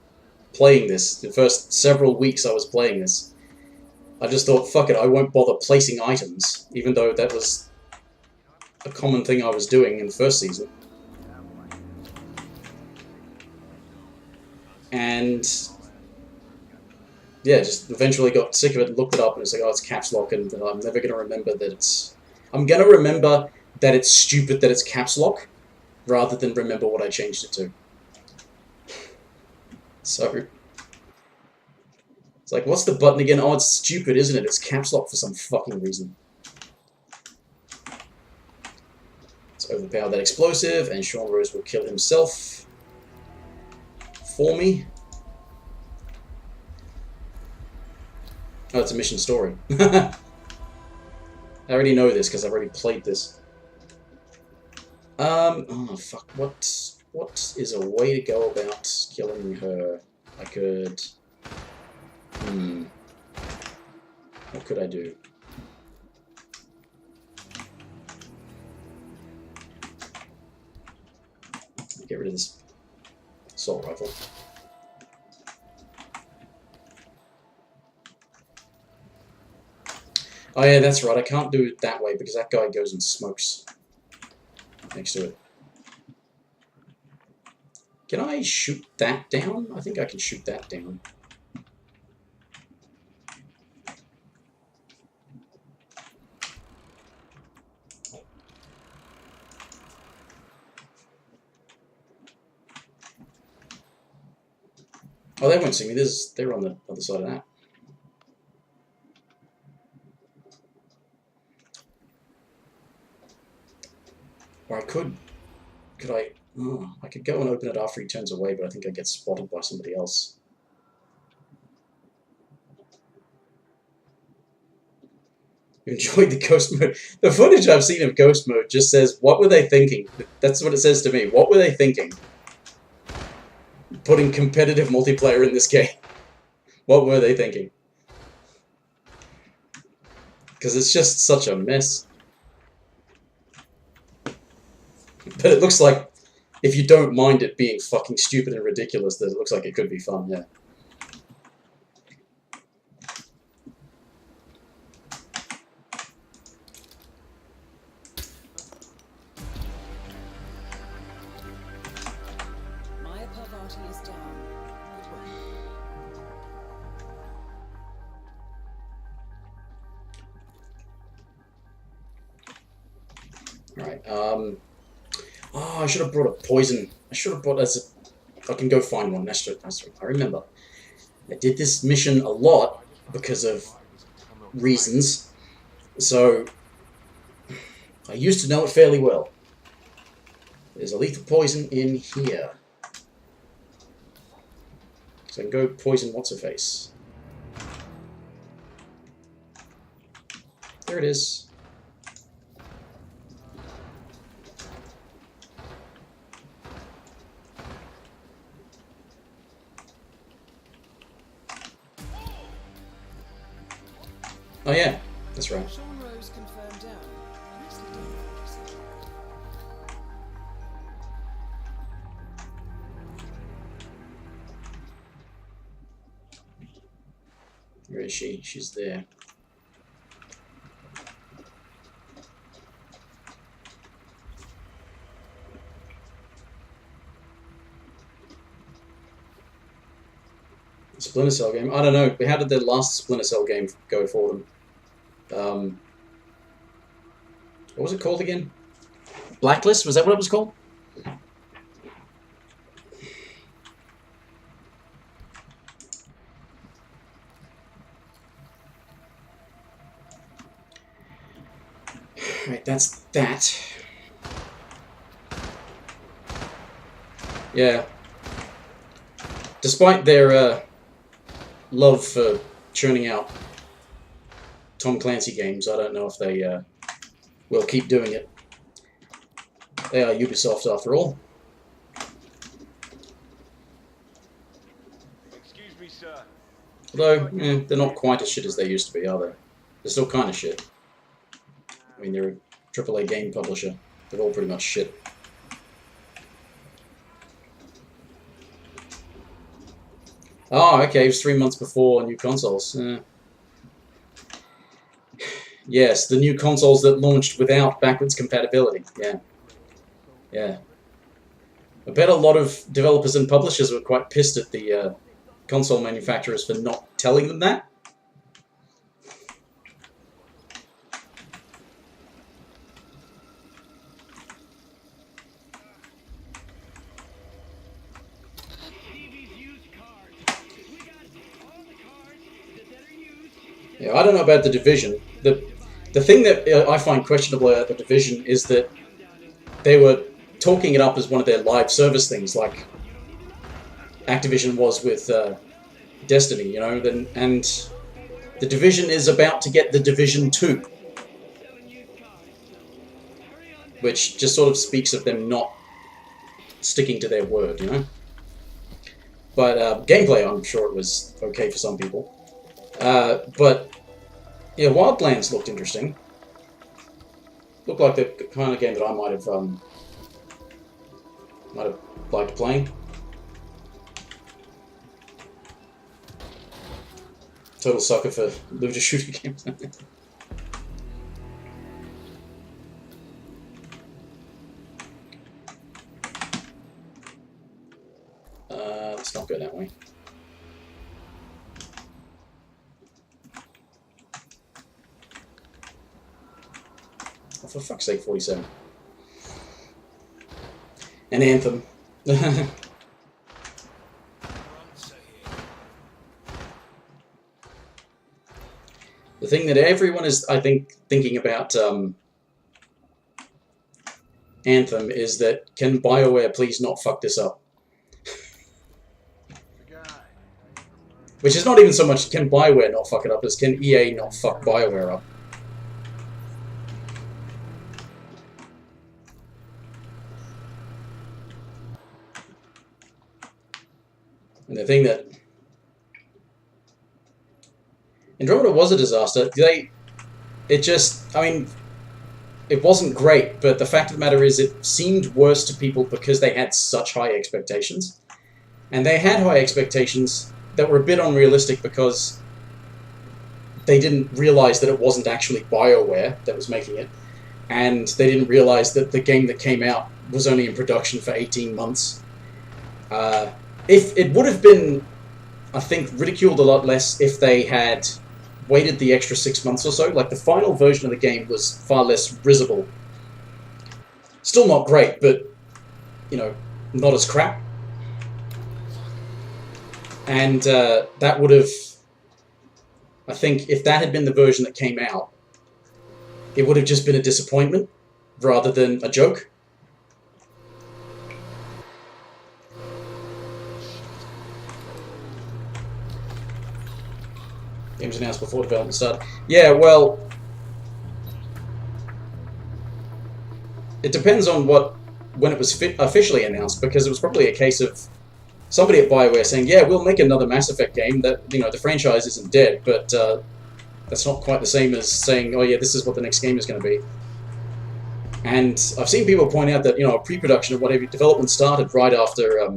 playing this, the first several weeks I was playing this, I just thought, fuck it, I won't bother placing items, even though that was a common thing I was doing in the first season. And yeah, just eventually got sick of it and looked it up and it's like, oh, it's caps lock, and I'm never going to remember that it's... I'm going to remember that it's stupid that it's caps lock, rather than remember what I changed it to. So... it's like, what's the button again? Oh, it's stupid, isn't it? It's caps lock for some fucking reason. Let's overpower that explosive, and Sean Rose will kill himself for me. Oh, it's a mission story. I already know this because I've already played this. Oh fuck, what is a way to go about killing her? I could... what could I do? Get rid of this assault rifle. Oh yeah, that's right, I can't do it that way because that guy goes and smokes next to it. Can I shoot that down? I think I can shoot that down. Oh, they won't see me. They're on the other side of that. Or I could I... oh, I could go and open it after he turns away, but I think I get spotted by somebody else. You enjoyed the ghost mode. The footage I've seen of ghost mode just says, what were they thinking? That's what it says to me. What were they thinking? Putting competitive multiplayer in this game. What were they thinking? Because it's just such a mess. But it looks like, if you don't mind it being fucking stupid and ridiculous, that it looks like it could be fun, yeah. Maya Parvati is down. Good work. Alright, oh, I should have brought a poison. I should have brought as a... I can go find one. That's right. I remember. I did this mission a lot because of reasons, so I used to know it fairly well. There's a lethal poison in here. So I can go poison what's-her-face. There it is. Oh yeah, that's right. Sean Rose confirmed down. Nicely done, officer. Where is she? She's there. Splinter Cell game? I don't know. How did the last Splinter Cell game go for them? What was it called again? Blacklist? Was that what it was called? Right, that's that. Yeah. Despite their love for churning out Tom Clancy games, I don't know if they will keep doing it. They are Ubisoft after all. Excuse me, sir. Although, they're not quite as shit as they used to be, are they? They're still kind of shit. I mean, they're a AAA game publisher. They're all pretty much shit. Oh, okay, it was 3 months before new consoles. Yes, the new consoles that launched without backwards compatibility. Yeah. Yeah. I bet a lot of developers and publishers were quite pissed at the console manufacturers for not telling them that. Yeah, I don't know about the Division. The thing that I find questionable about the Division is that they were talking it up as one of their live service things, like Activision was with Destiny, you know, and the Division is about to get the Division 2, which just sort of speaks of them not sticking to their word, you know. But gameplay, I'm sure it was okay for some people. But yeah, Wildlands looked interesting. Looked like the kind of game that I might have liked playing. Total sucker for looter shooter games. Let's not go that way. Oh, for fuck's sake, 47. An Anthem. The thing that everyone is, I think, thinking about Anthem is that, can BioWare please not fuck this up? Which is not even so much can BioWare not fuck it up as can EA not fuck BioWare up. And the thing that Andromeda was a disaster. I mean, it wasn't great, but the fact of the matter is it seemed worse to people because they had such high expectations. And they had high expectations that were a bit unrealistic because they didn't realize that it wasn't actually BioWare that was making it. And they didn't realize that the game that came out was only in production for 18 months. If it would have been, I think, ridiculed a lot less if they had waited the extra 6 months or so. Like, the final version of the game was far less risible. Still not great, but, you know, not as crap. And that would have, I think, if that had been the version that came out, it would have just been a disappointment rather than a joke. Games announced before development started. Yeah, well, it depends on when it was officially announced, because it was probably a case of somebody at BioWare saying, yeah, we'll make another Mass Effect game, that, you know, the franchise isn't dead, but that's not quite the same as saying, oh yeah, this is what the next game is going to be. And I've seen people point out that, you know, pre-production of whatever development started right after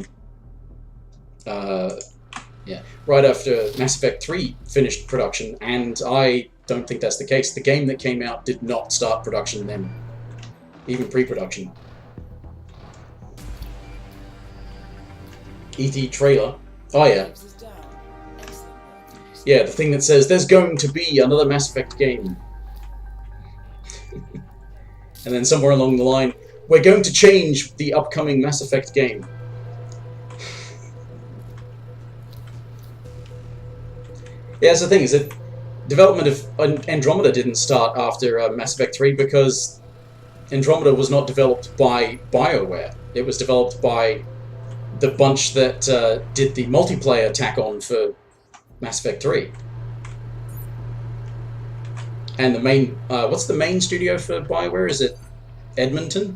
right after Mass Effect 3 finished production, and I don't think that's the case. The game that came out did not start production then, even pre-production. ET trailer. Oh yeah. Yeah, the thing that says, there's going to be another Mass Effect game. And then somewhere along the line, we're going to change the upcoming Mass Effect game. Yeah, that's the thing, is that development of Andromeda didn't start after Mass Effect 3 because Andromeda was not developed by BioWare. It was developed by the bunch that did the multiplayer tack-on for Mass Effect 3. And the main... what's the main studio for BioWare? Is it Edmonton?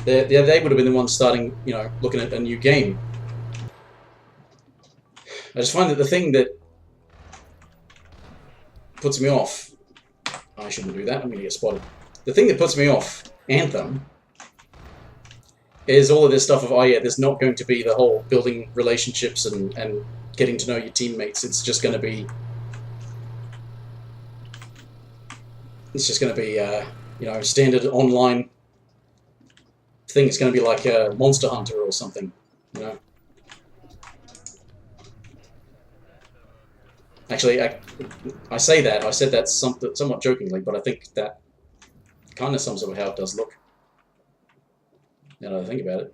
They would have been the ones starting, you know, looking at a new game. I just find that the thing that puts me off... I shouldn't do that, I'm going to get spotted. The thing that puts me off Anthem is all of this stuff of, oh yeah, there's not going to be the whole building relationships and getting to know your teammates. It's just going to be... you know, standard online thing. It's going to be like a Monster Hunter or something, you know. Actually, I say that, I said that somewhat jokingly, but I think that kind of sums up how it does look. Now that I think about it.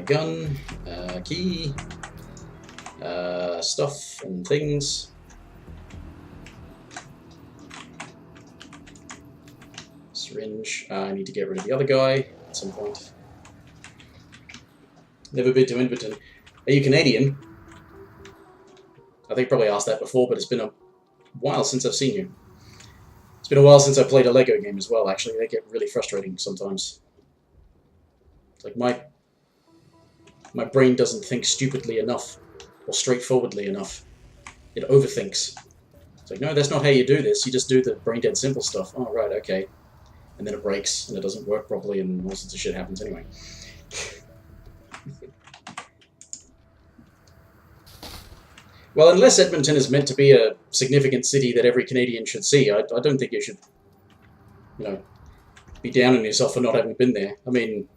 Gun, key, stuff and things. Syringe. I need to get rid of the other guy at some point. Never been to Inverton. Are you Canadian? I think I probably asked that before, but it's been a while since I've seen you. It's been a while since I played a Lego game as well, actually. They get really frustrating sometimes. It's like my brain doesn't think stupidly enough or straightforwardly enough. It overthinks. It's like, no, that's not how you do this. You just do the brain-dead simple stuff. Oh, right, okay. And then it breaks, and it doesn't work properly, and all sorts of shit happens anyway. Well, unless Edmonton is meant to be a significant city that every Canadian should see, I don't think you should, you know, be down on yourself for not having been there. I mean,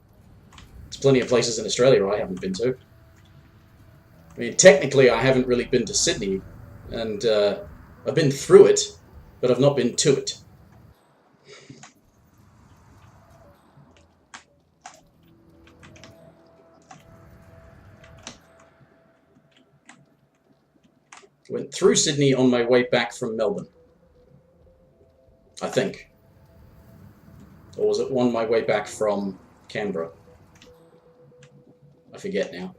there's plenty of places in Australia I haven't been to. I mean, technically I haven't really been to Sydney, and I've been through it, but I've not been to it. Went through Sydney on my way back from Melbourne. I think. Or was it on my way back from Canberra? I forget now.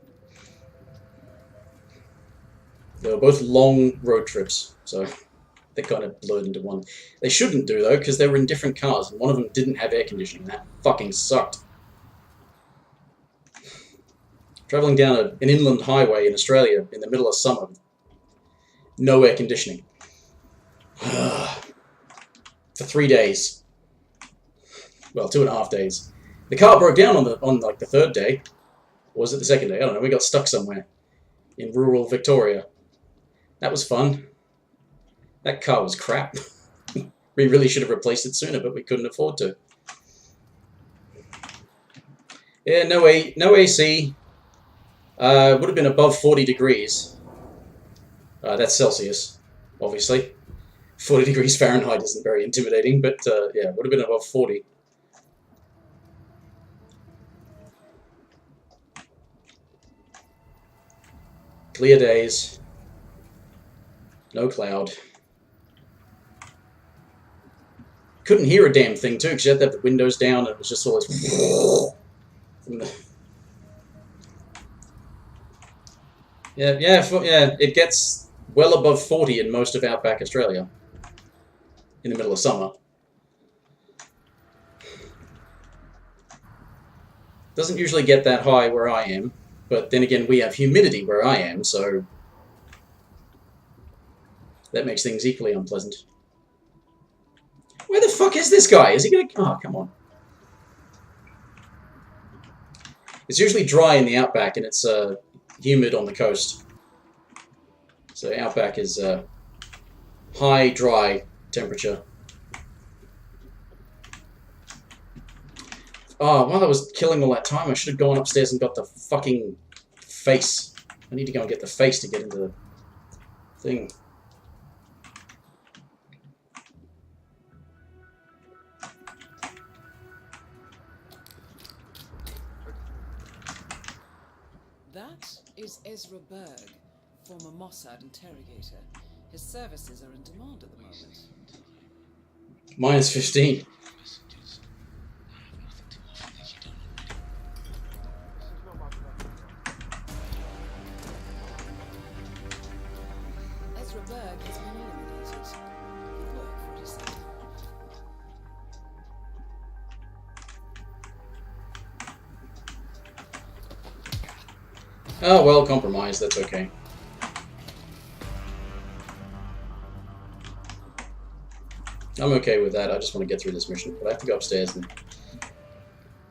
They were both long road trips, so they kind of blurred into one. They shouldn't do, though, because they were in different cars, and one of them didn't have air conditioning. That fucking sucked. Travelling down an inland highway in Australia in the middle of summer. No air conditioning. For 3 days. Well, 2.5 days. The car broke down on like the third day. Or was it the second day? I don't know. We got stuck somewhere in rural Victoria. That was fun. That car was crap. We really should have replaced it sooner, but we couldn't afford to. Yeah, no AC. Would have been above 40 degrees. That's Celsius, obviously. 40 degrees Fahrenheit isn't very intimidating, but yeah, would have been above 40. Clear days. No cloud. Couldn't hear a damn thing, too, because you had to have the windows down, and it was just all this... Yeah, it gets well above 40 in most of outback Australia in the middle of summer. Doesn't usually get that high where I am, but then again we have humidity where I am, so that makes things equally unpleasant. Where the fuck is this guy? Is he gonna... Oh, come on. It's usually dry in the outback and it's humid on the coast. So outback is high, dry temperature. Oh, while I was killing all that time, I should have gone upstairs and got the fucking face. I need to go and get the face to get into the thing. That is Ezra Berg, former Mossad interrogator. His services are in demand at the moment. Minus 15. berg has been eliminated. Good work, 47. Oh, well, compromise, that's okay. I'm okay with that, I just want to get through this mission, but I have to go upstairs and...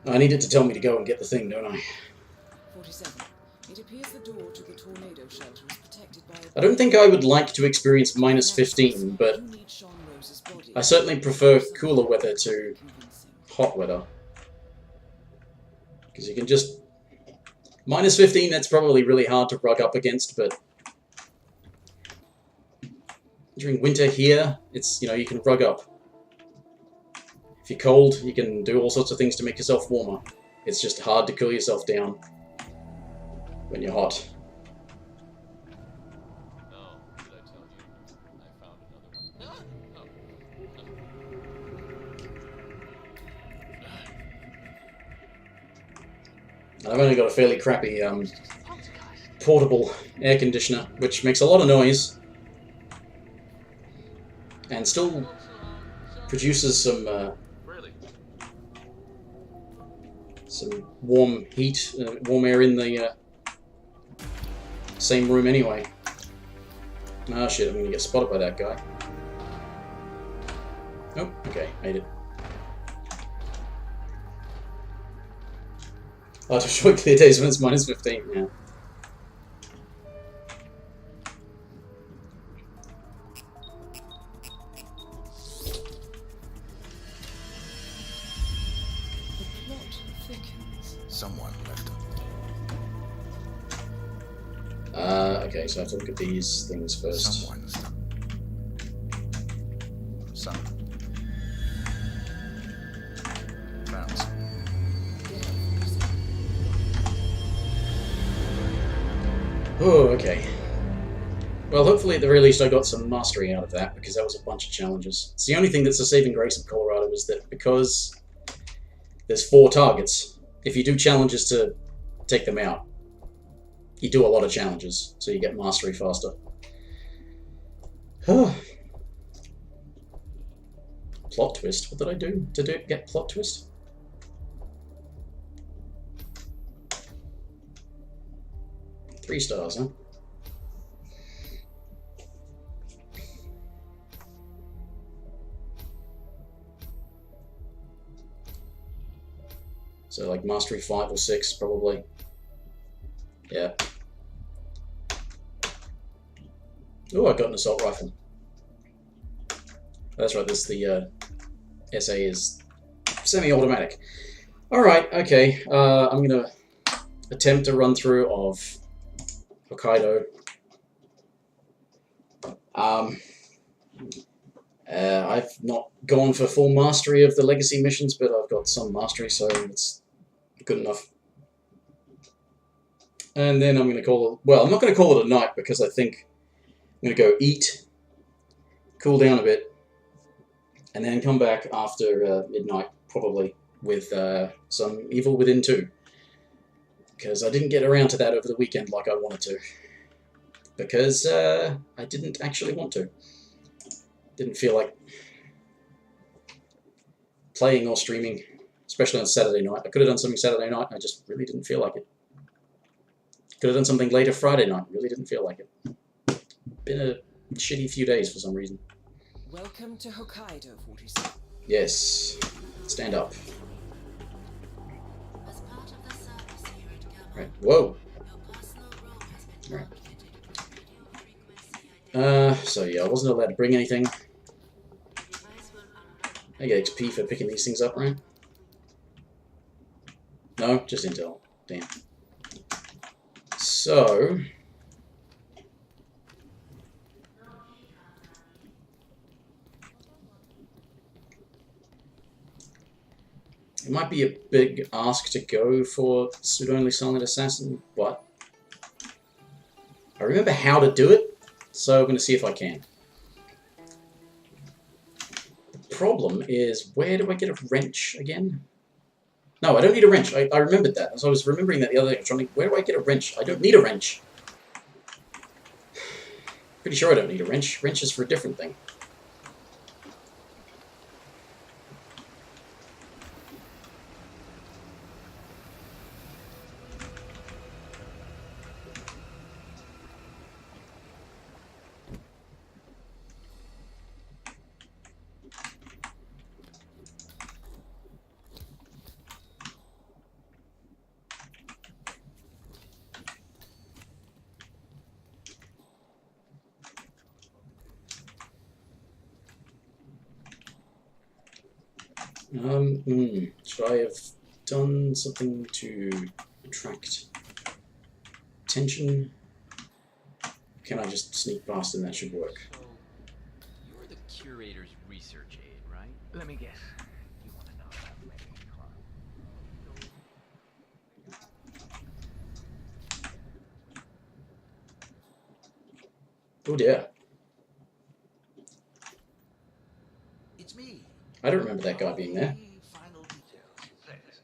I need it to tell me to go and get the thing, don't I? 47. It appears the door to the tornado shelter is protected by I don't think I would like to experience minus 15, but You need Sean Rose's body. I certainly prefer cooler weather to hot weather. Because you can just... Minus 15, that's probably really hard to rug up against, but... During winter here, it's, you know, you can rug up. If you're cold, you can do all sorts of things to make yourself warmer. It's just hard to cool yourself down when you're hot. No, did I tell you? I found another one. I've only got a fairly crappy portable air conditioner, which makes a lot of noise and still produces some warm heat, warm air in the same room anyway. Oh shit, I'm gonna get spotted by that guy. Oh, okay, made it. Oh, to short clear days when it's minus 15, yeah. The plot thickens. Someone left him. Okay, so I have to look at these things first. Someone's done. Some. Found some. Oh, okay. Well, hopefully at the very least I got some mastery out of that, because that was a bunch of challenges. It's the only thing that's a saving grace of Colorado is that because there's 4 targets, if you do challenges to take them out, you do a lot of challenges, so you get mastery faster. Plot twist. What did I do to get plot twist? Three stars, huh? So like mastery 5 or 6 probably. Yeah. Oh, I got an assault rifle. That's right, this the SA is semi-automatic. Alright, okay. I'm gonna attempt a run through of Hokkaido. I've not gone for full mastery of the legacy missions, but I've got some mastery, so it's good enough. And then I'm going to call it... Well, I'm not going to call it a night, because I think I'm going to go eat, cool down a bit, and then come back after midnight, probably, with some Evil Within 2. Because I didn't get around to that over the weekend like I wanted to. Because I didn't actually want to. Didn't feel like playing or streaming, especially on Saturday night. I could have done something Saturday night, I just really didn't feel like it. Could have done something later Friday night, really didn't feel like it. Been a shitty few days for some reason. Welcome to Hokkaido, 47. Yes. Stand up. As part of the service here at Gamma, Right. Whoa. your personal room has been Right. updated with radio frequency So yeah, I wasn't allowed to bring anything. The device will unlock I get XP for picking these things up, right? No, just intel. Damn. So... It might be a big ask to go for Pseudo-Only Silent Assassin, but I remember how to do it, so I'm going to see if I can. The problem is, where do I get a wrench again? No, I don't need a wrench. I remembered that. As I was remembering that the other day, I was trying to think, where do I get a wrench? I don't need a wrench. Pretty sure I don't need a wrench. Wrench is for a different thing. Should I have done something to attract attention? Can I just sneak past and that should work? So, you're the curator's research aide, right? Let me guess. You want to know about the medical trial? Oh dear. It's me. I don't remember that guy being there. Final details. Thanks.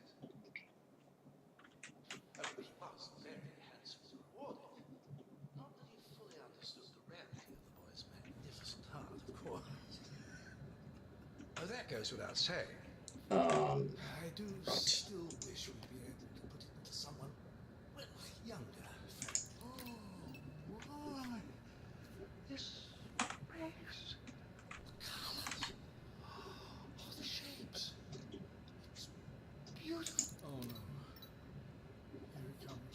He was very handsomely rewarded. Not that he fully understood the reality of the boy's magnificent heart, of course. Oh, that goes without saying. I do still wish we'd be able to put it into someone, well, younger. Oh, why? This race. The colors. Oh, the shapes. It's beautiful. Oh, no. Here it comes.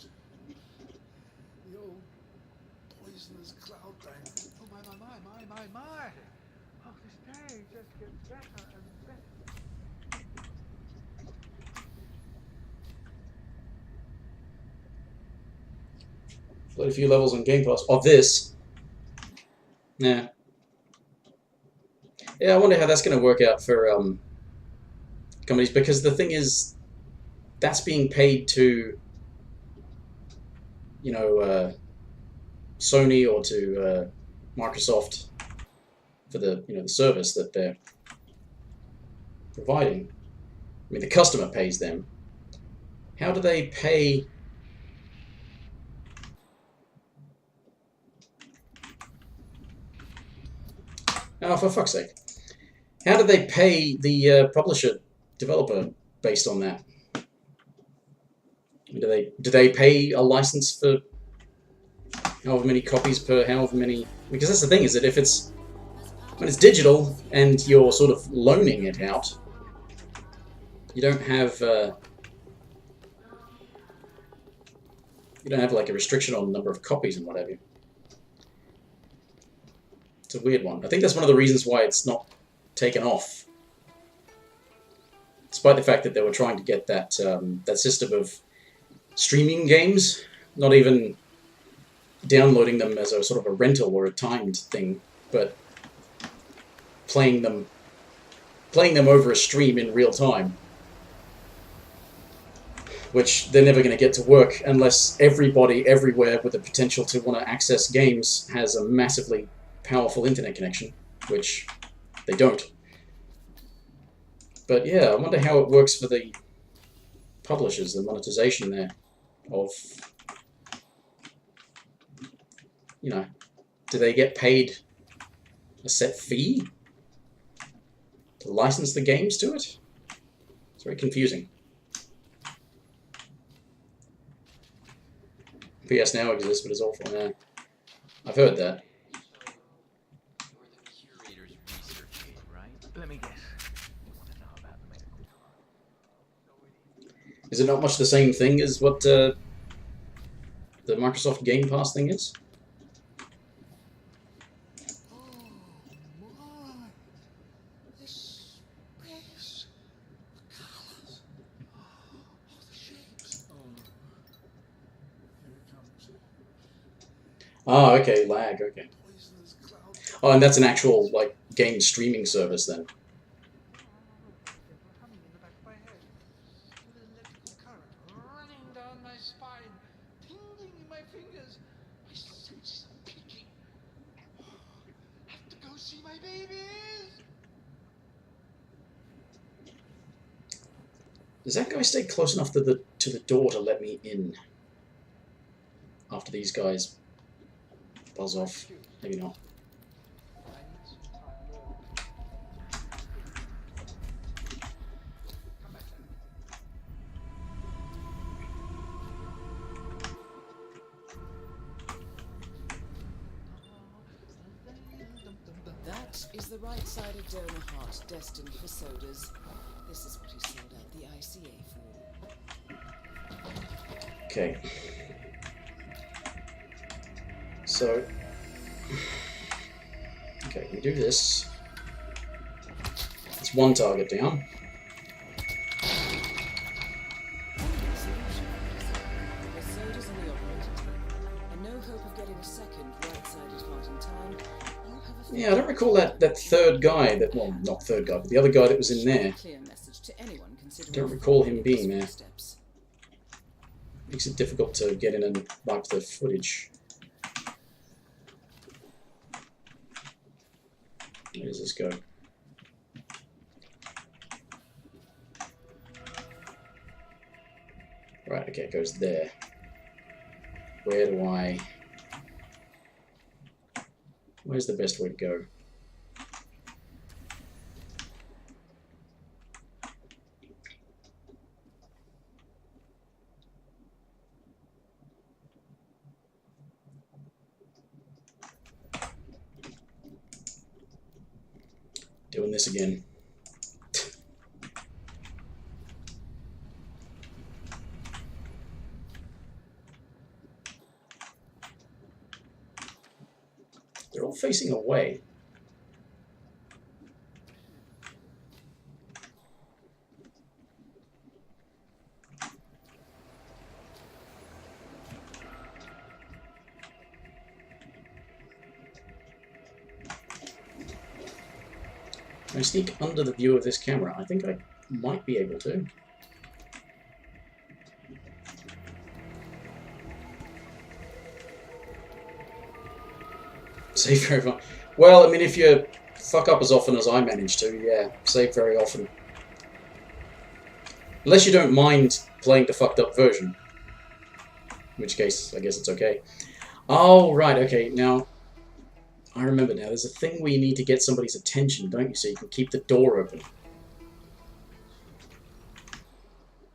The old poisonous cloud bank. Oh, my. Oh, this day just gets better and better. Played a few levels on Game Pass. Of this. Yeah. Yeah, I wonder how that's going to work out for companies, because the thing is, that's being paid to, you know, Sony or to Microsoft for the, you know, the service that they're providing. I mean, the customer pays them. How do they pay? Oh, for fuck's sake! How do they pay the publisher developer based on that? Do they pay a license for however many copies per however many? Because that's the thing, is that if it's when it's digital and you're sort of loaning it out, you don't have like a restriction on the number of copies and what have you. It's a weird one. I think that's one of the reasons why it's not taken off, despite the fact that they were trying to get that that system of streaming games, not even downloading them as a sort of a rental or a timed thing, but playing them over a stream in real time, which they're never going to get to work unless everybody everywhere with the potential to want to access games has a massively powerful internet connection, which they don't. But yeah, I wonder how it works for the publishers, the monetization there of, you know, do they get paid a set fee to license the games to it? It's very confusing. PS Now exists, but it's awful. Yeah, I've heard that. You're the curator's research aide, right? Let me guess. You want to know about the medical trial? Is it not much the same thing as what the Microsoft Game Pass thing is? Oh, my. This space. The colors. Oh, the shapes. Oh, no. Here it comes. Oh, okay, lag, okay. Poisonous cloud. Oh, and that's an actual, like, game streaming service then. Humming in the back of my head. With an electrical current running down my spine, tingling in my fingers. My senses are peaking. Have to go see my babies. Does that guy stay close enough to the door to let me in? After these guys buzz off. Maybe not. That is the right-sided donor heart destined for sodas. This is what he sold out the ICA for. Okay. So, okay, we do this. It's one target down. The sodas in the operating table, and no hope of getting a second right-sided heart in time. You have a Yeah, I don't recall that third guy, well, not third guy, but the other guy that was in there. clear message to anyone considering Don't recall him being there. steps. Makes it difficult to get in and wipe the footage. Where does this go? Right, okay, it goes there. Where do I... Where's the best way to go? Doing this again. They're all facing away. Can I sneak under the view of this camera? I think I might be able to. Save very often. Well, I mean, if you fuck up as often as I manage to, yeah, save very often. Unless you don't mind playing the fucked up version. In which case, I guess it's okay. Oh, right, okay, now... I remember now, there's a thing where you need to get somebody's attention, don't you, so you can keep the door open.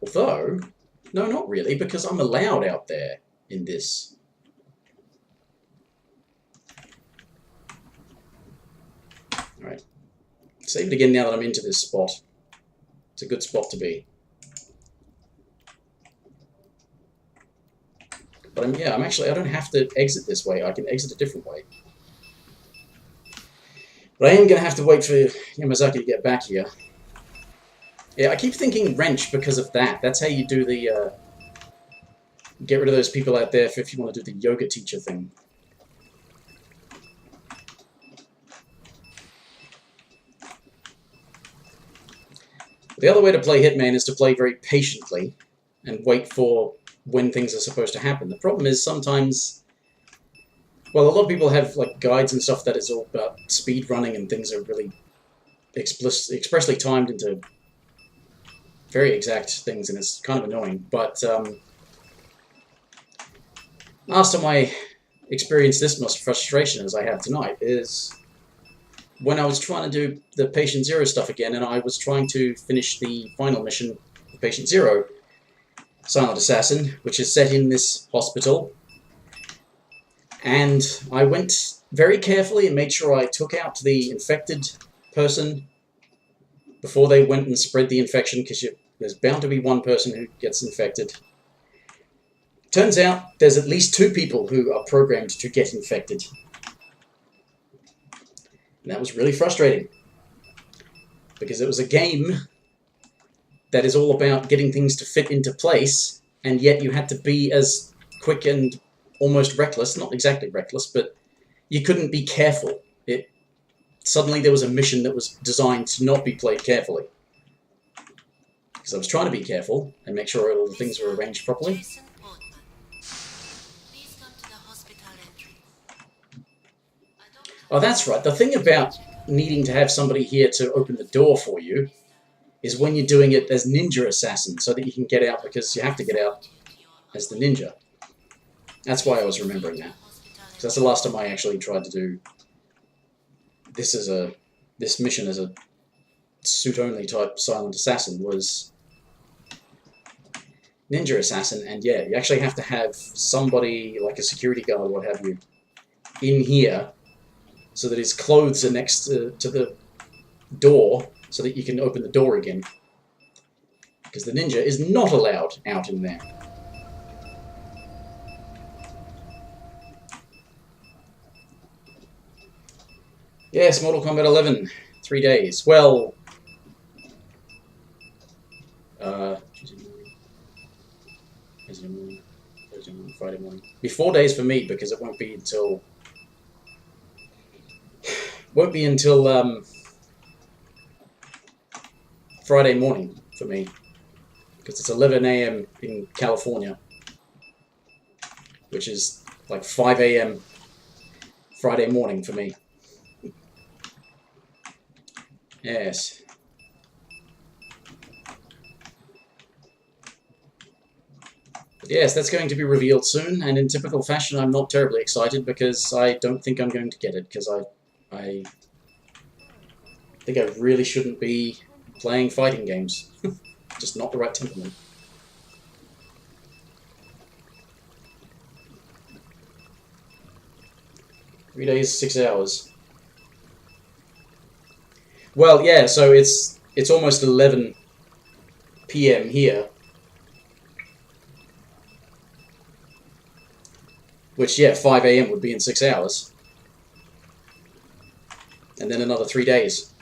Although, no, not really, because I'm allowed out there in this. Alright. Save it again now that I'm into this spot. It's a good spot to be. But I'm actually, I don't have to exit this way, I can exit a different way. But I am going to have to wait for Yamazaki to get back here. Yeah, I keep thinking wrench because of that. That's how you do the, get rid of those people out there if you want to do the yoga teacher thing. The other way to play Hitman is to play very patiently and wait for when things are supposed to happen. The problem is sometimes... Well, a lot of people have like guides and stuff that is all about speed running and things are really expressly timed into very exact things, and it's kind of annoying. But last time I experienced this much frustration as I have tonight is when I was trying to do the Patient Zero stuff again, and I was trying to finish the final mission of Patient Zero, Silent Assassin, which is set in this hospital. And I went very carefully and made sure I took out the infected person before they went and spread the infection, because there's bound to be one person who gets infected. Turns out there's at least 2 people who are programmed to get infected. And that was really frustrating, because it was a game that is all about getting things to fit into place, and yet you had to be as quick and almost reckless, not exactly reckless, but you couldn't be careful. Suddenly there was a mission that was designed to not be played carefully. Because I was trying to be careful and make sure all the things were arranged properly. Oh, that's right. The thing about needing to have somebody here to open the door for you is when you're doing it as Ninja Assassin, so that you can get out, because you have to get out as the ninja. That's why I was remembering that. that's the last time I actually tried to do this mission as a suit-only type silent assassin was Ninja Assassin, and yeah, you actually have to have somebody, like a security guard or what have you, in here so that his clothes are next to the door so that you can open the door again. Because the ninja is not allowed out in there. Yes, Mortal Kombat 11. 3 days. Well... Tuesday morning, Thursday morning, Friday morning. Be 4 days for me, because it won't be until... Friday morning for me. Because it's 11 AM in California. Which is like 5 AM Friday morning for me. Yes. But yes, that's going to be revealed soon, and in typical fashion I'm not terribly excited because I don't think I'm going to get it, because I think I really shouldn't be playing fighting games. Just not the right temperament. Three days, 6 hours. Well, yeah, so it's almost 11 PM here. Which, yeah, 5 AM would be in 6 hours. And then another 3 days.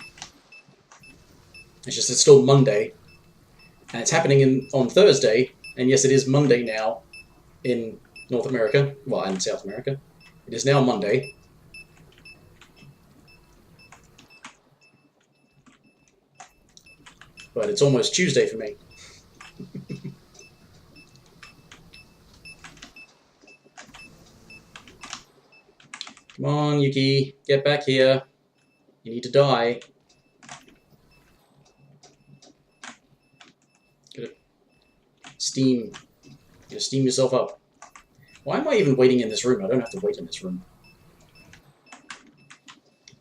It's just, it's still Monday. And it's happening on Thursday. And yes, it is Monday now in North America. Well, and South America. It is now Monday. But it's almost Tuesday for me. Come on, Yuki. Get back here. You need to die. Gotta steam. Gotta steam yourself up. Why am I even waiting in this room? I don't have to wait in this room.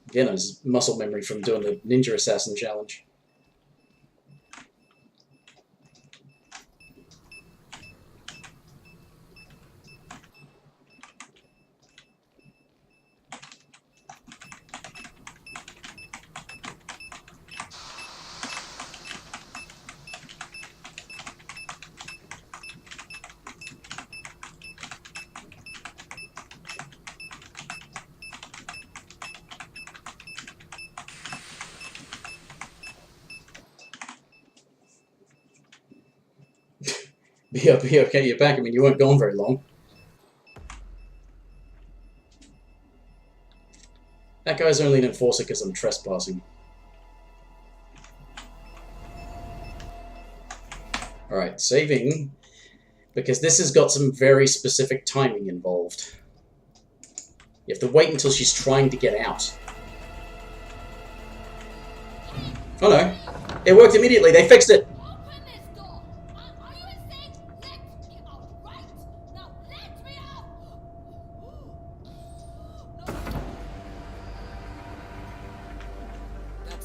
Again, it's muscle memory from doing the Ninja Assassin challenge. Be okay, you're back. I mean, you weren't gone very long. That guy's only an enforcer because I'm trespassing. Alright, saving. Because this has got some very specific timing involved. You have to wait until she's trying to get out. Oh no. It worked immediately. They fixed it.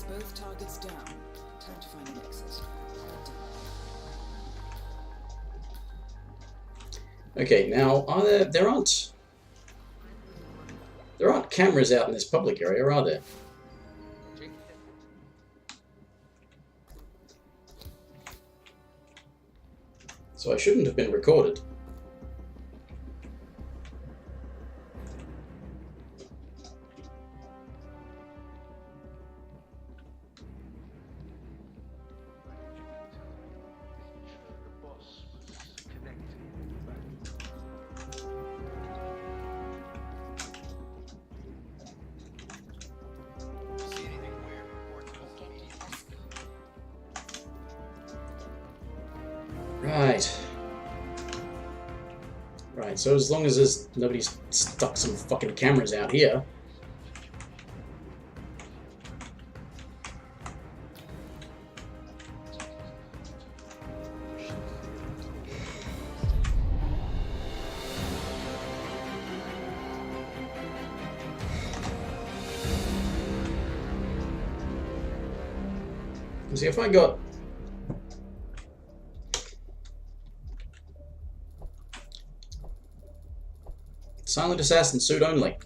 Both targets down. Time to find an exit. Okay, now there aren't cameras out in this public area, are there? So I shouldn't have been recorded. Right, so as long as nobody's stuck some fucking cameras out here. See if I got... Silent Assassin suit only.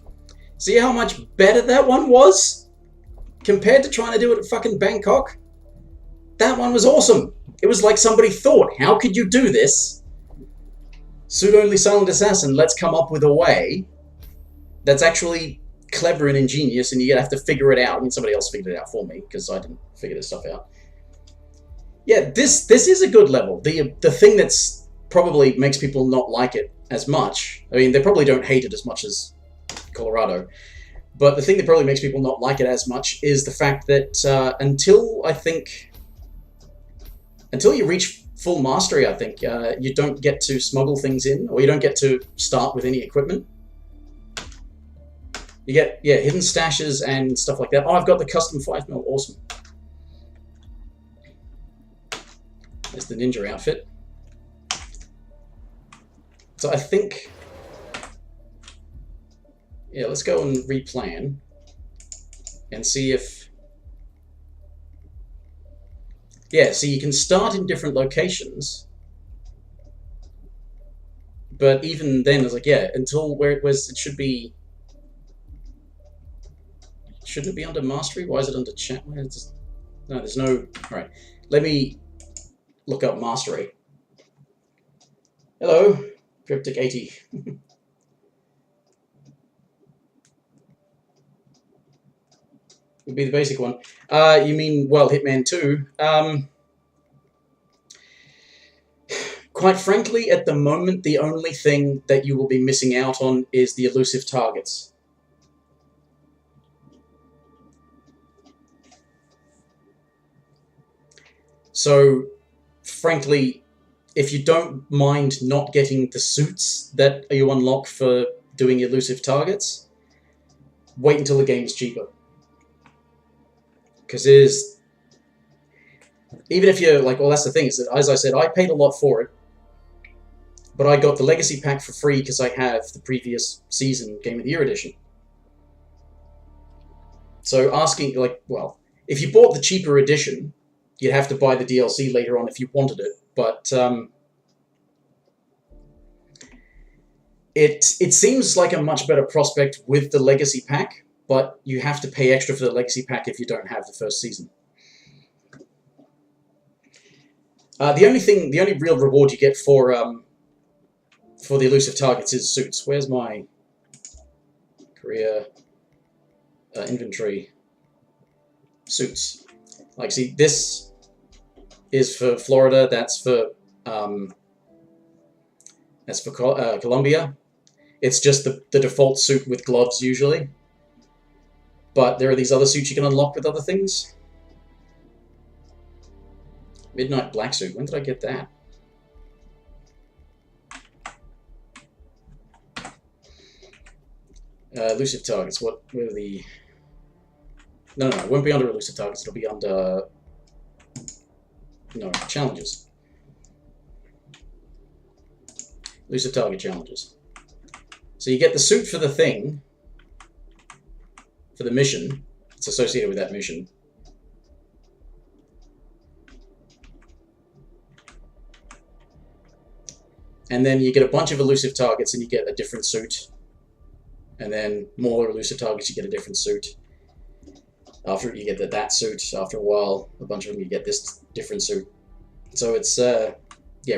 See how much better that one was? Compared to trying to do it at fucking Bangkok? That one was awesome. It was like somebody thought, how could you do this? Suit only Silent Assassin, let's come up with a way that's actually clever and ingenious, and you have to figure it out. I mean, somebody else figured it out for me, because I didn't figure this stuff out. Yeah, this is a good level. The thing that's probably makes people not like it as much, I mean, they probably don't hate it as much as Colorado, but the thing that probably makes people not like it as much is the fact that until you reach full mastery, I think, you don't get to smuggle things in, or you don't get to start with any equipment. You get, yeah, hidden stashes and stuff like that. Oh, I've got the custom 5mm, awesome. There's the ninja outfit. So I think, yeah, let's go and replan and see if, yeah, so you can start in different locations, but even then, it's like, yeah, until where it was, it should be, shouldn't it be under mastery? Why is it under chat? No, there's no, all right, let me look up mastery. Hello, Cryptic 80. Would be the basic one. You mean, well, Hitman 2. Quite frankly, at the moment, the only thing that you will be missing out on is the elusive targets. So, frankly, if you don't mind not getting the suits that you unlock for doing elusive targets, wait until the game is cheaper. Because it is, even if you're like, well, that's the thing, is that, as I said, I paid a lot for it, but I got the Legacy Pack for free because I have the previous season Game of the Year edition. So asking, like, well, if you bought the cheaper edition, you'd have to buy the DLC later on if you wanted it, but it seems like a much better prospect with the Legacy Pack, but you have to pay extra for the Legacy Pack if you don't have the first season. The only real reward you get for the elusive targets is suits. Where's my career inventory? Suits. Like, see, this is for Florida. That's for Colombia. It's just the default suit with gloves usually. But there are these other suits you can unlock with other things. Midnight Black Suit. When did I get that? Elusive targets. What were the... No, it won't be under elusive targets. It'll be under... No, challenges. Elusive target challenges. So you get the suit for the thing, for the mission. It's associated with that mission. And then you get a bunch of elusive targets and you get a different suit. And then more elusive targets, you get a different suit. After you get that suit, after a while, a bunch of them, you get this different suit. So it's, yeah,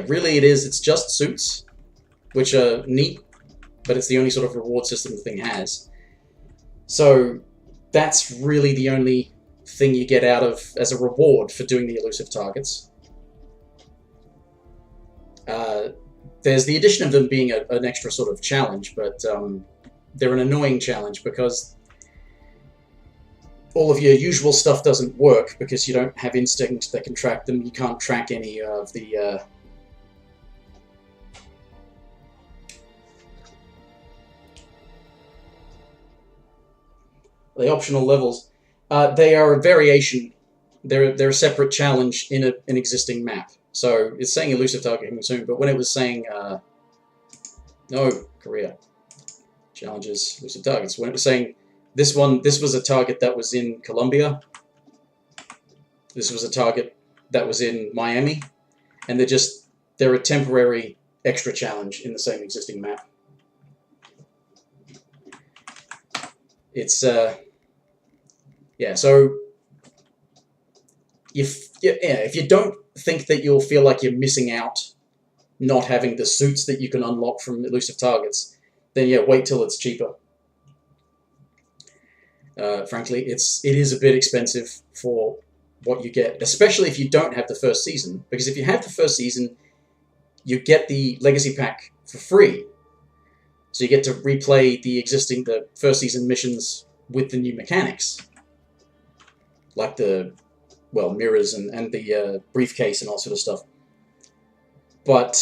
really it's just suits, which are neat, but it's the only sort of reward system the thing has. So that's really the only thing you get out of as a reward for doing the elusive targets. There's the addition of them being an extra sort of challenge, but they're an annoying challenge because all of your usual stuff doesn't work because you don't have instinct that can track them. You can't track any of the optional levels. They are a variation. They're a separate challenge in an existing map. So it's saying elusive target coming soon, but when it was saying no, Korea challenges elusive targets, when it was saying this was a target that was in Colombia, This was a target that was in Miami, and they're a temporary extra challenge in the same existing map. It's yeah. So if you don't think that you'll feel like you're missing out not having the suits that you can unlock from elusive targets, then yeah, wait till it's cheaper. Frankly, it is a bit expensive for what you get, especially if you don't have the first season, because if you have the first season, you get the Legacy Pack for free. So you get to replay the first season missions with the new mechanics. Like the, well, mirrors and the briefcase and all sort of stuff. But,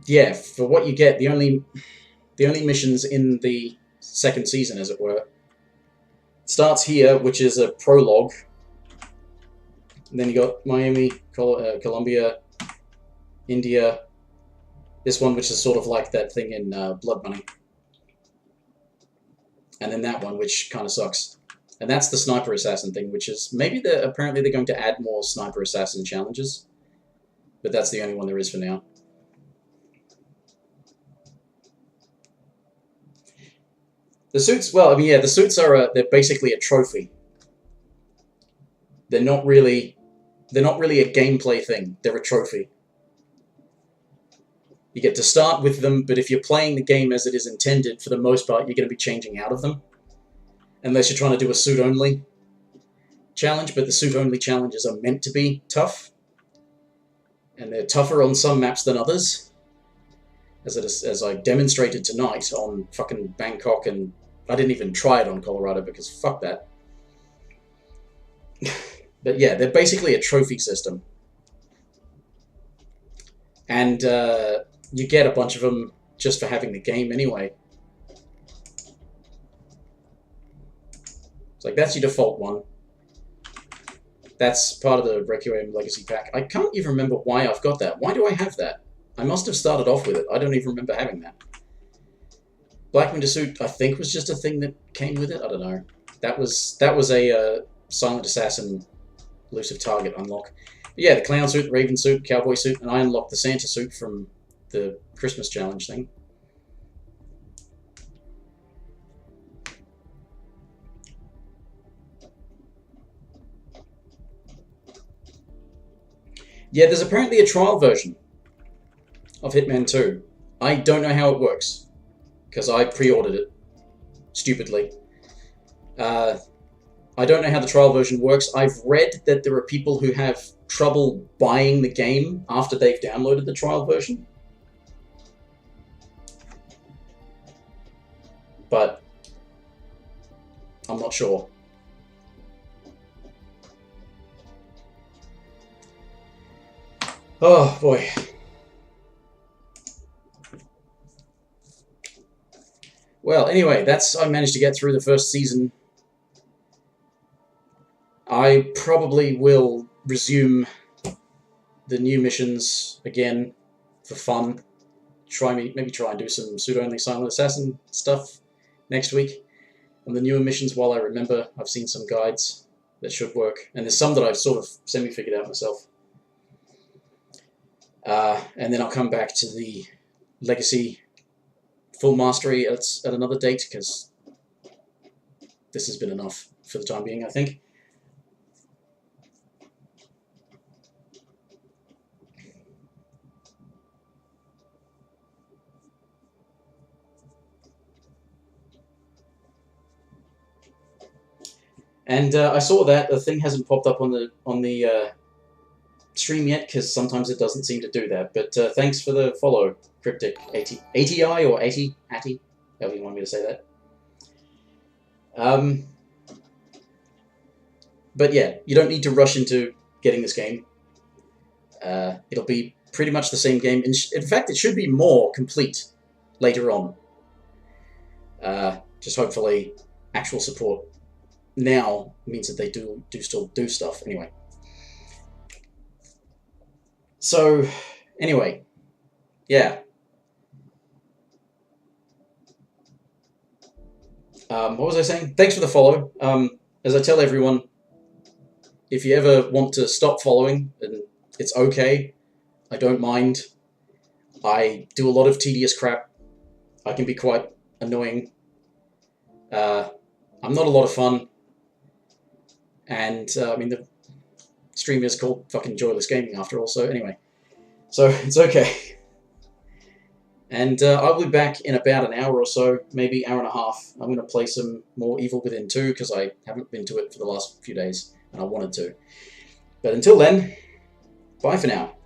yeah, for what you get, the only missions in the second season, as it were, starts here, which is a prologue. And then you got Miami, Colombia, India. This one, which is sort of like that thing in Blood Money. And then that one, which kind of sucks. And that's the Sniper Assassin thing, which is... apparently they're going to add more Sniper Assassin challenges. But that's the only one there is for now. The suits, well, I mean, yeah, the suits are they're basically a trophy. They're not really a gameplay thing. They're a trophy. You get to start with them, but if you're playing the game as it is intended, for the most part, you're going to be changing out of them. Unless you're trying to do a suit-only challenge, but the suit-only challenges are meant to be tough. And they're tougher on some maps than others. As I demonstrated tonight on fucking Bangkok, and I didn't even try it on Colorado because fuck that. But yeah, they're basically a trophy system. And you get a bunch of them just for having the game anyway. It's like, that's your default one. That's part of the Requiem Legacy Pack. I can't even remember why I've got that. Why do I have that? I must have started off with it. I don't even remember having that. Black Winter Suit, I think, was just a thing that came with it. I don't know. That was a Silent Assassin elusive target unlock. But yeah, the Clown Suit, the Raven Suit, Cowboy Suit, and I unlocked the Santa Suit from the Christmas challenge thing. Yeah, there's apparently a trial version of Hitman 2. I don't know how it works, because I pre-ordered it, stupidly. I don't know how the trial version works. I've read that there are people who have trouble buying the game after they've downloaded the trial version. But I'm not sure. Oh, boy. Well, anyway, I managed to get through the first season. I probably will resume the new missions again for fun. Maybe try and do some suit-only Silent Assassin stuff next week. On the newer missions, while I remember, I've seen some guides that should work. And there's some that I've sort of semi-figured out myself. And then I'll come back to the Legacy full mastery at another date, because this has been enough for the time being, I think. And I saw that the thing hasn't popped up on the stream yet, because sometimes it doesn't seem to do that. But thanks for the follow, Cryptic 80i or 80, however you want me to say that. But yeah, you don't need to rush into getting this game. It'll be pretty much the same game. In fact, it should be more complete later on. Just hopefully actual support now means that they do still do stuff anyway. So, anyway, yeah. What was I saying? Thanks for the follow. As I tell everyone, if you ever want to stop following, and it's okay, I don't mind. I do a lot of tedious crap. I can be quite annoying. I'm not a lot of fun. And, I mean, the stream is called fucking Joyless Gaming after all, so anyway. So, it's okay. And I'll be back in about an hour or so, maybe hour and a half. I'm going to play some more Evil Within 2, because I haven't been to it for the last few days, and I wanted to. But until then, bye for now.